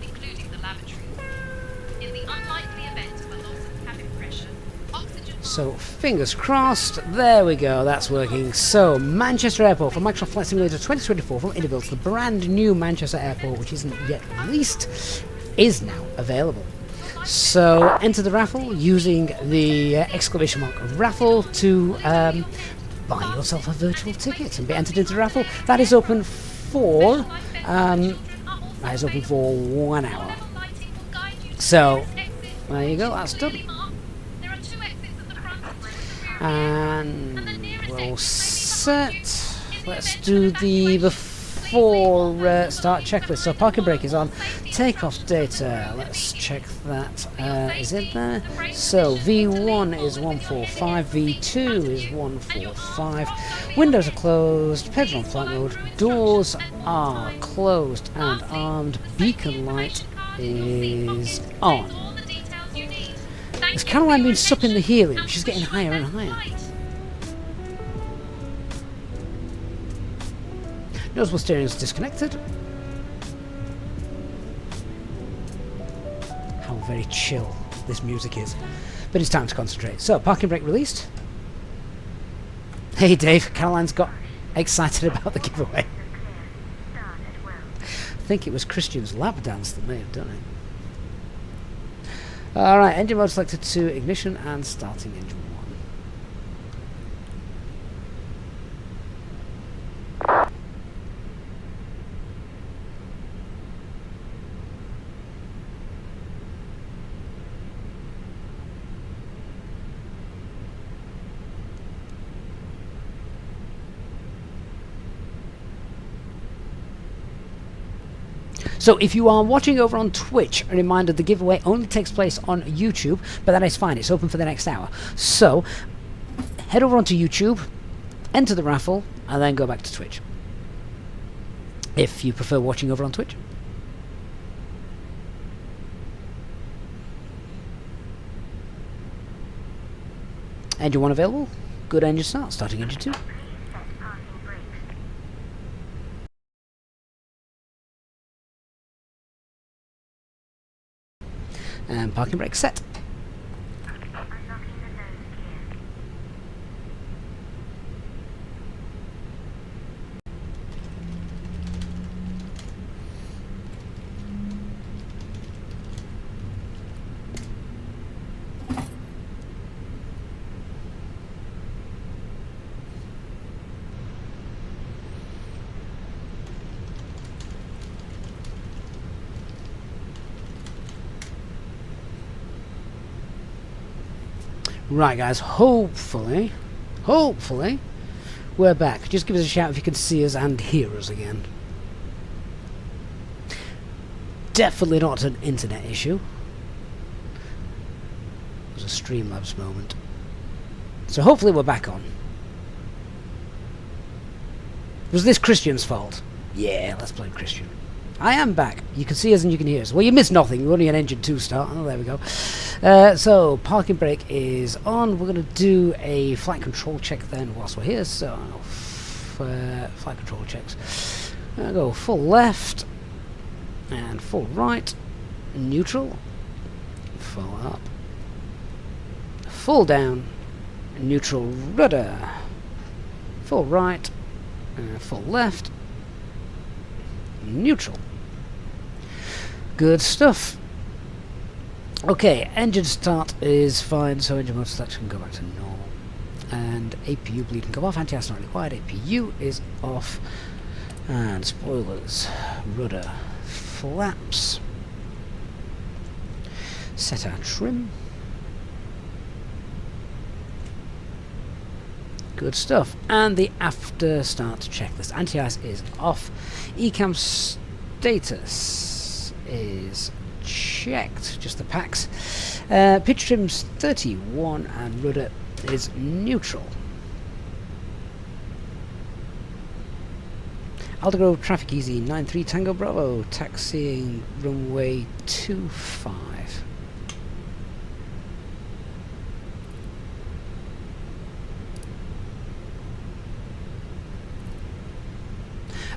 including the lavatories. In the unlikely event of a loss of cabin pressure, oxygen... So, fingers crossed, there we go, that's working. So, Manchester Airport for Microsoft Flight Simulator 2024 from IniBuilds, the brand new Manchester Airport, which isn't yet released, is now available. So, enter the raffle using the exclamation mark raffle to buy yourself a virtual ticket and be entered into the raffle. That is open for 1 hour. So, there you go, that's done. And we'll set. Let's do the before start checklist. So parking brake is on. Takeoff data. Let's check that is in there. So V1 is 145. V2 is 145. Windows are closed. Pedals on flight mode. Doors are closed and armed. Beacon light is on. Has Caroline been supping the helium? She's getting higher and higher. Noticeable steering is disconnected. How very chill this music is. but it's time to concentrate. So, parking brake released. Hey Dave, Caroline's got excited about the giveaway. I think it was Christian's lap dance that may have done it. Alright, engine mode selected to ignition and starting engine 1. So if you are watching over on Twitch, a reminder, the giveaway only takes place on YouTube, but that is fine, it's open for the next hour. So, head over onto YouTube, enter the raffle, and then go back to Twitch. If you prefer watching over on Twitch. Engine 1 available, good engine start, starting engine 2. And parking brake set. Right guys, hopefully, we're back. Just give us a shout if you can see us and hear us again. Definitely not an internet issue. It was a Streamlabs moment. So hopefully we're back on. Was this Christian's fault? Yeah, let's blame Christian. I am back. You can see us and you can hear us. Well, you missed nothing. We're only an engine 2 start. Oh, there we go. So, parking brake is on. We're going to do a flight control check then whilst we're here. So, flight control checks. I'll go full left and full right. Neutral. Full up. Full down. Neutral rudder. Full right. Full left. Neutral. Good stuff. Okay, engine start is fine, so engine mode selection can go back to normal. And APU bleed can go off, anti-ice not required, APU is off. And spoilers, rudder, flaps. Set our trim. Good stuff. And the after start checklist. Anti-ice is off. ECAM status is checked. Just the packs. Pitch trim's 31 and rudder is neutral. Aldegrove traffic easy 93 Tango Bravo. Taxiing runway 25.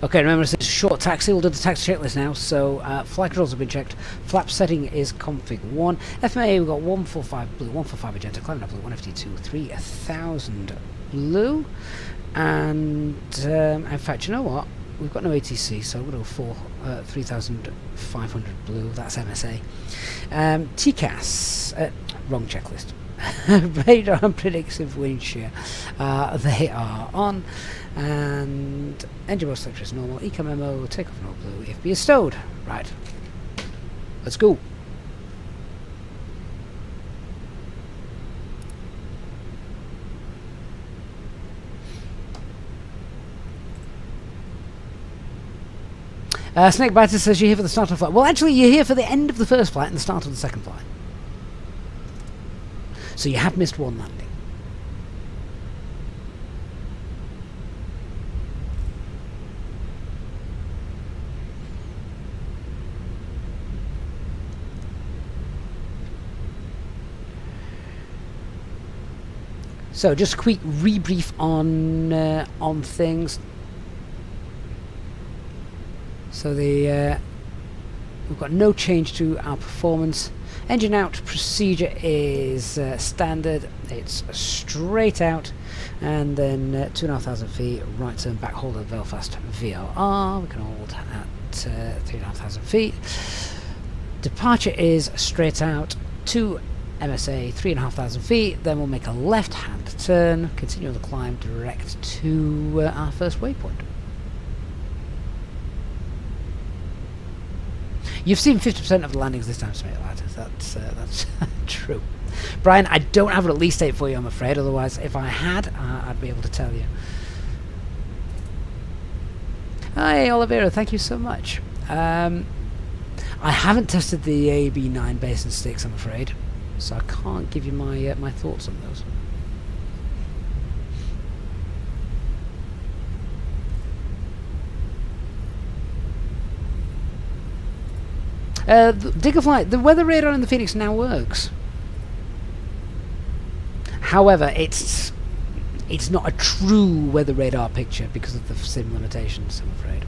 Okay, remember it's a short taxi. We'll do the taxi checklist now. So, flight controls have been checked. Flap setting is config 1. FMA, we've got 145 blue, 145 magenta, climbing up blue, 152, 3000 blue. And, in fact, you know what? We've got no ATC, so we'll go for 3500 blue. That's MSA. TCAS, wrong checklist. Radar and predictive wind shear, they are on, and engine mode selector is normal, ECAM MO, takeoff no blue, EFB is stowed. Right, let's go. Snakebiter says you're here for the start of the flight. Well, actually, you're here for the end of the first flight and the start of the second flight. So you have missed one landing. So just a quick rebrief on things. So the We've got no change to our performance. Engine out procedure is standard. It's straight out, and then 2,500 feet, right turn back, hold at Belfast VRR. We can hold at 3,500 feet. Departure is straight out to MSA 3,500 feet. Then we'll make a left-hand turn, continue the climb direct to our first waypoint. You've seen 50% of the landings this time, mate, lad. That's true. Brian, I don't have a release date for you, I'm afraid. Otherwise, if I had, I'd be able to tell you. Hi, Oliveira. Thank you so much. I haven't tested the AB9 base and sticks, I'm afraid, so I can't give you my my thoughts on those. Diggerfly, the weather radar in the Phoenix now works. However, it's not a true weather radar picture because of the sim limitations, I'm afraid.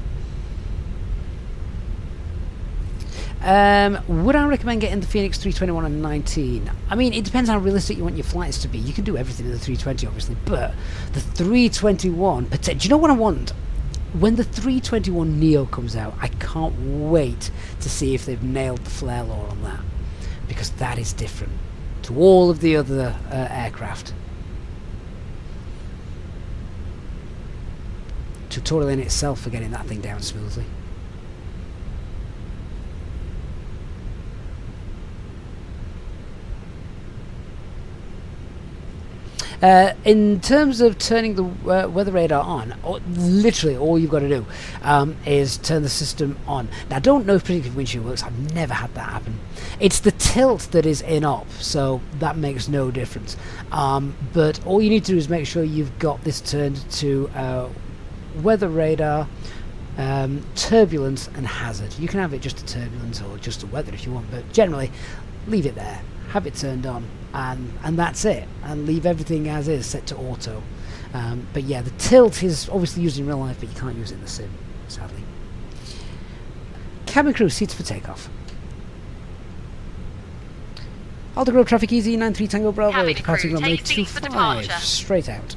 Would I recommend getting the Phoenix 321 and 19? I mean, it depends how realistic you want your flights to be. You can do everything in the 320, obviously, but the 321... Do you know what I want? When the 321 Neo comes out, I can't wait to see if they've nailed the flare law on that, because that is different to all of the other aircraft. Tutorial in itself for getting that thing down smoothly. In terms of turning the weather radar on, literally all you've got to do is turn the system on. Now, I don't know if predictive windshield works. I've never had that happen. It's the tilt that is in op, so that makes no difference. But all you need to do is make sure you've got this turned to weather radar, turbulence and hazard. You can have it just to turbulence or just to weather if you want, but generally leave it there, have it turned on, and that's it, and leave everything as is set to auto. But yeah, the tilt is obviously used in real life, but you can't use it in the sim, sadly. Cabin crew, seats for takeoff. Alta Grove traffic easy, 93 Tango Bravo, Cabin departing crew, runway take seats for 25, departure. straight out.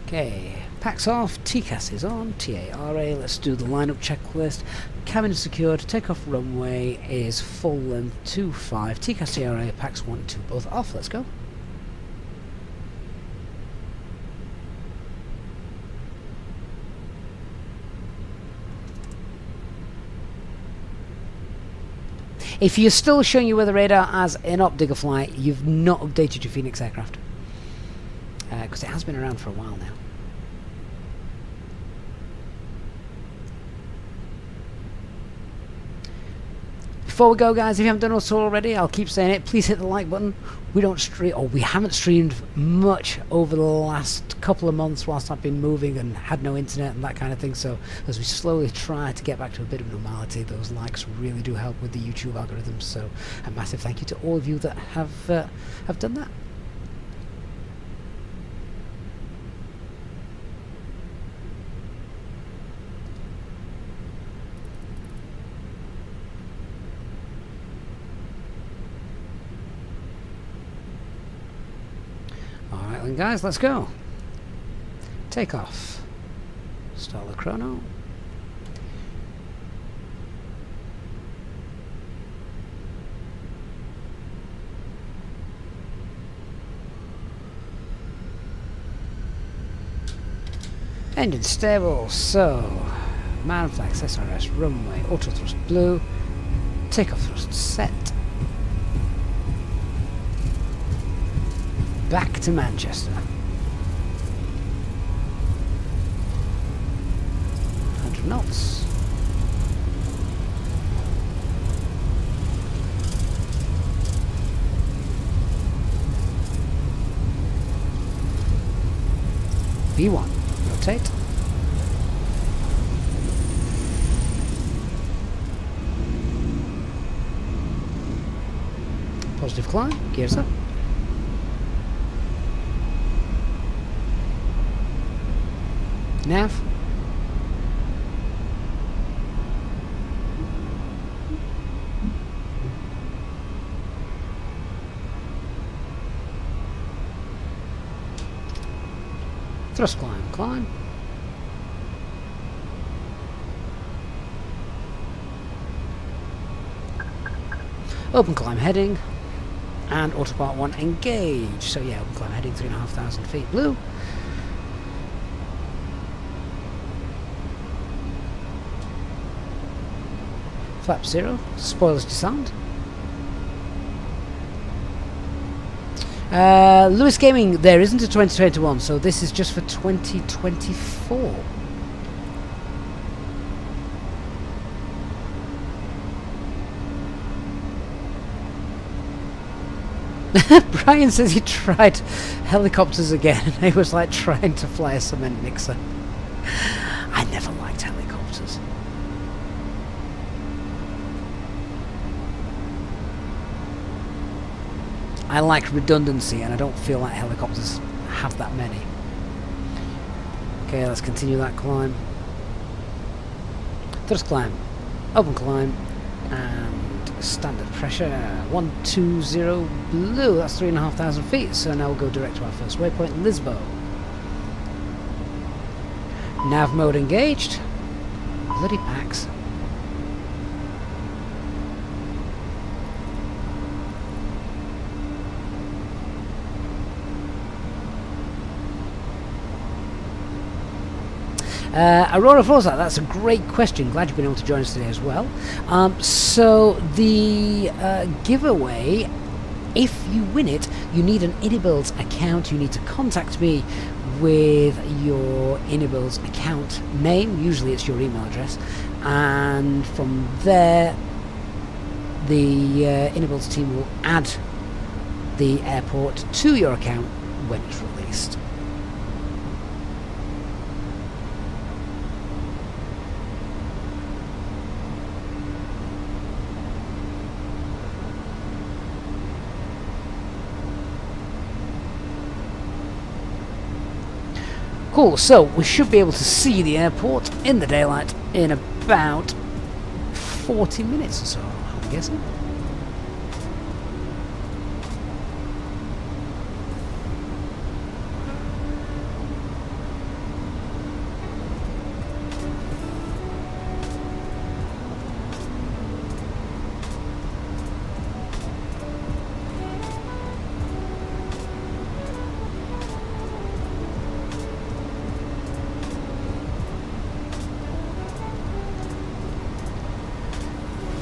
Okay, packs off, TCAS is on, TARA, let's do the lineup checklist. Cabin is secured, takeoff runway is full length 25, TCAS, TARA, packs 1 and 2 both off, let's go. If you're still showing your weather radar as in op Diggerfly, you've not updated your Phoenix aircraft. Because it has been around for a while now. Before we go, guys, if you haven't done so already, I'll keep saying it, please hit the like button. We don't stream, or we haven't streamed much over the last couple of months whilst I've been moving and had no internet and that kind of thing, so as we slowly try to get back to a bit of normality, those likes really do help with the YouTube algorithms, so a massive thank you to all of you that have done that. Alright then, guys, let's go. Takeoff. Start the chrono. Engine stable, so man flags, SRS, runway, auto thrust blue, takeoff thrust set. Back to Manchester. 100 knots. V1, rotate. Positive climb, gears up. Nav. Thrust climb, climb. Open climb heading. And autopilot 1 engage. So yeah, open climb heading 3,500 feet blue. Flap 0. Spoilers disarmed. Lewis Gaming, there isn't a 2021, so this is just for 2024. Brian says he tried helicopters again, and he was like trying to fly a cement mixer. I never liked helicopters. I like redundancy, and I don't feel like helicopters have that many. Okay, let's continue that climb. Thrust climb, open climb, and standard pressure 120 blue. That's 3,500 feet. So now we'll go direct to our first waypoint, Lisbo. Nav mode engaged. Bloody packs. Aurora Forza, that's a great question. Glad you've been able to join us today as well. So the giveaway, if you win it, you need an IniBuilds account. You need to contact me with your IniBuilds account name. Usually it's your email address, and from there the IniBuilds team will add the airport to your account when it's released. Cool, so we should be able to see the airport in the daylight in about 40 minutes or so, I'm guessing.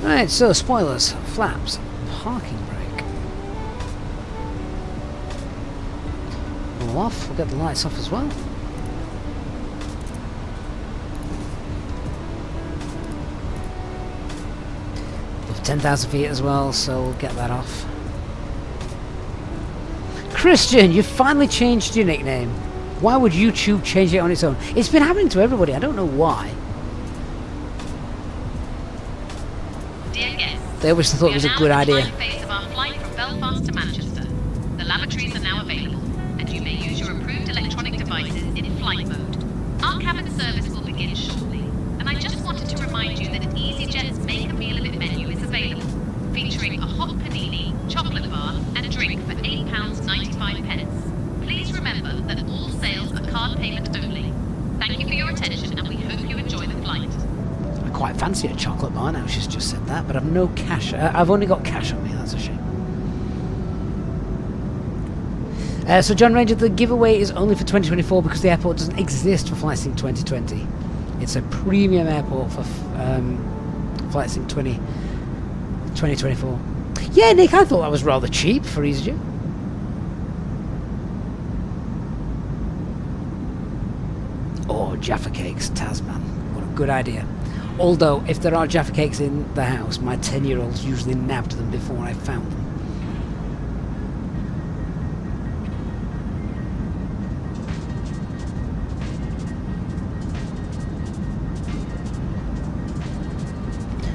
Right, so spoilers, flaps, parking brake. All off, we'll get the lights off as well. Above 10,000 feet as well, so we'll get that off. Christian, you've finally changed your nickname. Why would YouTube change it on its own? It's been happening to everybody, I don't know why. They always thought it was a good idea. We are now in the final phase of our flight from Belfast to Manchester. The lavatories are now available, and you may use your approved electronic devices in flight mode. Our cabin service will begin shortly, and I just wanted to remind you that Easyjet's Make a Meal of It menu is available, featuring a hot panini, chocolate bar, and a drink for £8.95. Please remember that all sales are card payment only. Thank you for your attention, and we hope you enjoy the flight. Quite fancy a chocolate bar now, she's just said that, but I've no cash. I've only got cash on me, that's a shame. So John Ranger, the giveaway is only for 2024 because the airport doesn't exist for FlightSync 2020. It's a premium airport for FlightSync 2024. Yeah, Nick, I thought that was rather cheap for EasyJet. Oh, Jaffa cakes, Tasman. What a good idea. Although, if there are Jaffa cakes in the house, my 10-year-olds usually nabbed them before I found them.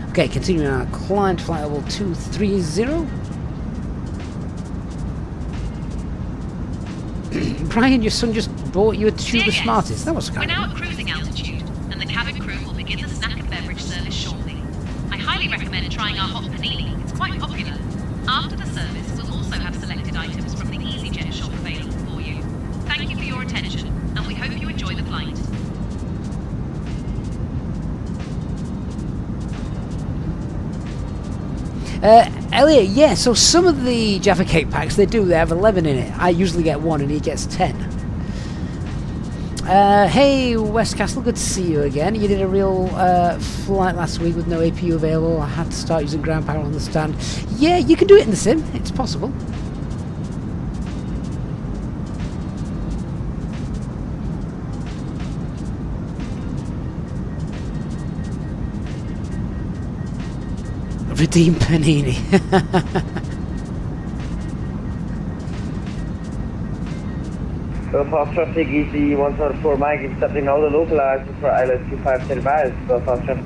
Okay, continuing our climb to flight level 230. Brian, your son just bought you a tube Dear of guests, Smarties. That was We're kind now of... at cruising altitude, and the cabin crew will begin the snack and beverage service shortly. I highly recommend trying our hot panini. It's quite popular. After the service, we'll also have selected items from the Easyjet shop available for you. Thank you for your attention, and we hope you enjoy the flight. Elliot, yeah, so some of the Jaffa Cake packs, they have 11 in it. I usually get 1 and he gets 10. Hey, Westcastle, good to see you again. You did a real flight last week with no APU available. I had to start using ground power on the stand. Yeah, you can do it in the sim. It's possible. Redeem Panini. Belfast traffic easy 104 Mike, accepting all the localizers for island 253 miles. Belfast traffic.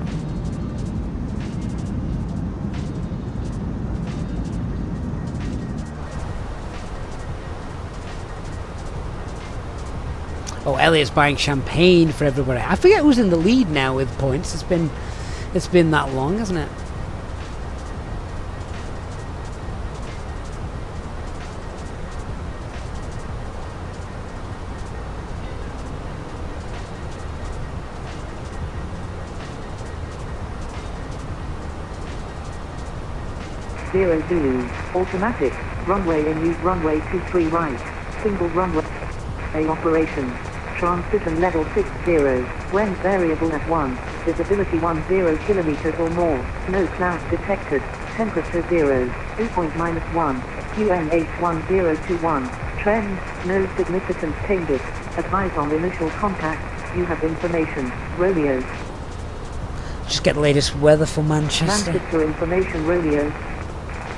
Oh, Elliot's buying champagne for everybody. I forget who's in the lead now with points. It's been that long, hasn't it? 0 Zulu, automatic, runway in use runway 23 right, single runway, A operation, transition level 60, when variable at 1, visibility 10 kilometers or more, no clouds detected, temperature 0, dew point -1, QNH 1021, trend, no significant changes, advise on initial contact, you have information, Romeo. Just get the latest weather for Manchester. Manchester information, Romeo.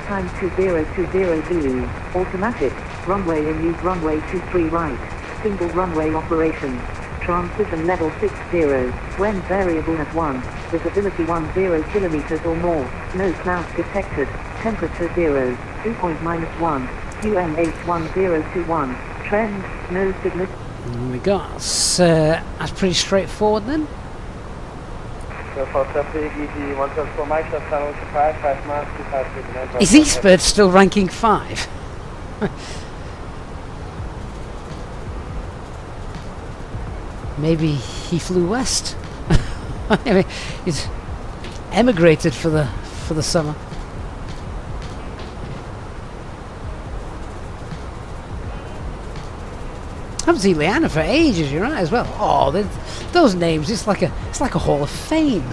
Time 2020 Zulu, automatic, runway in use runway 23 right, single runway operation, transition level 60, when variable at 1, visibility 10 kilometers or more, no clouds detected, temperature 0, dew point -1, QNH 1021, trend, no significant... There we go. That's pretty straightforward then. Is Eastbird still ranking 5? Maybe he flew west. I mean, he's emigrated for the summer. I haven't seen Leanna for ages. You're right as well. Oh, those names! It's like a hall of fame.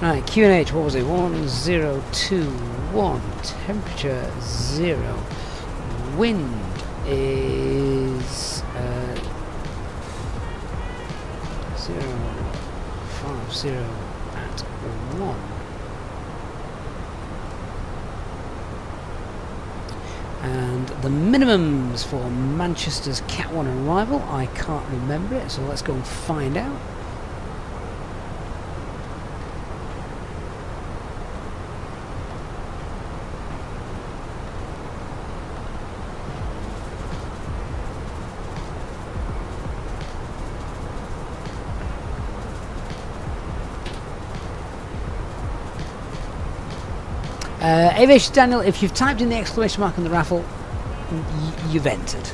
Right, QNH. What was it? 1021. Temperature 0. Wind is 050 at 1. And the minimums for Manchester's Cat 1 arrival, I can't remember it, so let's go and find out. Aviation Daniel, if you've typed in the exclamation mark on the raffle, you've entered.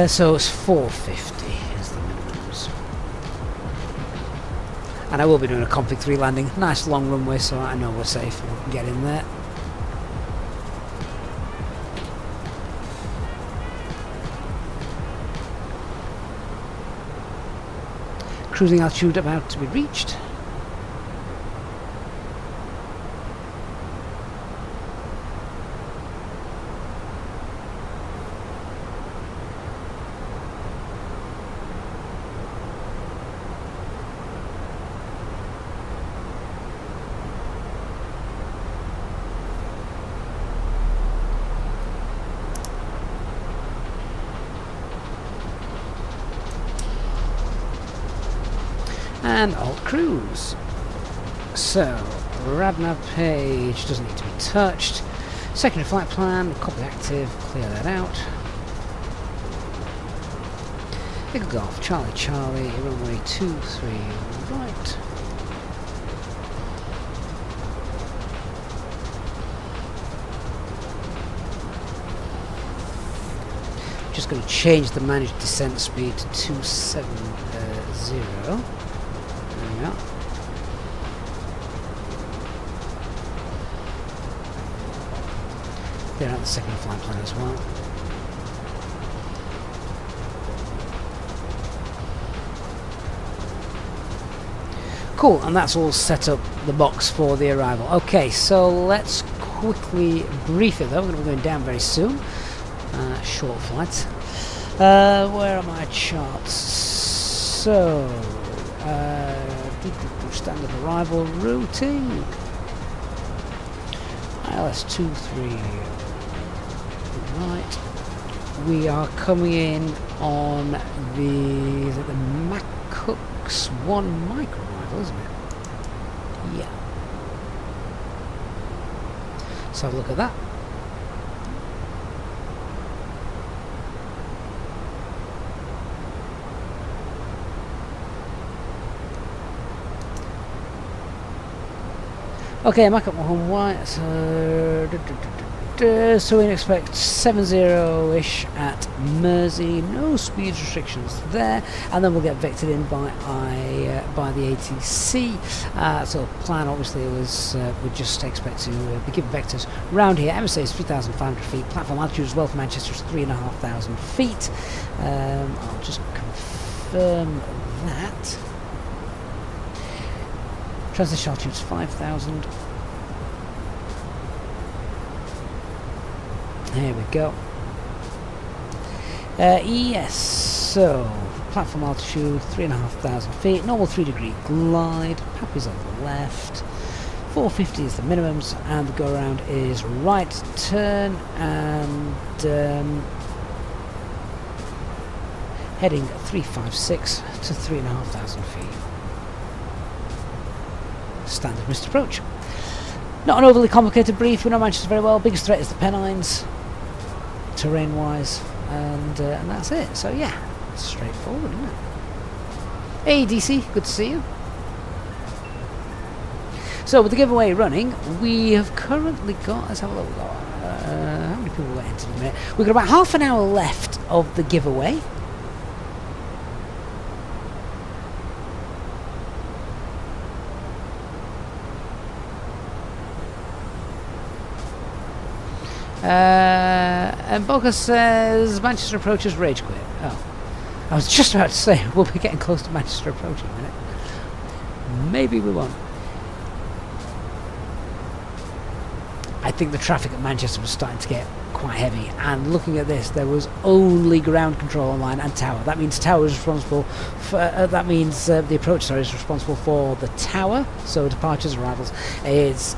So it's 450 is the minimums. And I will be doing a config 3 landing. Nice long runway, so I know we're safe and we can get in there. Cruising altitude about to be reached. and Alt Cruise. So, RadNav page doesn't need to be touched. Secondary flight plan, copy active, clear that out. Eagle Golf, Charlie Charlie, runway 23 right. Just going to change the managed descent speed to 270. There we are. Clear out the second flight plan as well. Cool, and that's all set up the box for the arrival. Okay, so let's quickly brief it though. We're going to be going down very soon. Short flight. Where are my charts? So, standard arrival routing. ILS 23. Right. We are coming in on the Maccook's 1 micro arrival, isn't it? Yeah. Let's have a look at that. Okay, Mac up home white. So we can expect 70-ish at Mersey. No speed restrictions there, and then we'll get vectored in by the ATC. So plan obviously was we just expect to be given vectors round here. MSA is 3,500 feet. Platform altitude as well for Manchester is 3,500 feet. I'll just confirm that. Transition altitude is 5,000. There we go. Yes, so platform altitude 3,500 feet, normal 3-degree glide, Pappy's on the left, 450 is the minimums, and the go around is right turn and heading 356 to 3,500 feet. Standard missed approach. Not an overly complicated brief, we know Manchester very well. Biggest threat is the Pennines, terrain wise, and that's it. So yeah, it's straightforward, isn't it? Hey DC, good to see you. So with the giveaway running, we have currently got, let's have a look, how many people went into the minute? We've got about half an hour left of the giveaway. And Boca says Manchester approaches rage quit. Oh, I was just about to say we'll be getting close to Manchester approaching in a minute. Maybe we won't. I think the traffic at Manchester was starting to get quite heavy, and looking at this, there was only ground control online and tower. That means tower is responsible for, that means the approach, sorry, is responsible for the tower, so departures, arrivals is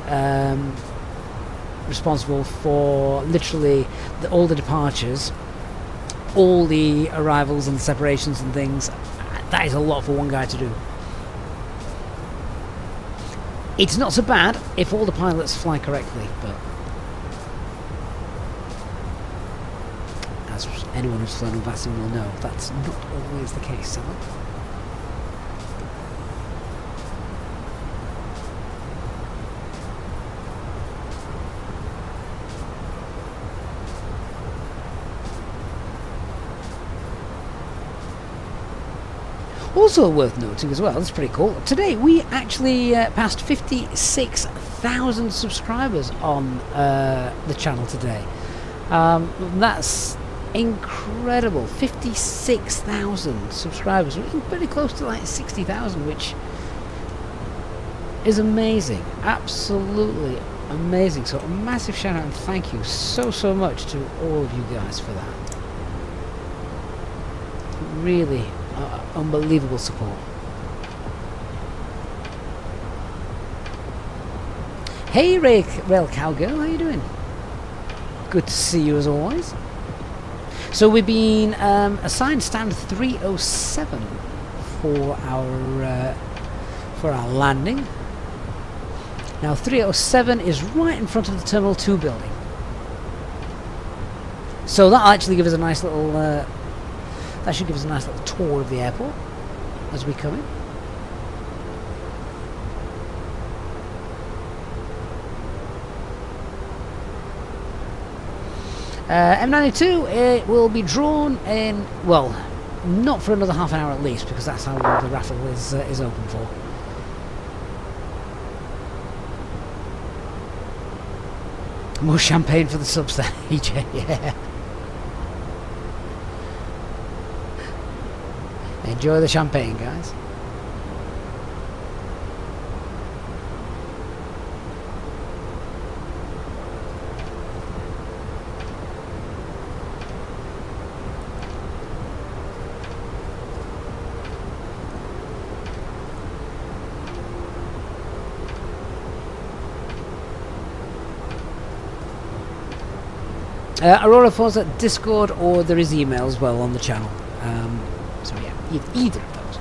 responsible for literally all the departures, all the arrivals and separations and things. That is a lot for one guy to do. It's not so bad if all the pilots fly correctly, but as anyone who's flown with Vassim will know, that's not always the case, Sam. Also worth noting as well, it's pretty cool, today we actually passed 56,000 subscribers on the channel today. That's incredible, 56,000 subscribers. We're pretty close to like 60,000, which is amazing, absolutely amazing. So a massive shout out and thank you so much to all of you guys for that. Really unbelievable support. Hey Rail Cowgirl, how you doing? Good to see you as always. So we've been assigned stand 307 for our for our landing. Now 307 is right in front of the Terminal 2 building. So that'll actually give us a nice little that should give us a nice little tour of the airport as we come in. M92, it will be drawn in, well, not for another half an hour at least, because that's how long the raffle is open for. More champagne for the subs then, EJ, yeah. Enjoy the champagne, guys. Aurora phones at Discord, or there is email as well on the channel. So yeah, either of those.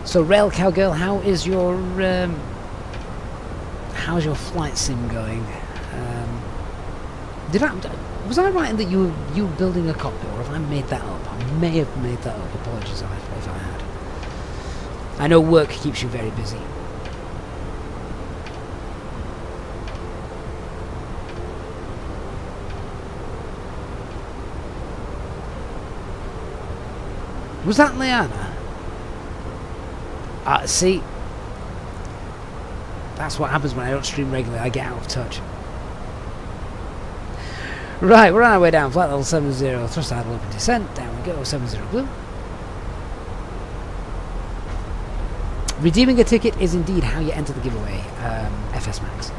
So Rail Cowgirl, how's your flight sim going? Was I right in that you were building a cockpit, or have I made that up? I may have made that up. Apologies if I had. I know work keeps you very busy. Was that Liana? See, that's what happens when I don't stream regularly. I get out of touch. Right, we're on our way down. Flight level 70, thrust idle open descent. Down we go, 70 blue. Redeeming a ticket is indeed how you enter the giveaway, FS Max.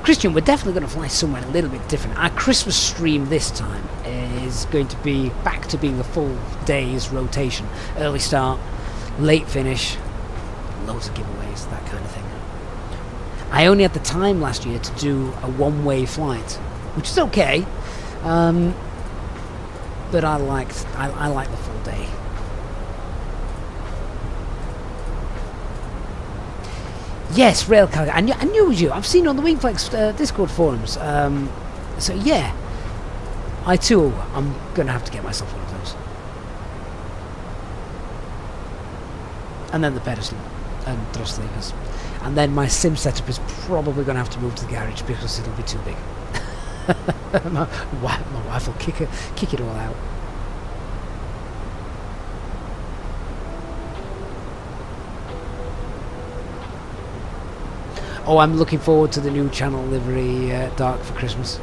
Christian, we're definitely going to fly somewhere a little bit different. Our Christmas stream this time is going to be back to being a full day's rotation. Early start, late finish, loads of giveaways, that kind of thing. I only had the time last year to do a one-way flight, which is okay, but I like the full day. Yes, Railcar. I knew it was you. I've seen on the Wingflex Discord forums. So yeah, I too I'm gonna have to get myself one of those. And then the pedestal and thrust levers, and then my sim setup is probably gonna have to move to the garage because it'll be too big. my wife will kick it all out. Oh, I'm looking forward to the new channel livery, Dark for Christmas.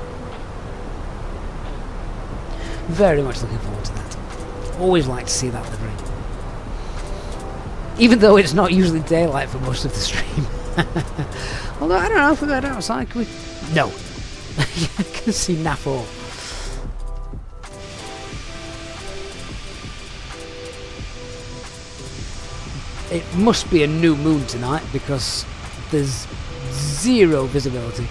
Very much looking forward to that. Always like to see that livery. Even though it's not usually daylight for most of the stream. Although, I don't know, if we go outside, can we... No. I can see Nafor. It must be a new moon tonight, because there's zero visibility.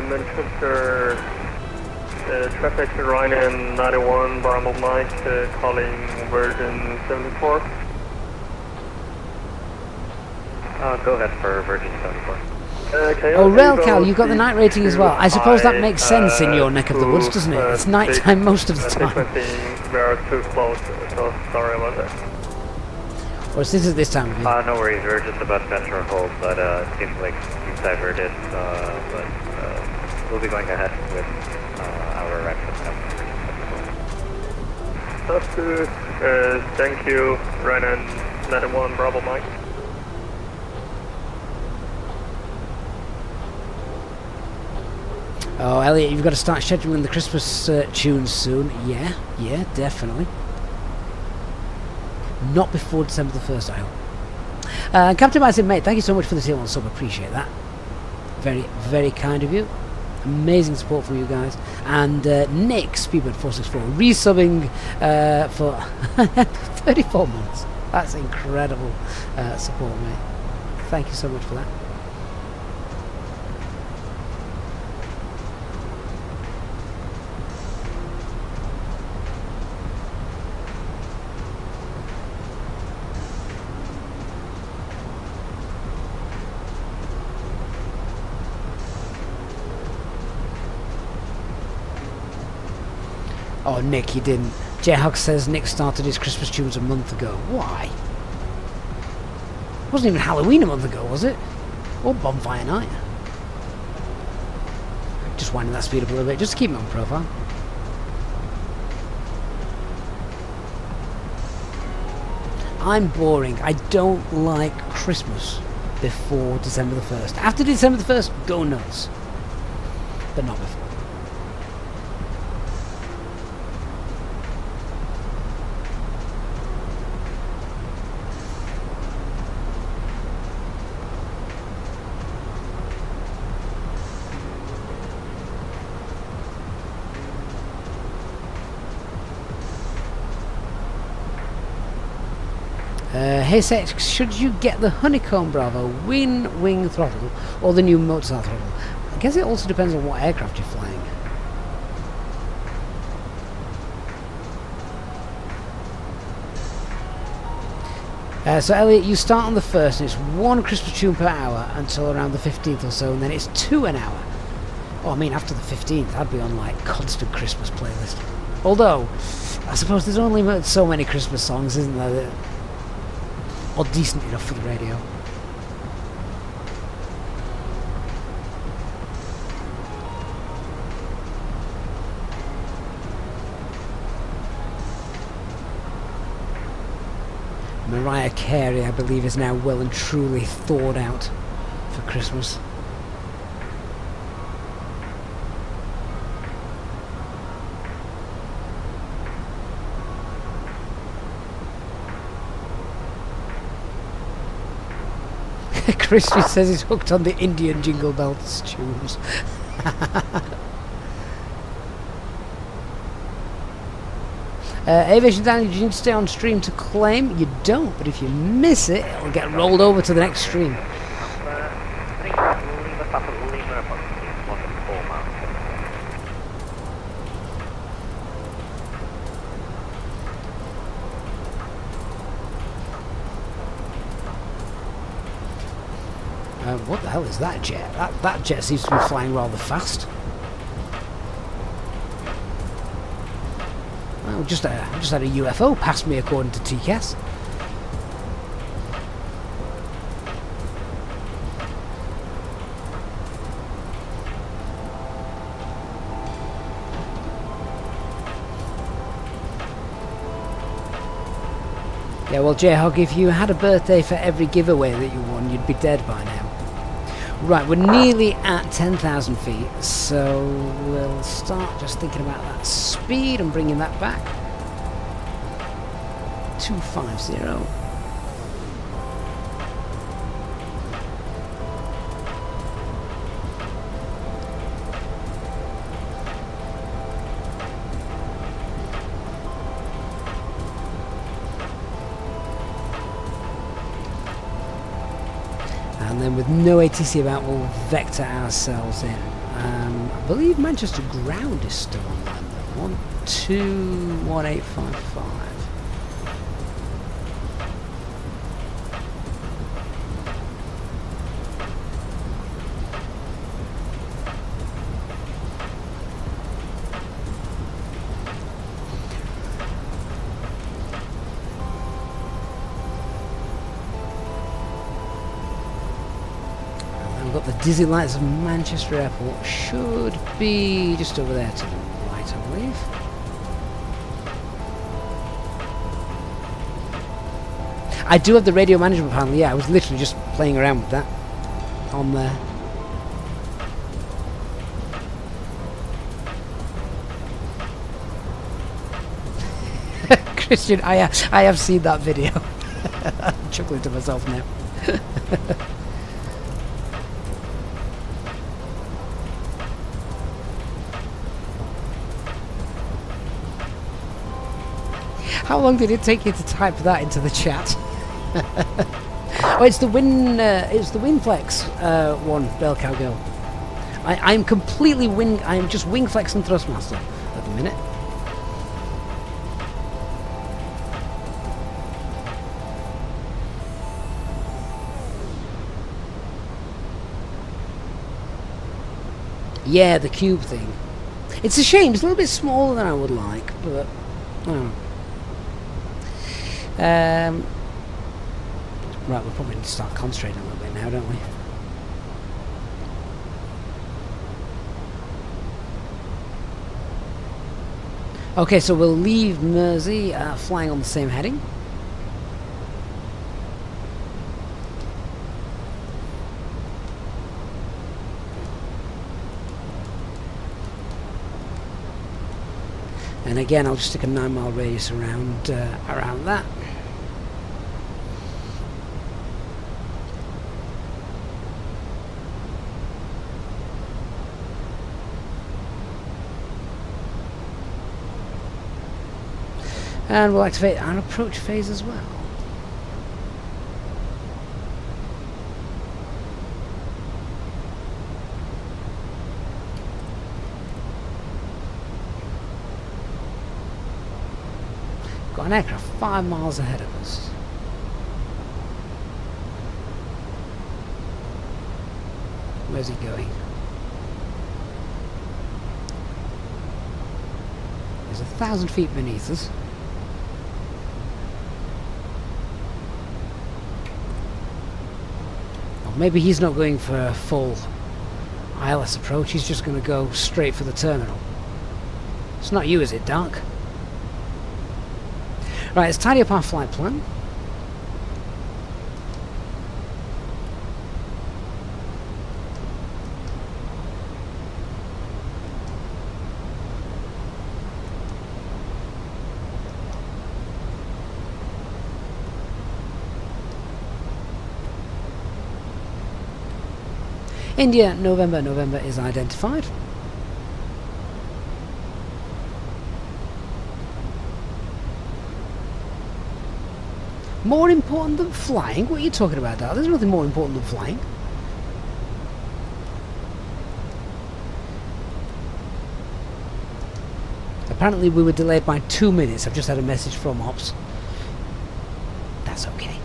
Manchester traffic to Ryan 91, Bravo Mike, calling Virgin 74. Go ahead for Virgin 74. Oh, Railcal, you've got the night rating as well. I suppose that makes sense in your neck of the woods, doesn't it? It's night time most of the time. We are too close, so sorry about that. Or is this time of year? No worries, we're just about to enter a hold, but it seems like you've diverted, but we'll be going ahead with our access. That's good. Thank you, Ryan 91, Bravo Mike. Oh, Elliot, you've got to start scheduling the Christmas tunes soon. Yeah, definitely. Not before December the 1st, I hope. Captain Martin, mate, thank you so much for the tier 1 sub. Appreciate that. Very, very kind of you. Amazing support from you guys. And Nick, Speedbird464, resubbing for 34 months. That's incredible support, mate. Thank you so much for that. Oh, Nick, he didn't. Jayhawk says Nick started his Christmas tunes a month ago. Why? It wasn't even Halloween a month ago, was it? Or Bonfire Night. Just winding that speed up a little bit, just to keep it on profile. I'm boring. I don't like Christmas before December the 1st. After December the 1st, go nuts. But not before. Hey Sex, should you get the Honeycomb Bravo wing throttle or the new Mozart throttle? I guess it also depends on what aircraft you're flying. So Elliot, you start on the 1st and it's 1 Christmas tune per hour until around the 15th or so, and then it's 2 an hour. Oh, I mean, after the 15th, I'd be on like constant Christmas playlist. Although, I suppose there's only so many Christmas songs, isn't there? Or decent enough for the radio. Mariah Carey, I believe, is now well and truly thawed out for Christmas. Christian says he's hooked on the Indian Jingle Bells tunes. Aviation Daniel, you need to stay on stream to claim. You don't, but if you miss it, it'll get rolled over to the next stream. What the hell is that jet? That jet seems to be flying rather fast. Well, just had a UFO pass me according to TCAS. Yeah, well, Jayhog, if you had a birthday for every giveaway that you won, you'd be dead by now. Right, we're nearly at 10,000 feet, so we'll start just thinking about that speed and bringing that back. 250. And then with no ATC about, we'll vector ourselves in. I believe Manchester ground is still online though. 121855. Got the dizzy lights of Manchester Airport. Should be just over there to the right, I believe. I do have the radio management panel. Yeah, I was literally just playing around with that on there. Christian, I have seen that video. I'm chuckling to myself now. How long did it take you to type that into the chat? Oh, it's the Winflex one, Bell Cow Girl. I'm completely I'm just Wingflex and Thrustmaster at the minute. Yeah, the cube thing. It's a shame. It's a little bit smaller than I would like, but oh. Right, we'll probably need to start concentrating a little bit now, don't we? Okay, so we'll leave Mersey flying on the same heading. And again, I'll just stick a 9-mile radius around that. And we'll activate our approach phase as well. Got an aircraft 5 miles ahead of us. Where's he going? He's 1,000 feet beneath us. Maybe he's not going for a full ILS approach, he's just going to go straight for the terminal. It's not you, is it, Dark? Right, let's tidy up our flight plan. India, November is identified. More important than flying? What are you talking about, Dad? There's nothing more important than flying. Apparently we were delayed by 2 minutes. I've just had a message from Ops. That's okay.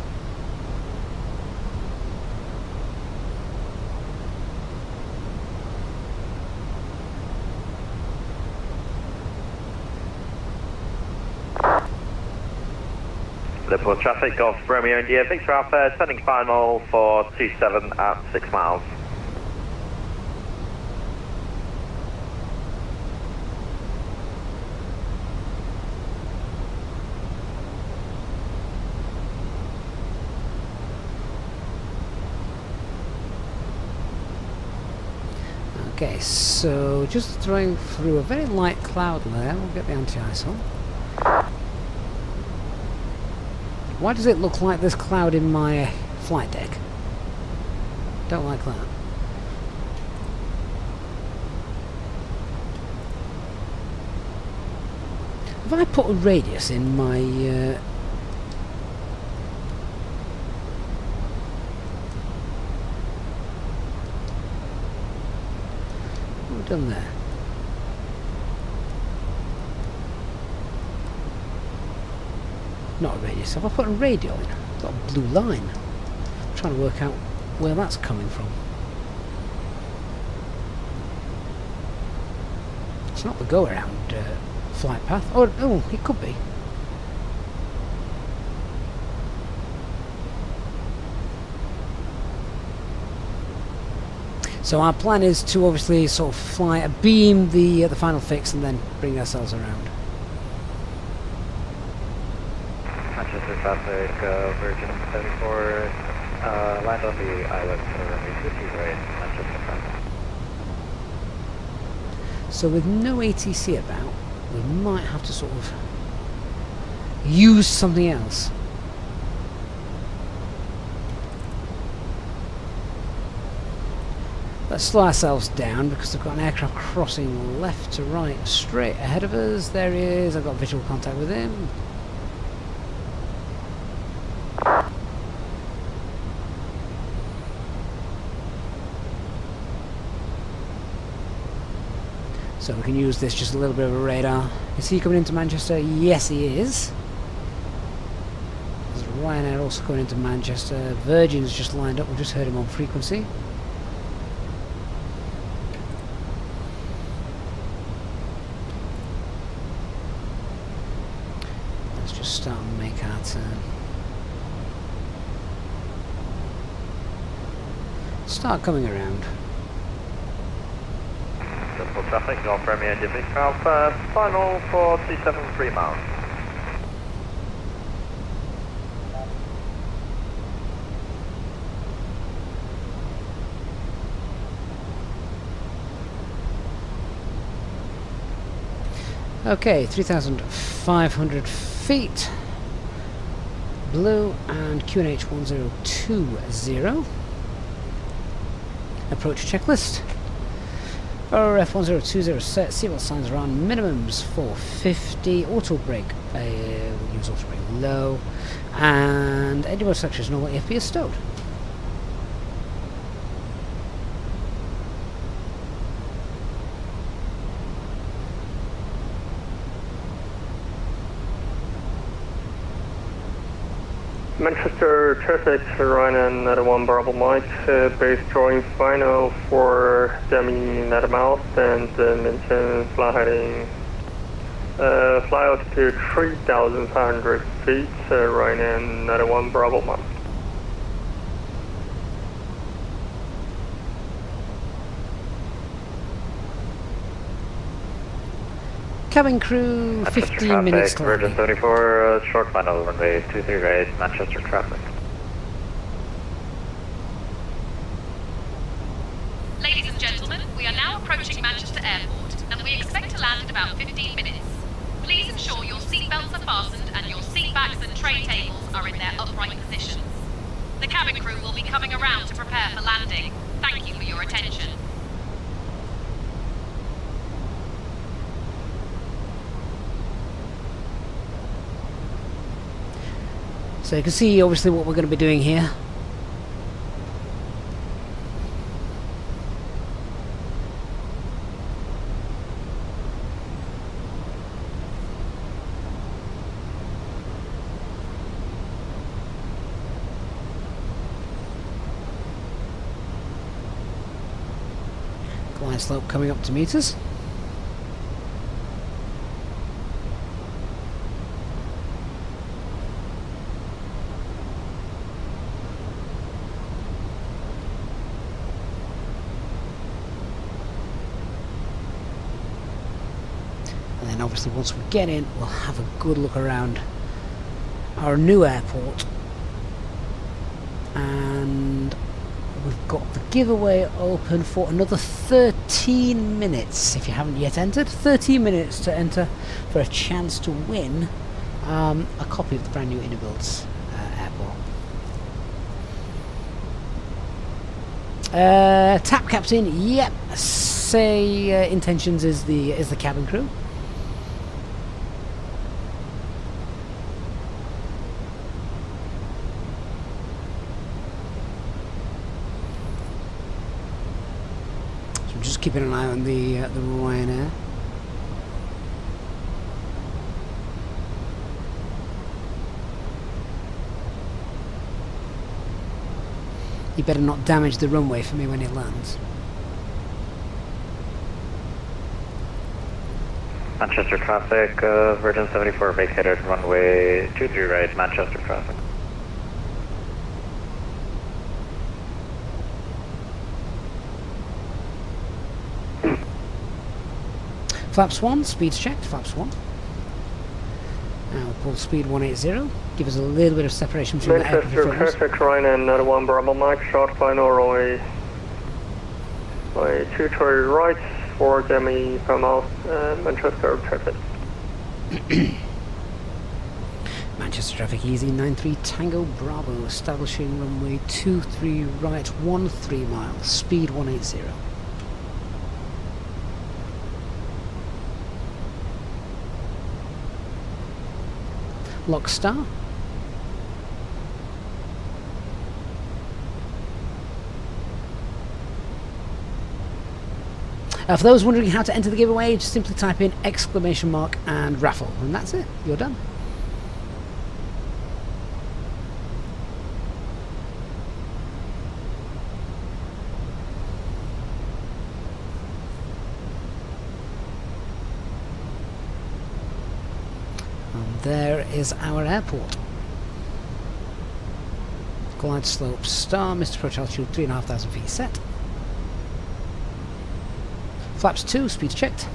Liverpool traffic, Golf Romeo India, Victor Alpha, sending final for 27 at 6 miles. Okay, so just throwing through a very light cloud layer. We'll get the anti-ice on. Why does it look like there's cloud in my flight deck? Don't like that. Have I put a radius in my... What have we done there? Not a radius. Have I put a radial in? Got a blue line. I'm trying to work out where that's coming from. It's not the go-around flight path. Oh, it could be. So our plan is to obviously sort of beam the final fix and then bring ourselves around. Manchester traffic, Virgin 74, land on the island for 50 right, Manchester traffic. So with no ATC about, we might have to sort of use something else. Let's slow ourselves down because we've got an aircraft crossing left to right straight ahead of us. There he is. I've got visual contact with him. So we can use this, just a little bit of a radar. Is he coming into Manchester? Yes, he is. There's Ryanair also coming into Manchester. Virgin's just lined up. We just heard him on frequency. Let's just start and make our turn. Start coming around. Simple traffic, North Premier Division Alpha, final for 273 miles. Okay, 3,500 feet. Blue and QNH 1020. Approach checklist. RF 1020 set. Seatbelt signs are on. Minimums 450. Auto brake. We'll use auto brake low. And engine section is normal. AFP is stowed. Manchester traffic, Ryanair at 1 Bravo Mike, base drawing final for Demi Nethermouth and maintain fly heading, fly altitude 3,500 feet, Ryanair at 1 Bravo Mike. Cabin crew, 15 minutes to Virgin 74, short final runway 23 right, Manchester traffic. Ladies and gentlemen, we are now approaching Manchester Airport, and we expect to land in about 15 minutes. Please ensure your seatbelts are fastened and your seat backs and tray tables are in their upright positions. The cabin crew will be coming around to prepare for landing. Thank you for your attention. So you can see obviously what we're going to be doing here. Glide slope coming up to meet us. Obviously once we get in we'll have a good look around our new airport, and we've got the giveaway open for another 13 minutes. If you haven't yet entered, 13 minutes to enter for a chance to win a copy of the brand new IniBuilds airport. Tap captain, yep. Say intentions is the cabin crew. Just keeping an eye on the Ryanair. You better not damage the runway for me when it lands. Manchester traffic, Virgin 74 vacated runway 23 right, Manchester traffic. Flaps 1, speed's checked, flaps 1. Now we'll pull speed 180, give us a little bit of separation between the aircraft in front of us. Manchester traffic, Ryanair at 1 Bravo Mike, short final runway 23 right for Demi Nethermouth, Manchester traffic. Manchester traffic easy, 93 Tango Bravo, establishing runway 23 right, 13 miles, speed 180. Lock star. For those wondering how to enter the giveaway, just simply type in ! and raffle, and that's it. You're done. And there is our airport. Glide slope star, Mr. Approach altitude 3,500 feet set. Flaps 2, speeds checked.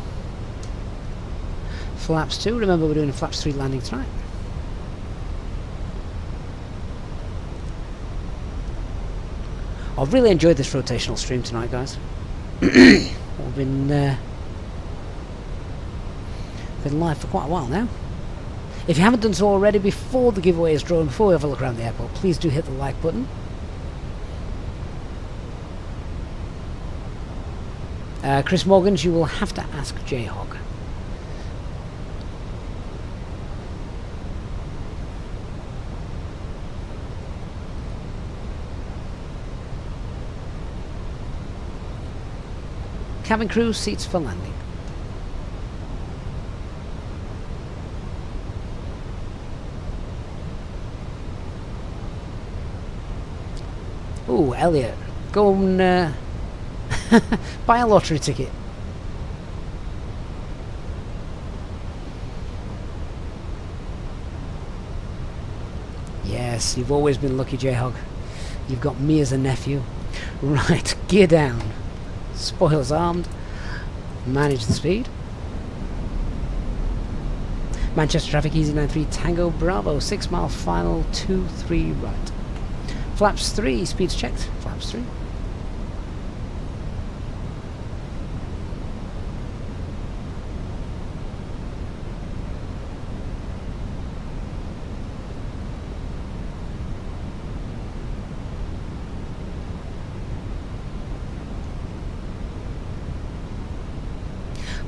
Flaps 2, remember we're doing a flaps 3 landing tonight. I've really enjoyed this rotational stream tonight, guys. We've been live for quite a while now. If you haven't done so already, before the giveaway is drawn, before we have a look around the airport, please do hit the like button. Chris Morgans, you will have to ask J-Hog. Cabin crew, seats for landing. Ooh, Elliot, go and buy a lottery ticket. Yes, you've always been lucky, J-Hog. You've got me as a nephew. Right, gear down. Spoilers armed. Manage the speed. Manchester traffic, easy 93 Tango Bravo, 6 mile final, 23 right. Flaps 3, speeds checked. Flaps 3.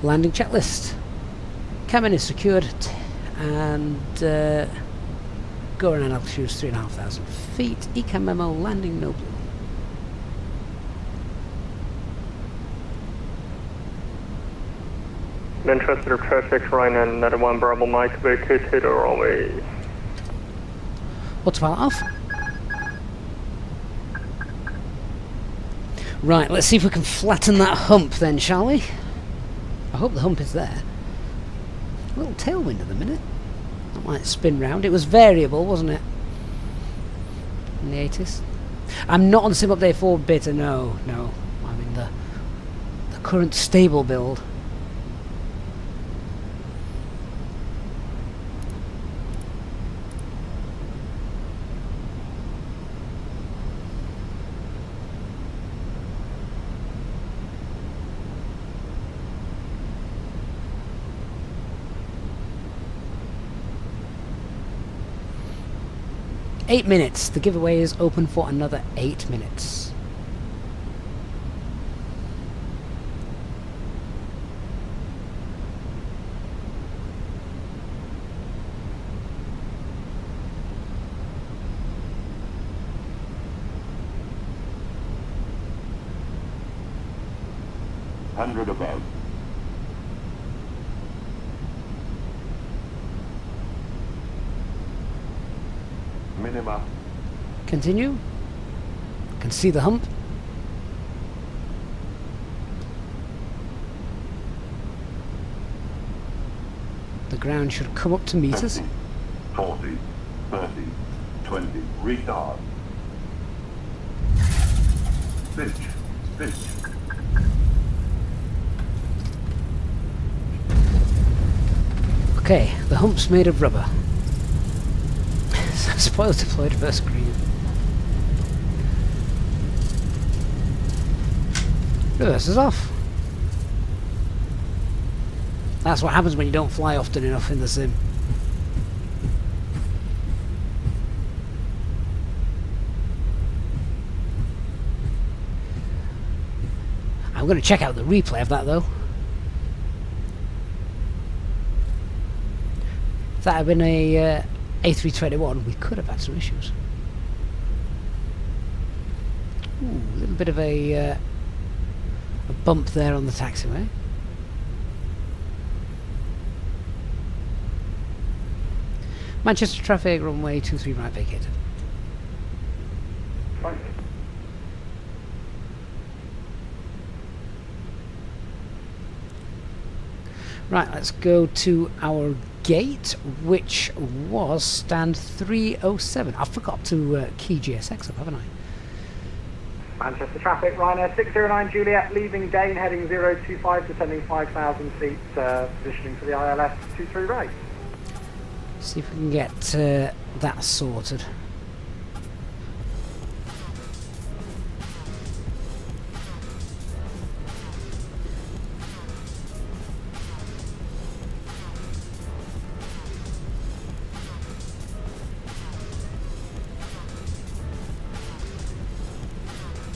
Landing checklist. Cabin is secured and go around altitude 3,500 feet. Ecam memo, landing no blue. Manchester traffic right now, another 1 Bravo Mike, vacate to the runway. Autopilot off. Right, let's see if we can flatten that hump then, shall we? I hope the hump is there. A little tailwind at the minute. That might spin round. It was variable, wasn't it? In the 80s. I'm not on Sim Update 4 beta, no. I'm in the current stable build. Eight minutes. The giveaway is open for another 8 minutes. Hundred above. Minima. Continue. Can see the hump. The ground should come up to meet us. 40, 30, 20, retard. Pitch. Okay, the hump's made of rubber. Spoilers deployed, reverse green. Reverse is off. That's what happens when you don't fly often enough in the sim. I'm going to check out the replay of that though. If that had been a A321, we could have had some issues. Ooh, a little bit of a a bump there on the taxiway. Manchester traffic, runway 23 right vacated. Fine. Right, let's go to our gate, which was stand 307. I forgot to key GSX up, haven't I? Manchester traffic, Ryanair 609 Juliet, leaving Dane, heading 025, descending 5,000 feet, positioning for the ILS 23 right. See if we can get that sorted.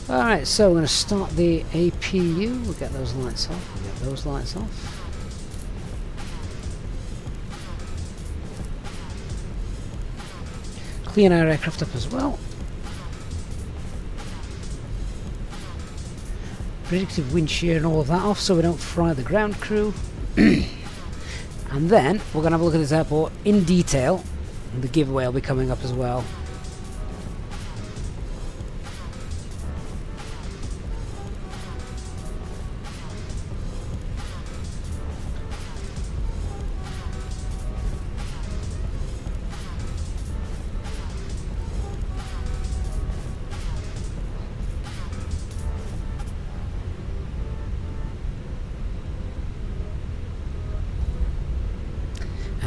Alright, so we're going to start the APU. We'll get those lights off. We'll get those lights off. Clean our aircraft up as well. Predictive wind shear and all of that off so we don't fry the ground crew. And then we're going to have a look at this airport in detail. And the giveaway will be coming up as well.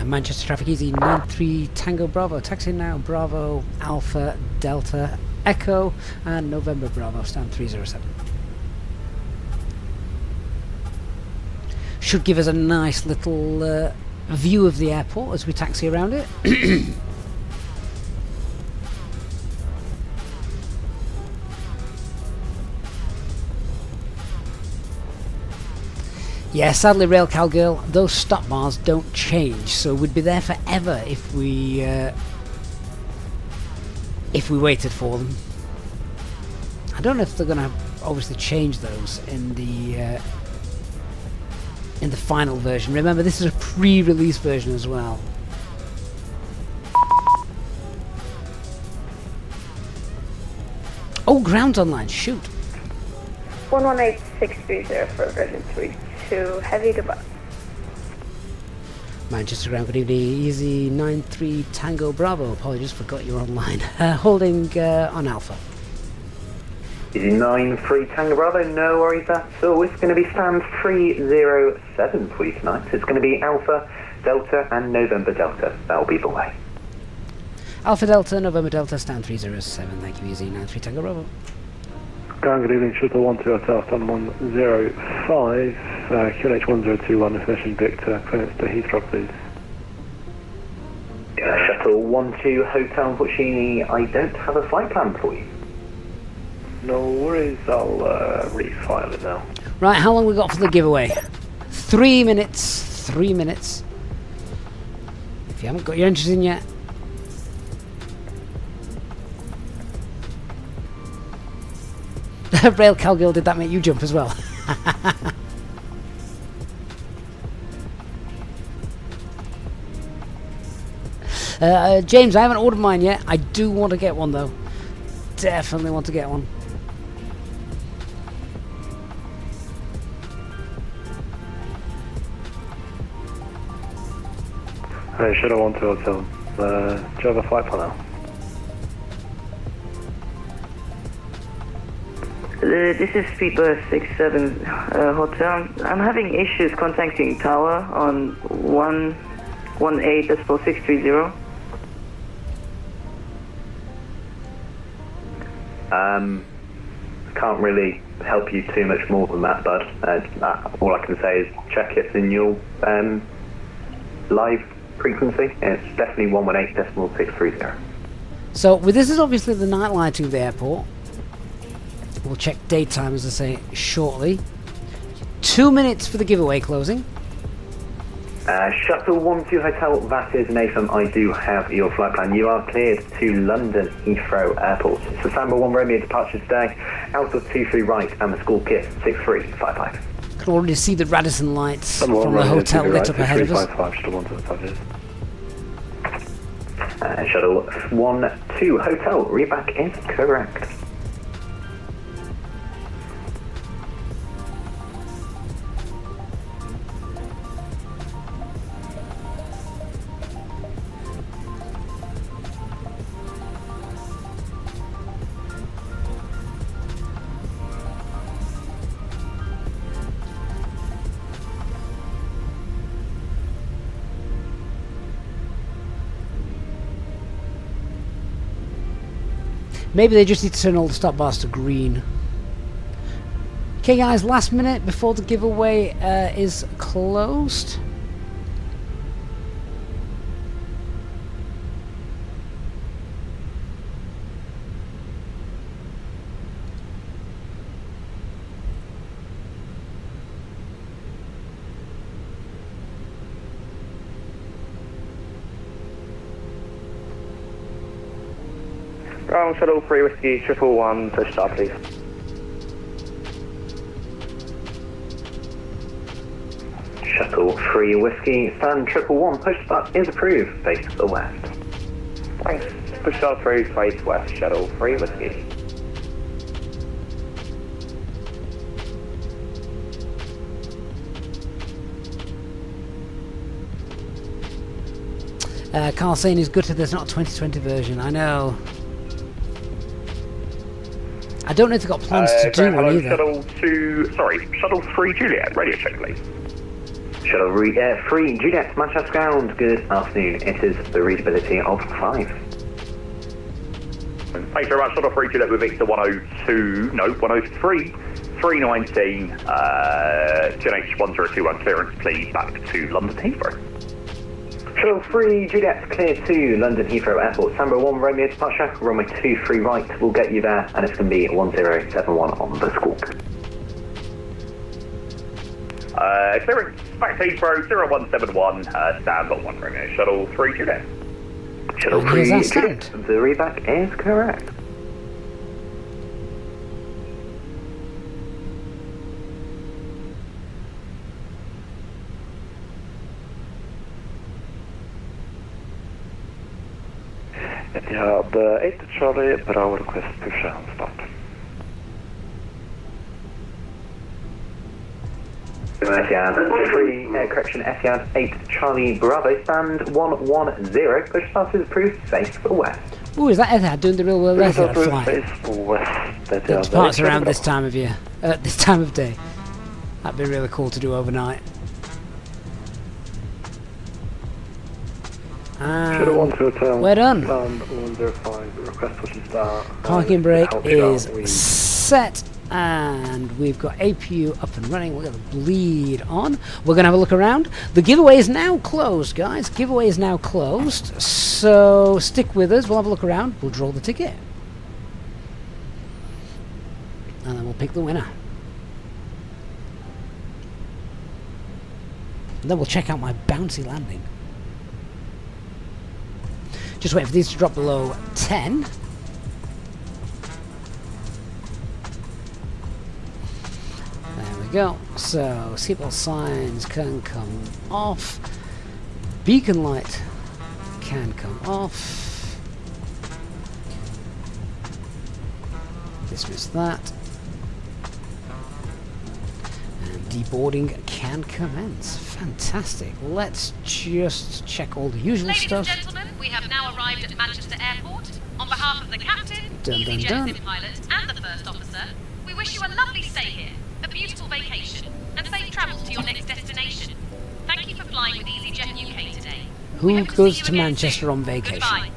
Manchester traffic easy 93 Tango Bravo, taxiing now, Bravo Alpha Delta Echo and November Bravo, stand 307. Should give us a nice little view of the airport as we taxi around it. Yeah, sadly, Rail Cowgirl, those stop bars don't change, so we'd be there forever if we waited for them. I don't know if they're going to obviously change those in the final version. Remember, this is a pre-release version as well. Oh, ground online, shoot. 118630 for version 3. Heavy goodbye. Manchester ground, good evening. Easy 93 Tango Bravo. Apologies, forgot you're online. Holding on Alpha. Easy 93 Tango Bravo, no worries at all. It's going to be stand 307 for you tonight. It's going to be Alpha, Delta and November Delta. That'll be the way. Alpha Delta, November Delta, stand 307. Thank you, Easy 93 Tango Bravo. Good evening, Shuttle 12 Hotel, stand 105, QNH 1021, information Victor, clearance to Heathrow, please. Shuttle 12 Hotel, unfortunately, I don't have a flight plan for you. No worries, I'll refile it now. Right, how long we got for the giveaway? 3 minutes. 3 minutes. If you haven't got your entries in yet. Rail Cowgirl, did that make you jump as well? James, I haven't ordered mine yet. I do want to get one though. Definitely want to get one. Hey, Shuttle 12 Hotel, do you have a flight plan now? This is Speedbird 67 Hotel. I'm having issues contacting tower on 118.630. Can't really help you too much more than that, bud. All I can say is check it in your live frequency. It's definitely 118.630. So, well, this is obviously the night lighting of the airport. We'll check daytime, as I say, shortly. 2 minutes for the giveaway closing. Shuttle 12 Hotel, that is Nathan. I do have your flight plan. You are cleared to London Heathrow Airport. So Samba 1 Romeo departure today, Alpha 23 right, and the school kit 6355. Can already see the Radisson lights Samba from 1 the Romeo hotel lit up ahead of us. 6355, Shuttle 12 Hotel, reback is correct. Maybe they just need to turn all the stop bars to green. Okay guys, last minute before the giveaway is closed. Ground Shuttle 3 Whiskey 111, push start please. Shuttle 3 Whiskey, stand 111, push start is approved, face to the west. Thanks. Push start 3, face west, Shuttle 3 Whiskey. Carl saying he's gutted there's not a 2020 version. I know. I don't know if they've got plans to do one either. Shuttle 3 Juliet, radio check please. Shuttle 3 Juliet, Manchester ground, good afternoon. It is the readability of 5. Thanks very much. Shuttle 3 Juliet with Victor 103, 319, GNH 1021 clearance please, back to London Heathrow. Shuttle 3 Juliet, clear to London Heathrow Airport. Samba 1 Romeo departure, runway 23 right, we'll get you there, and it's going to be 1071 on the squawk. Clearance back to Heathrow 0171, stand on 1 Romeo, Shuttle 3 Juliet. Shuttle 3 Juliet, the reback is correct. Etihad 8 Charlie, Bravo request push and start. Etihad 3, Etihad 8 Charlie Bravo, stand 110, push start is approved, face for west. Ooh, is that Etihad doing the real world Etihad flight? Face for west. That departs around this time of year, this time of day. That'd be really cool to do overnight. We're done. 105, request push and start. Parking brake is set, and we've got APU up and running. We're going to bleed on. We're going to have a look around. The giveaway is now closed, guys. Giveaway is now closed, so stick with us. We'll have a look around. We'll draw the ticket, and then we'll pick the winner. And then we'll check out my bouncy landing. Just wait for these to drop below 10. There we go. So, seatbelt signs can come off. Beacon light can come off. Dismiss that. And deboarding can commence. Fantastic. Let's just check all the usual stuff. Ladies and gentlemen, we have now arrived at Manchester Airport. On behalf of the captain, Easyjet sim pilot, and the first officer, we wish you a lovely stay here, a beautiful vacation, and safe travels to your next destination. Thank you for flying with Easyjet UK today. Who goes to Manchester on vacation? Goodbye.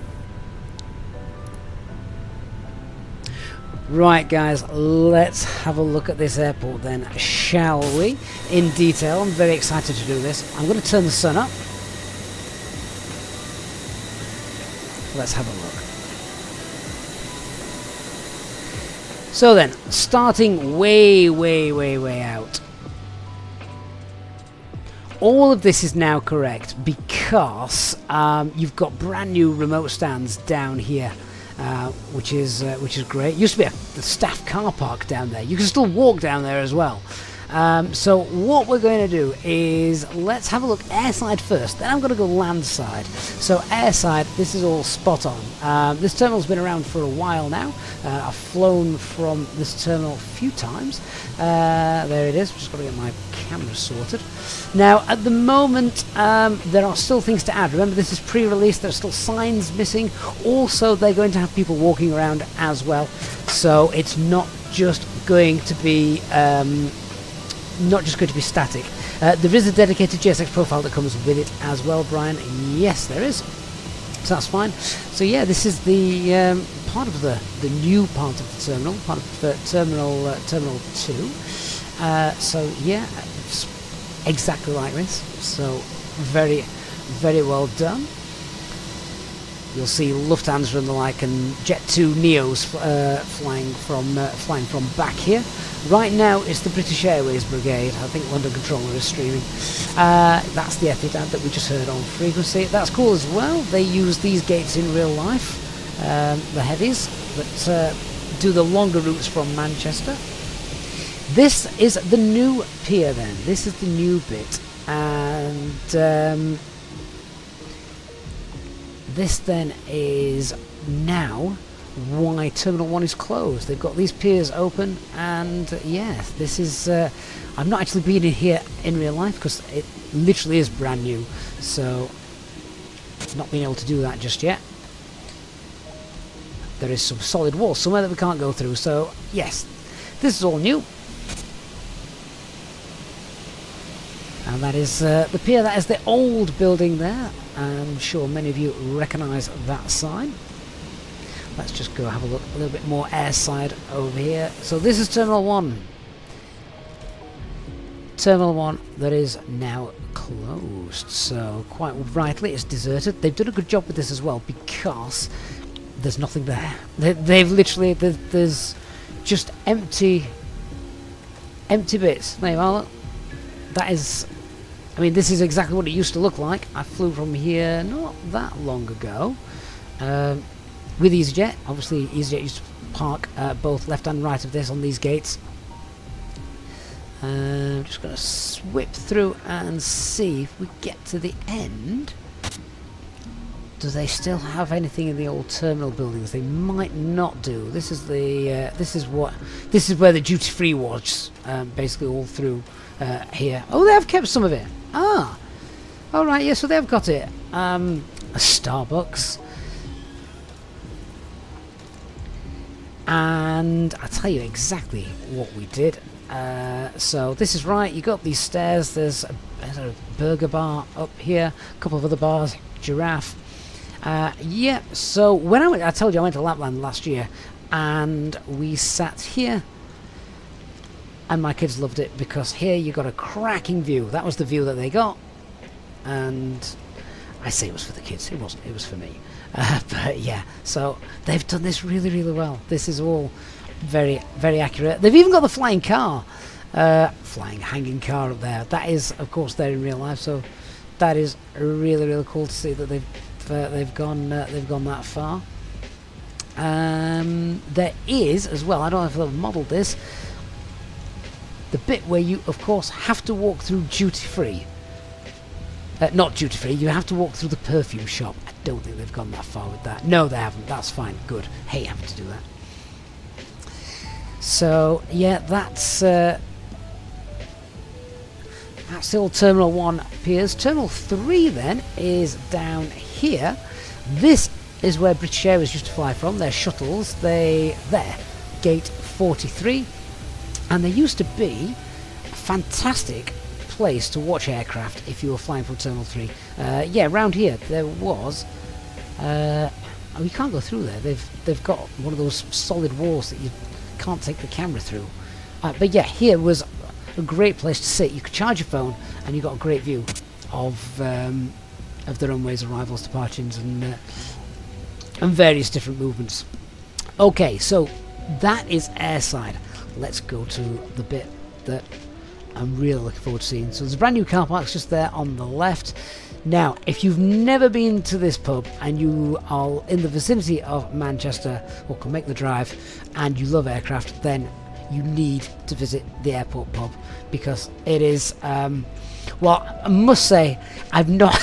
Right, guys, let's have a look at this airport then, shall we? In detail. I'm very excited to do this. I'm going to turn the sun up. Let's have a look. So then, starting way out. all of this is now correct because you've got brand new remote stands down here, which is great. Used to be the staff car park down there. You can still walk down there as well. So what we're going to do is let's have a look airside first, then I'm going to go landside. So airside, this is all spot on. This terminal's been around for a while now. I've flown from this terminal a few times. There it is. Just got to get my camera sorted. Now at the moment there are still things to add. Remember, this is pre-release. There's still signs missing. Also, they're going to have people walking around as well. So it's not just going to be static. There is a dedicated GSX profile that comes with it as well, Brian. Yes, there is. So that's fine. So yeah, this is the part of the new part of the terminal, part of terminal 2. So yeah, it's exactly like this. So very, very well done. You'll see Lufthansa and the like, and Jet 2 Neos flying from back here. Right now it's the British Airways Brigade. I think London Controller is streaming. That's the Easyjet that we just heard on frequency. That's cool as well. They use these gates in real life, the heavies that do the longer routes from Manchester. This is the new pier then. This is the new bit, and this then is now why Terminal 1 is closed. They've got these piers open, and yeah, this is I've not actually been in here in real life because it literally is brand new, so not being able to do that just yet. There is some solid walls somewhere that we can't go through, so yes, this is all new. And that is the pier. That is the old building there. I'm sure many of you recognise that sign. Let's just go have a look a little bit more airside over here. So this is Terminal 1. Terminal 1 that is now closed. So quite rightly it's deserted. They've done a good job with this as well because there's nothing there. They've literally, there's just empty bits. There you are. That is, I mean, this is exactly what it used to look like. I flew from here not that long ago with Easyjet. Obviously, Easyjet used to park both left and right of this on these gates. I'm just going to whip through and see if we get to the end. Do they still have anything in the old terminal buildings? They might not do. This is the this is where the duty free was, basically all through here. Oh, they have kept some of it. Ah, all right. Yeah, so they have got it. A Starbucks, and I'll tell you exactly what we did. So this is right. You go up these stairs. There's a burger bar up here. A couple of other bars. Giraffe. Yeah, so when I told you I went to Lapland last year, and we sat here, and my kids loved it because here you got a cracking view. That was the view that they got, and I say it was for the kids. It wasn't. It was for me. But yeah, so they've done this really, really well. This is all very, very accurate. They've even got the flying car, hanging car up there. That is, of course, there in real life. So that is really, really cool to see that they've gone that far. There is as well, I don't know if they've modelled this, the bit where you of course have to walk through duty free. Not duty free, you have to walk through the perfume shop. I don't think they've gone that far with that. No, they haven't. That's fine. Good. Hate having to do that. So yeah, that's the old Terminal 1 piers. Terminal 3 then is down here. This is where British Airways used to fly from. Their shuttles. There, gate 43, and there used to be a fantastic place to watch aircraft if you were flying from Terminal 3. Yeah, around here there was. Oh, you can't go through there. They've got one of those solid walls that you can't take the camera through. But yeah, here was a great place to sit. You could charge your phone, and you got a great view of the runways, arrivals, departures, and various different movements. Okay, so that is airside. Let's go to the bit that I'm really looking forward to seeing. So there's a brand new car park just there on the left. Now, if you've never been to this pub and you are in the vicinity of Manchester or can make the drive and you love aircraft, then you need to visit the airport pub, because it is, well, I must say, I've never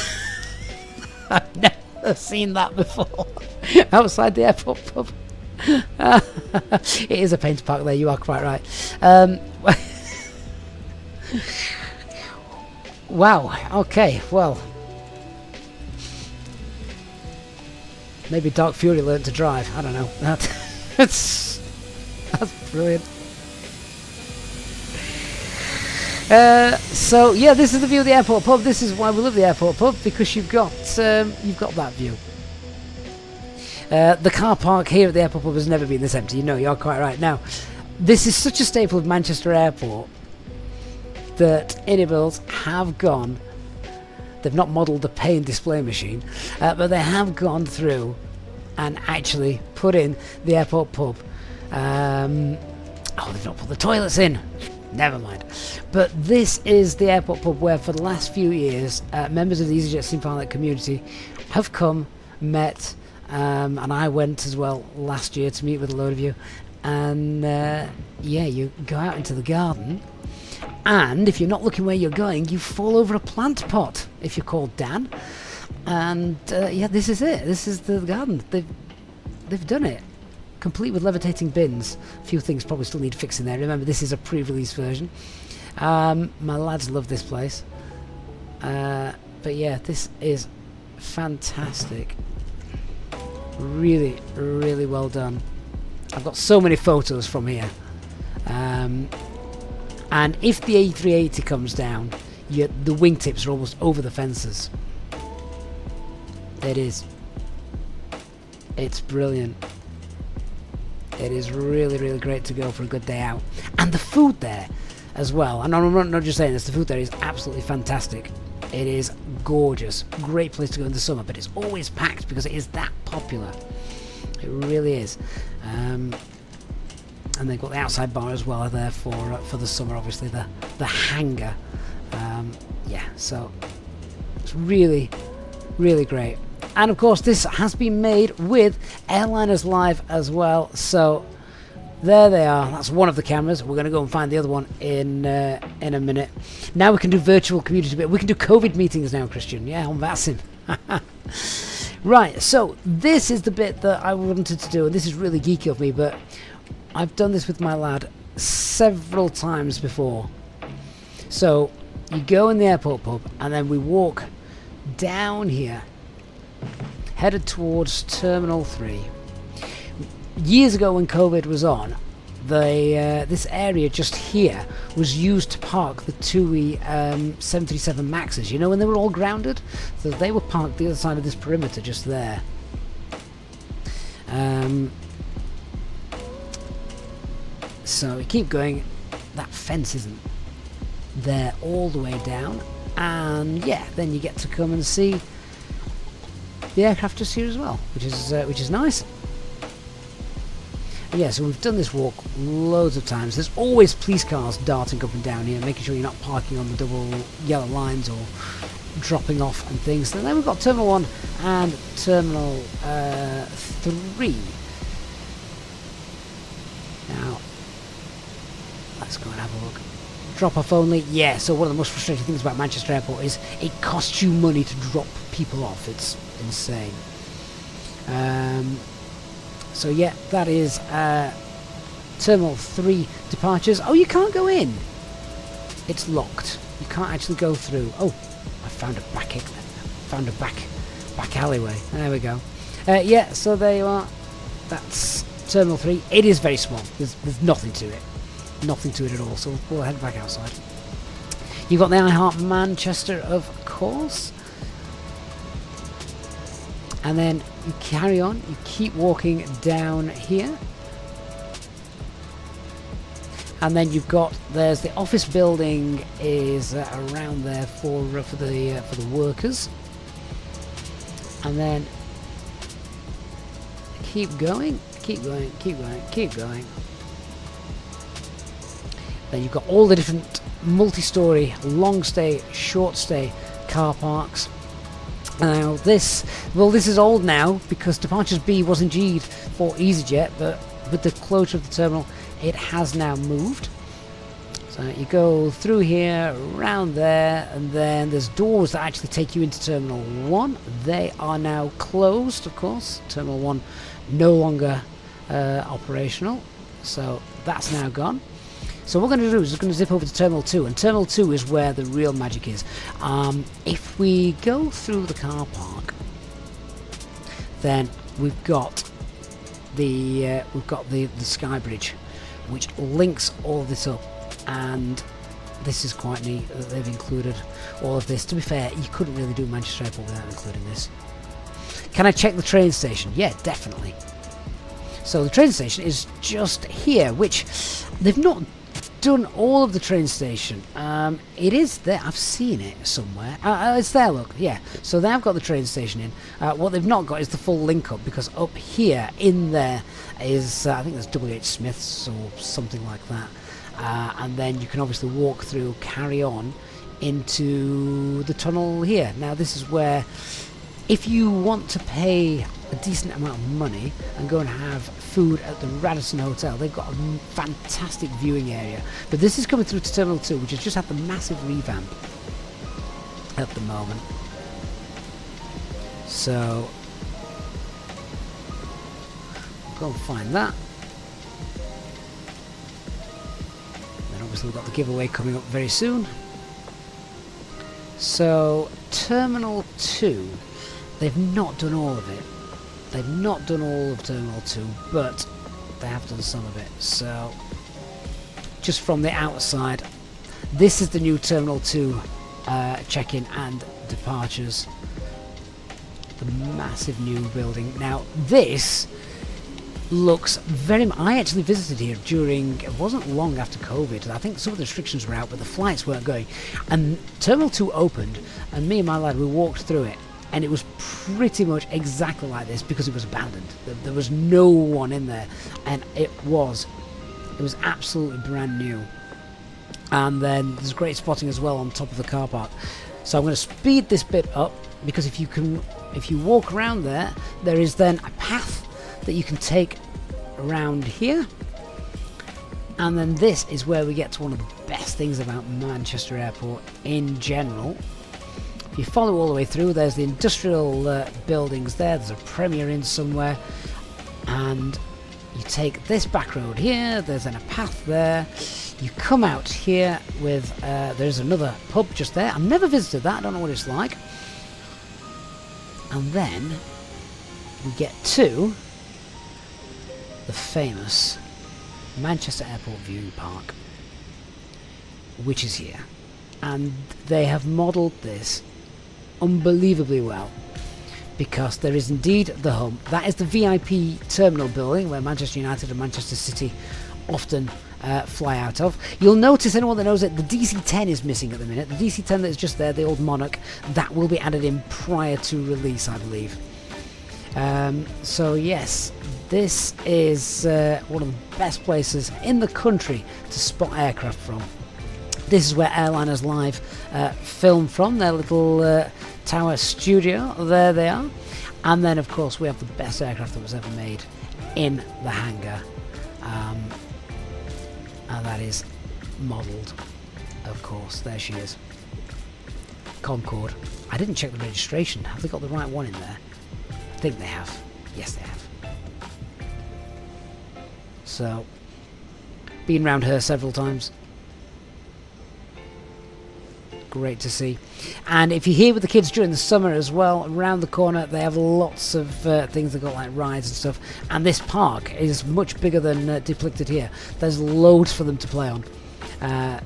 seen that before outside the airport pub. It is a pain to park there, you are quite right. Wow, okay, well, maybe Dark Fury learned to drive, I don't know. That's brilliant. So yeah, this is the view of the airport pub. This is why we love the airport pub, because you've got that view. The car park here at the airport pub has never been this empty. No, you're quite right. Now, this is such a staple of Manchester Airport that IniBuilds have gone. They've not modelled the pay and display machine, but they have gone through and actually put in the airport pub. Oh, they've not put the toilets in. Never mind. But this is the airport pub where for the last few years members of the Easyjet Steam Pilot community have come, met, and I went as well last year to meet with a load of you. And yeah, you go out into the garden, and if you're not looking where you're going, you fall over a plant pot if you're called Dan. And yeah, this is it. This is the garden. They've done it. Complete with levitating bins. A few things probably still need fixing there. Remember, this is a pre-release version. My lads love this place. But yeah, this is fantastic. Really, really well done. I've got so many photos from here. And if the A380 comes down, the wingtips are almost over the fences. It is. It's brilliant. It is really, really great to go for a good day out. And the food there as well. And I'm not just saying this, the food there is absolutely fantastic. It is gorgeous. Great place to go in the summer, but it's always packed because it is that popular. It really is. And they've got the outside bar as well there for the summer, obviously, the hangar. Yeah, so it's really, really great. And of course, this has been made with Airliners Live as well. So there they are. That's one of the cameras. We're going to go and find the other one in a minute. Now we can do virtual community bit. We can do COVID meetings now, Christian. Yeah, on Vassim. Right. So this is the bit that I wanted to do, and this is really geeky of me, but I've done this with my lad several times before. So you go in the airport pub, and then we walk down here, headed towards Terminal 3. Years ago when COVID was on, this area just here was used to park the TUI 737 Maxes, you know, when they were all grounded? So they were parked the other side of this perimeter just there. So we keep going. That fence isn't there all the way down, and yeah, then you get to come and see the aircraft just here as well, which is nice. And yeah, so we've done this walk loads of times. There's always police cars darting up and down here, making sure you're not parking on the double yellow lines or dropping off and things. And then we've got Terminal 1 and Terminal 3. Now, let's go and have a look. Drop off only, yeah, so one of the most frustrating things about Manchester Airport is it costs you money to drop people off. It's insane. So yeah, that is Terminal 3 departures. Oh, you can't go in. It's locked. You can't actually go through. Oh, I found a back alleyway. There we go. Yeah, so there you are. That's Terminal 3. It is very small. There's nothing to it. Nothing to it at all. So we'll head back outside. You've got the I Heart Manchester, of course. And then you carry on, you keep walking down here. And then you've got, there's the office building is around there for the workers. And then keep going. Then you've got all the different multi-storey, long stay, short stay car parks. Now this is old now because departures B was indeed for EasyJet, but with the closure of the terminal it has now moved. So you go through here, around there, and then there's doors that actually take you into Terminal 1. They are now closed, of course. Terminal 1 no longer operational, so that's now gone. So what we're going to do is we're going to zip over to Terminal 2, and Terminal 2 is where the real magic is. If we go through the car park, then we've got the sky bridge, which links all of this up, and this is quite neat that they've included all of this. To be fair, you couldn't really do Manchester Airport without including this. Can I check the train station? Yeah, definitely. So the train station is just here, which they've not done all of the train station. It is there. I've seen it somewhere. It's there, look. Yeah. So they've got the train station in. What they've not got is the full link up, because up here in there is I think there's W.H. Smith's or something like that. And then you can obviously walk through, carry on into the tunnel here. Now this is where, if you want to pay a decent amount of money and go and have food at the Radisson Hotel, they've got a fantastic viewing area. But this is coming through to Terminal 2, which has just had the massive revamp at the moment. So go and find that. Then obviously we've got the giveaway coming up very soon. So Terminal 2, they've not done all of it. They've not done all of Terminal 2, but they have done some of it. So just from the outside, this is the new Terminal 2 check-in and departures. The massive new building. Now this looks very much, I actually visited here during, it wasn't long after COVID. I think some of the restrictions were out, but the flights weren't going, and Terminal 2 opened, and me and my lad, we walked through it, and it was pretty much exactly like this because it was abandoned. There was no one in there, and it was absolutely brand new. And then there's great spotting as well on top of the car park. So I'm going to speed this bit up, because if you walk around there, there is then a path that you can take around here, and then this is where we get to one of the best things about Manchester Airport in general. If you follow all the way through, there's the industrial buildings there, there's a Premier Inn somewhere, and you take this back road here, there's then a path there, you come out here with, there's another pub just there. I've never visited that, I don't know what it's like. And then we get to the famous Manchester Airport Viewing Park, which is here, and they have modelled this unbelievably well, because there is indeed the home. That is the VIP terminal building where Manchester United and Manchester City often fly out of. You'll notice, anyone that knows it, the DC-10 is missing at the minute. The DC-10 that is just there, the old Monarch, that will be added in prior to release, I believe. So yes, this is one of the best places in the country to spot aircraft from. This is where Airliners Live film from, their little tower studio. There they are. And then of course we have the best aircraft that was ever made in the hangar, and that is modelled, of course. There she is, Concorde. I didn't check the registration. Have they got the right one in there? I think they have. Yes, they have. So, been round her several times. Great to see. And if you're here with the kids during the summer as well, around the corner they have lots of things. They've got like rides and stuff, and this park is much bigger than depicted here. There's loads for them to play on.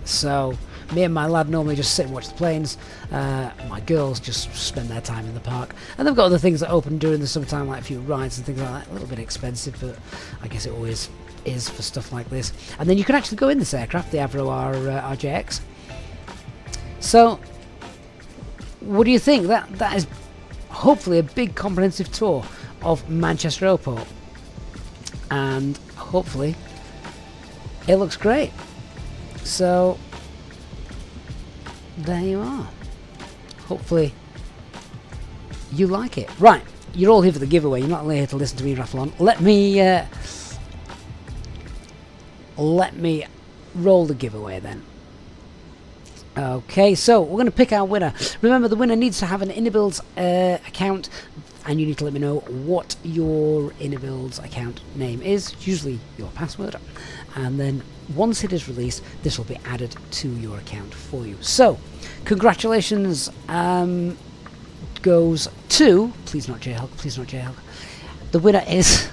So me and my lad normally just sit and watch the planes. My girls just spend their time in the park, and they've got other things that open during the summertime, like a few rides and things like that. A little bit expensive, but I guess it always is for stuff like this. And then you can actually go in this aircraft, the Avro RJX. So, what do you think? That is hopefully a big comprehensive tour of Manchester Airport, and hopefully it looks great. So there you are. Hopefully you like it. Right, you're all here for the giveaway. You're not only here to listen to me rattle on. Let me roll the giveaway then. Okay, so we're going to pick our winner. Remember, the winner needs to have an IniBuilds account, and you need to let me know what your IniBuilds account name is, usually your password, and then once it is released, this will be added to your account for you. So, congratulations goes to, please not J-Hog, please not J-Hog. The winner is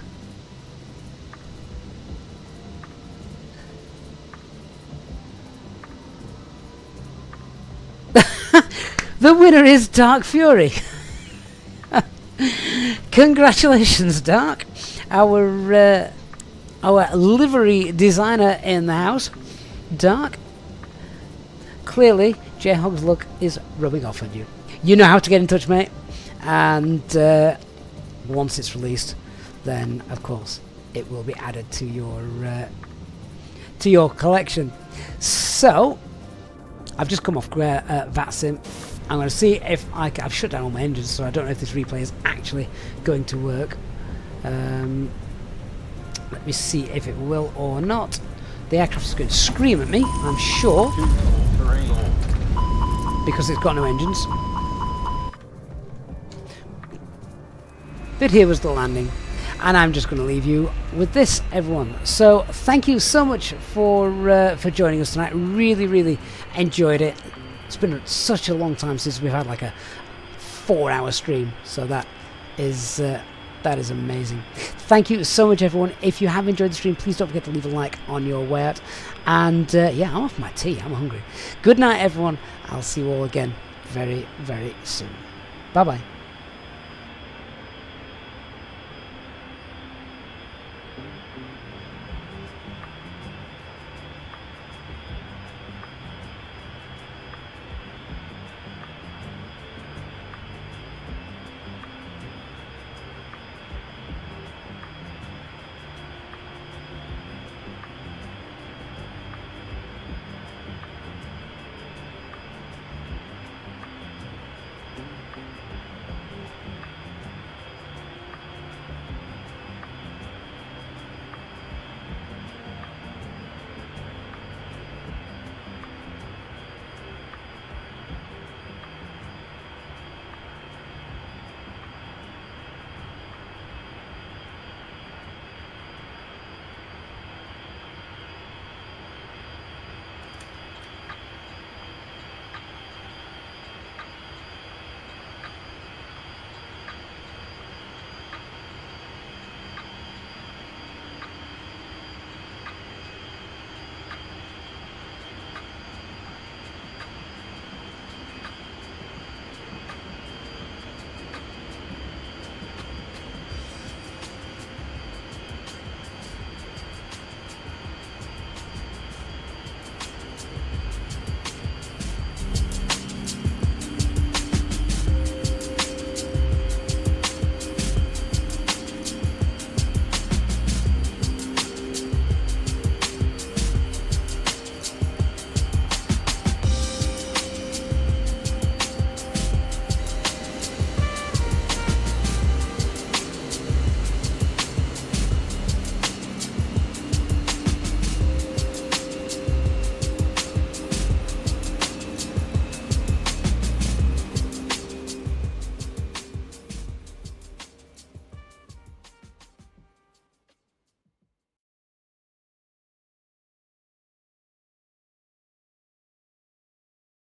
the winner is Dark Fury. Congratulations, Dark, our livery designer in the house. Dark, clearly J-Hog's luck is rubbing off on you. You know how to get in touch, mate, and once it's released, then of course it will be added to your collection. So I've just come off VATSIM. I'm going to see if I've shut down all my engines, so I don't know if this replay is actually going to work. Let me see if it will or not. The aircraft is going to scream at me, I'm sure, because it's got no engines. But here was the landing, and I'm just going to leave you with this, everyone. So thank you so much for joining us tonight. Really, really enjoyed it. It's been such a long time since we've had like a 4-hour stream, so that is amazing. Thank you so much, everyone. If you have enjoyed the stream, please don't forget to leave a like on your way out. And yeah, I'm off my tea. I'm hungry. Good night, everyone. I'll see you all again very, very soon. Bye bye.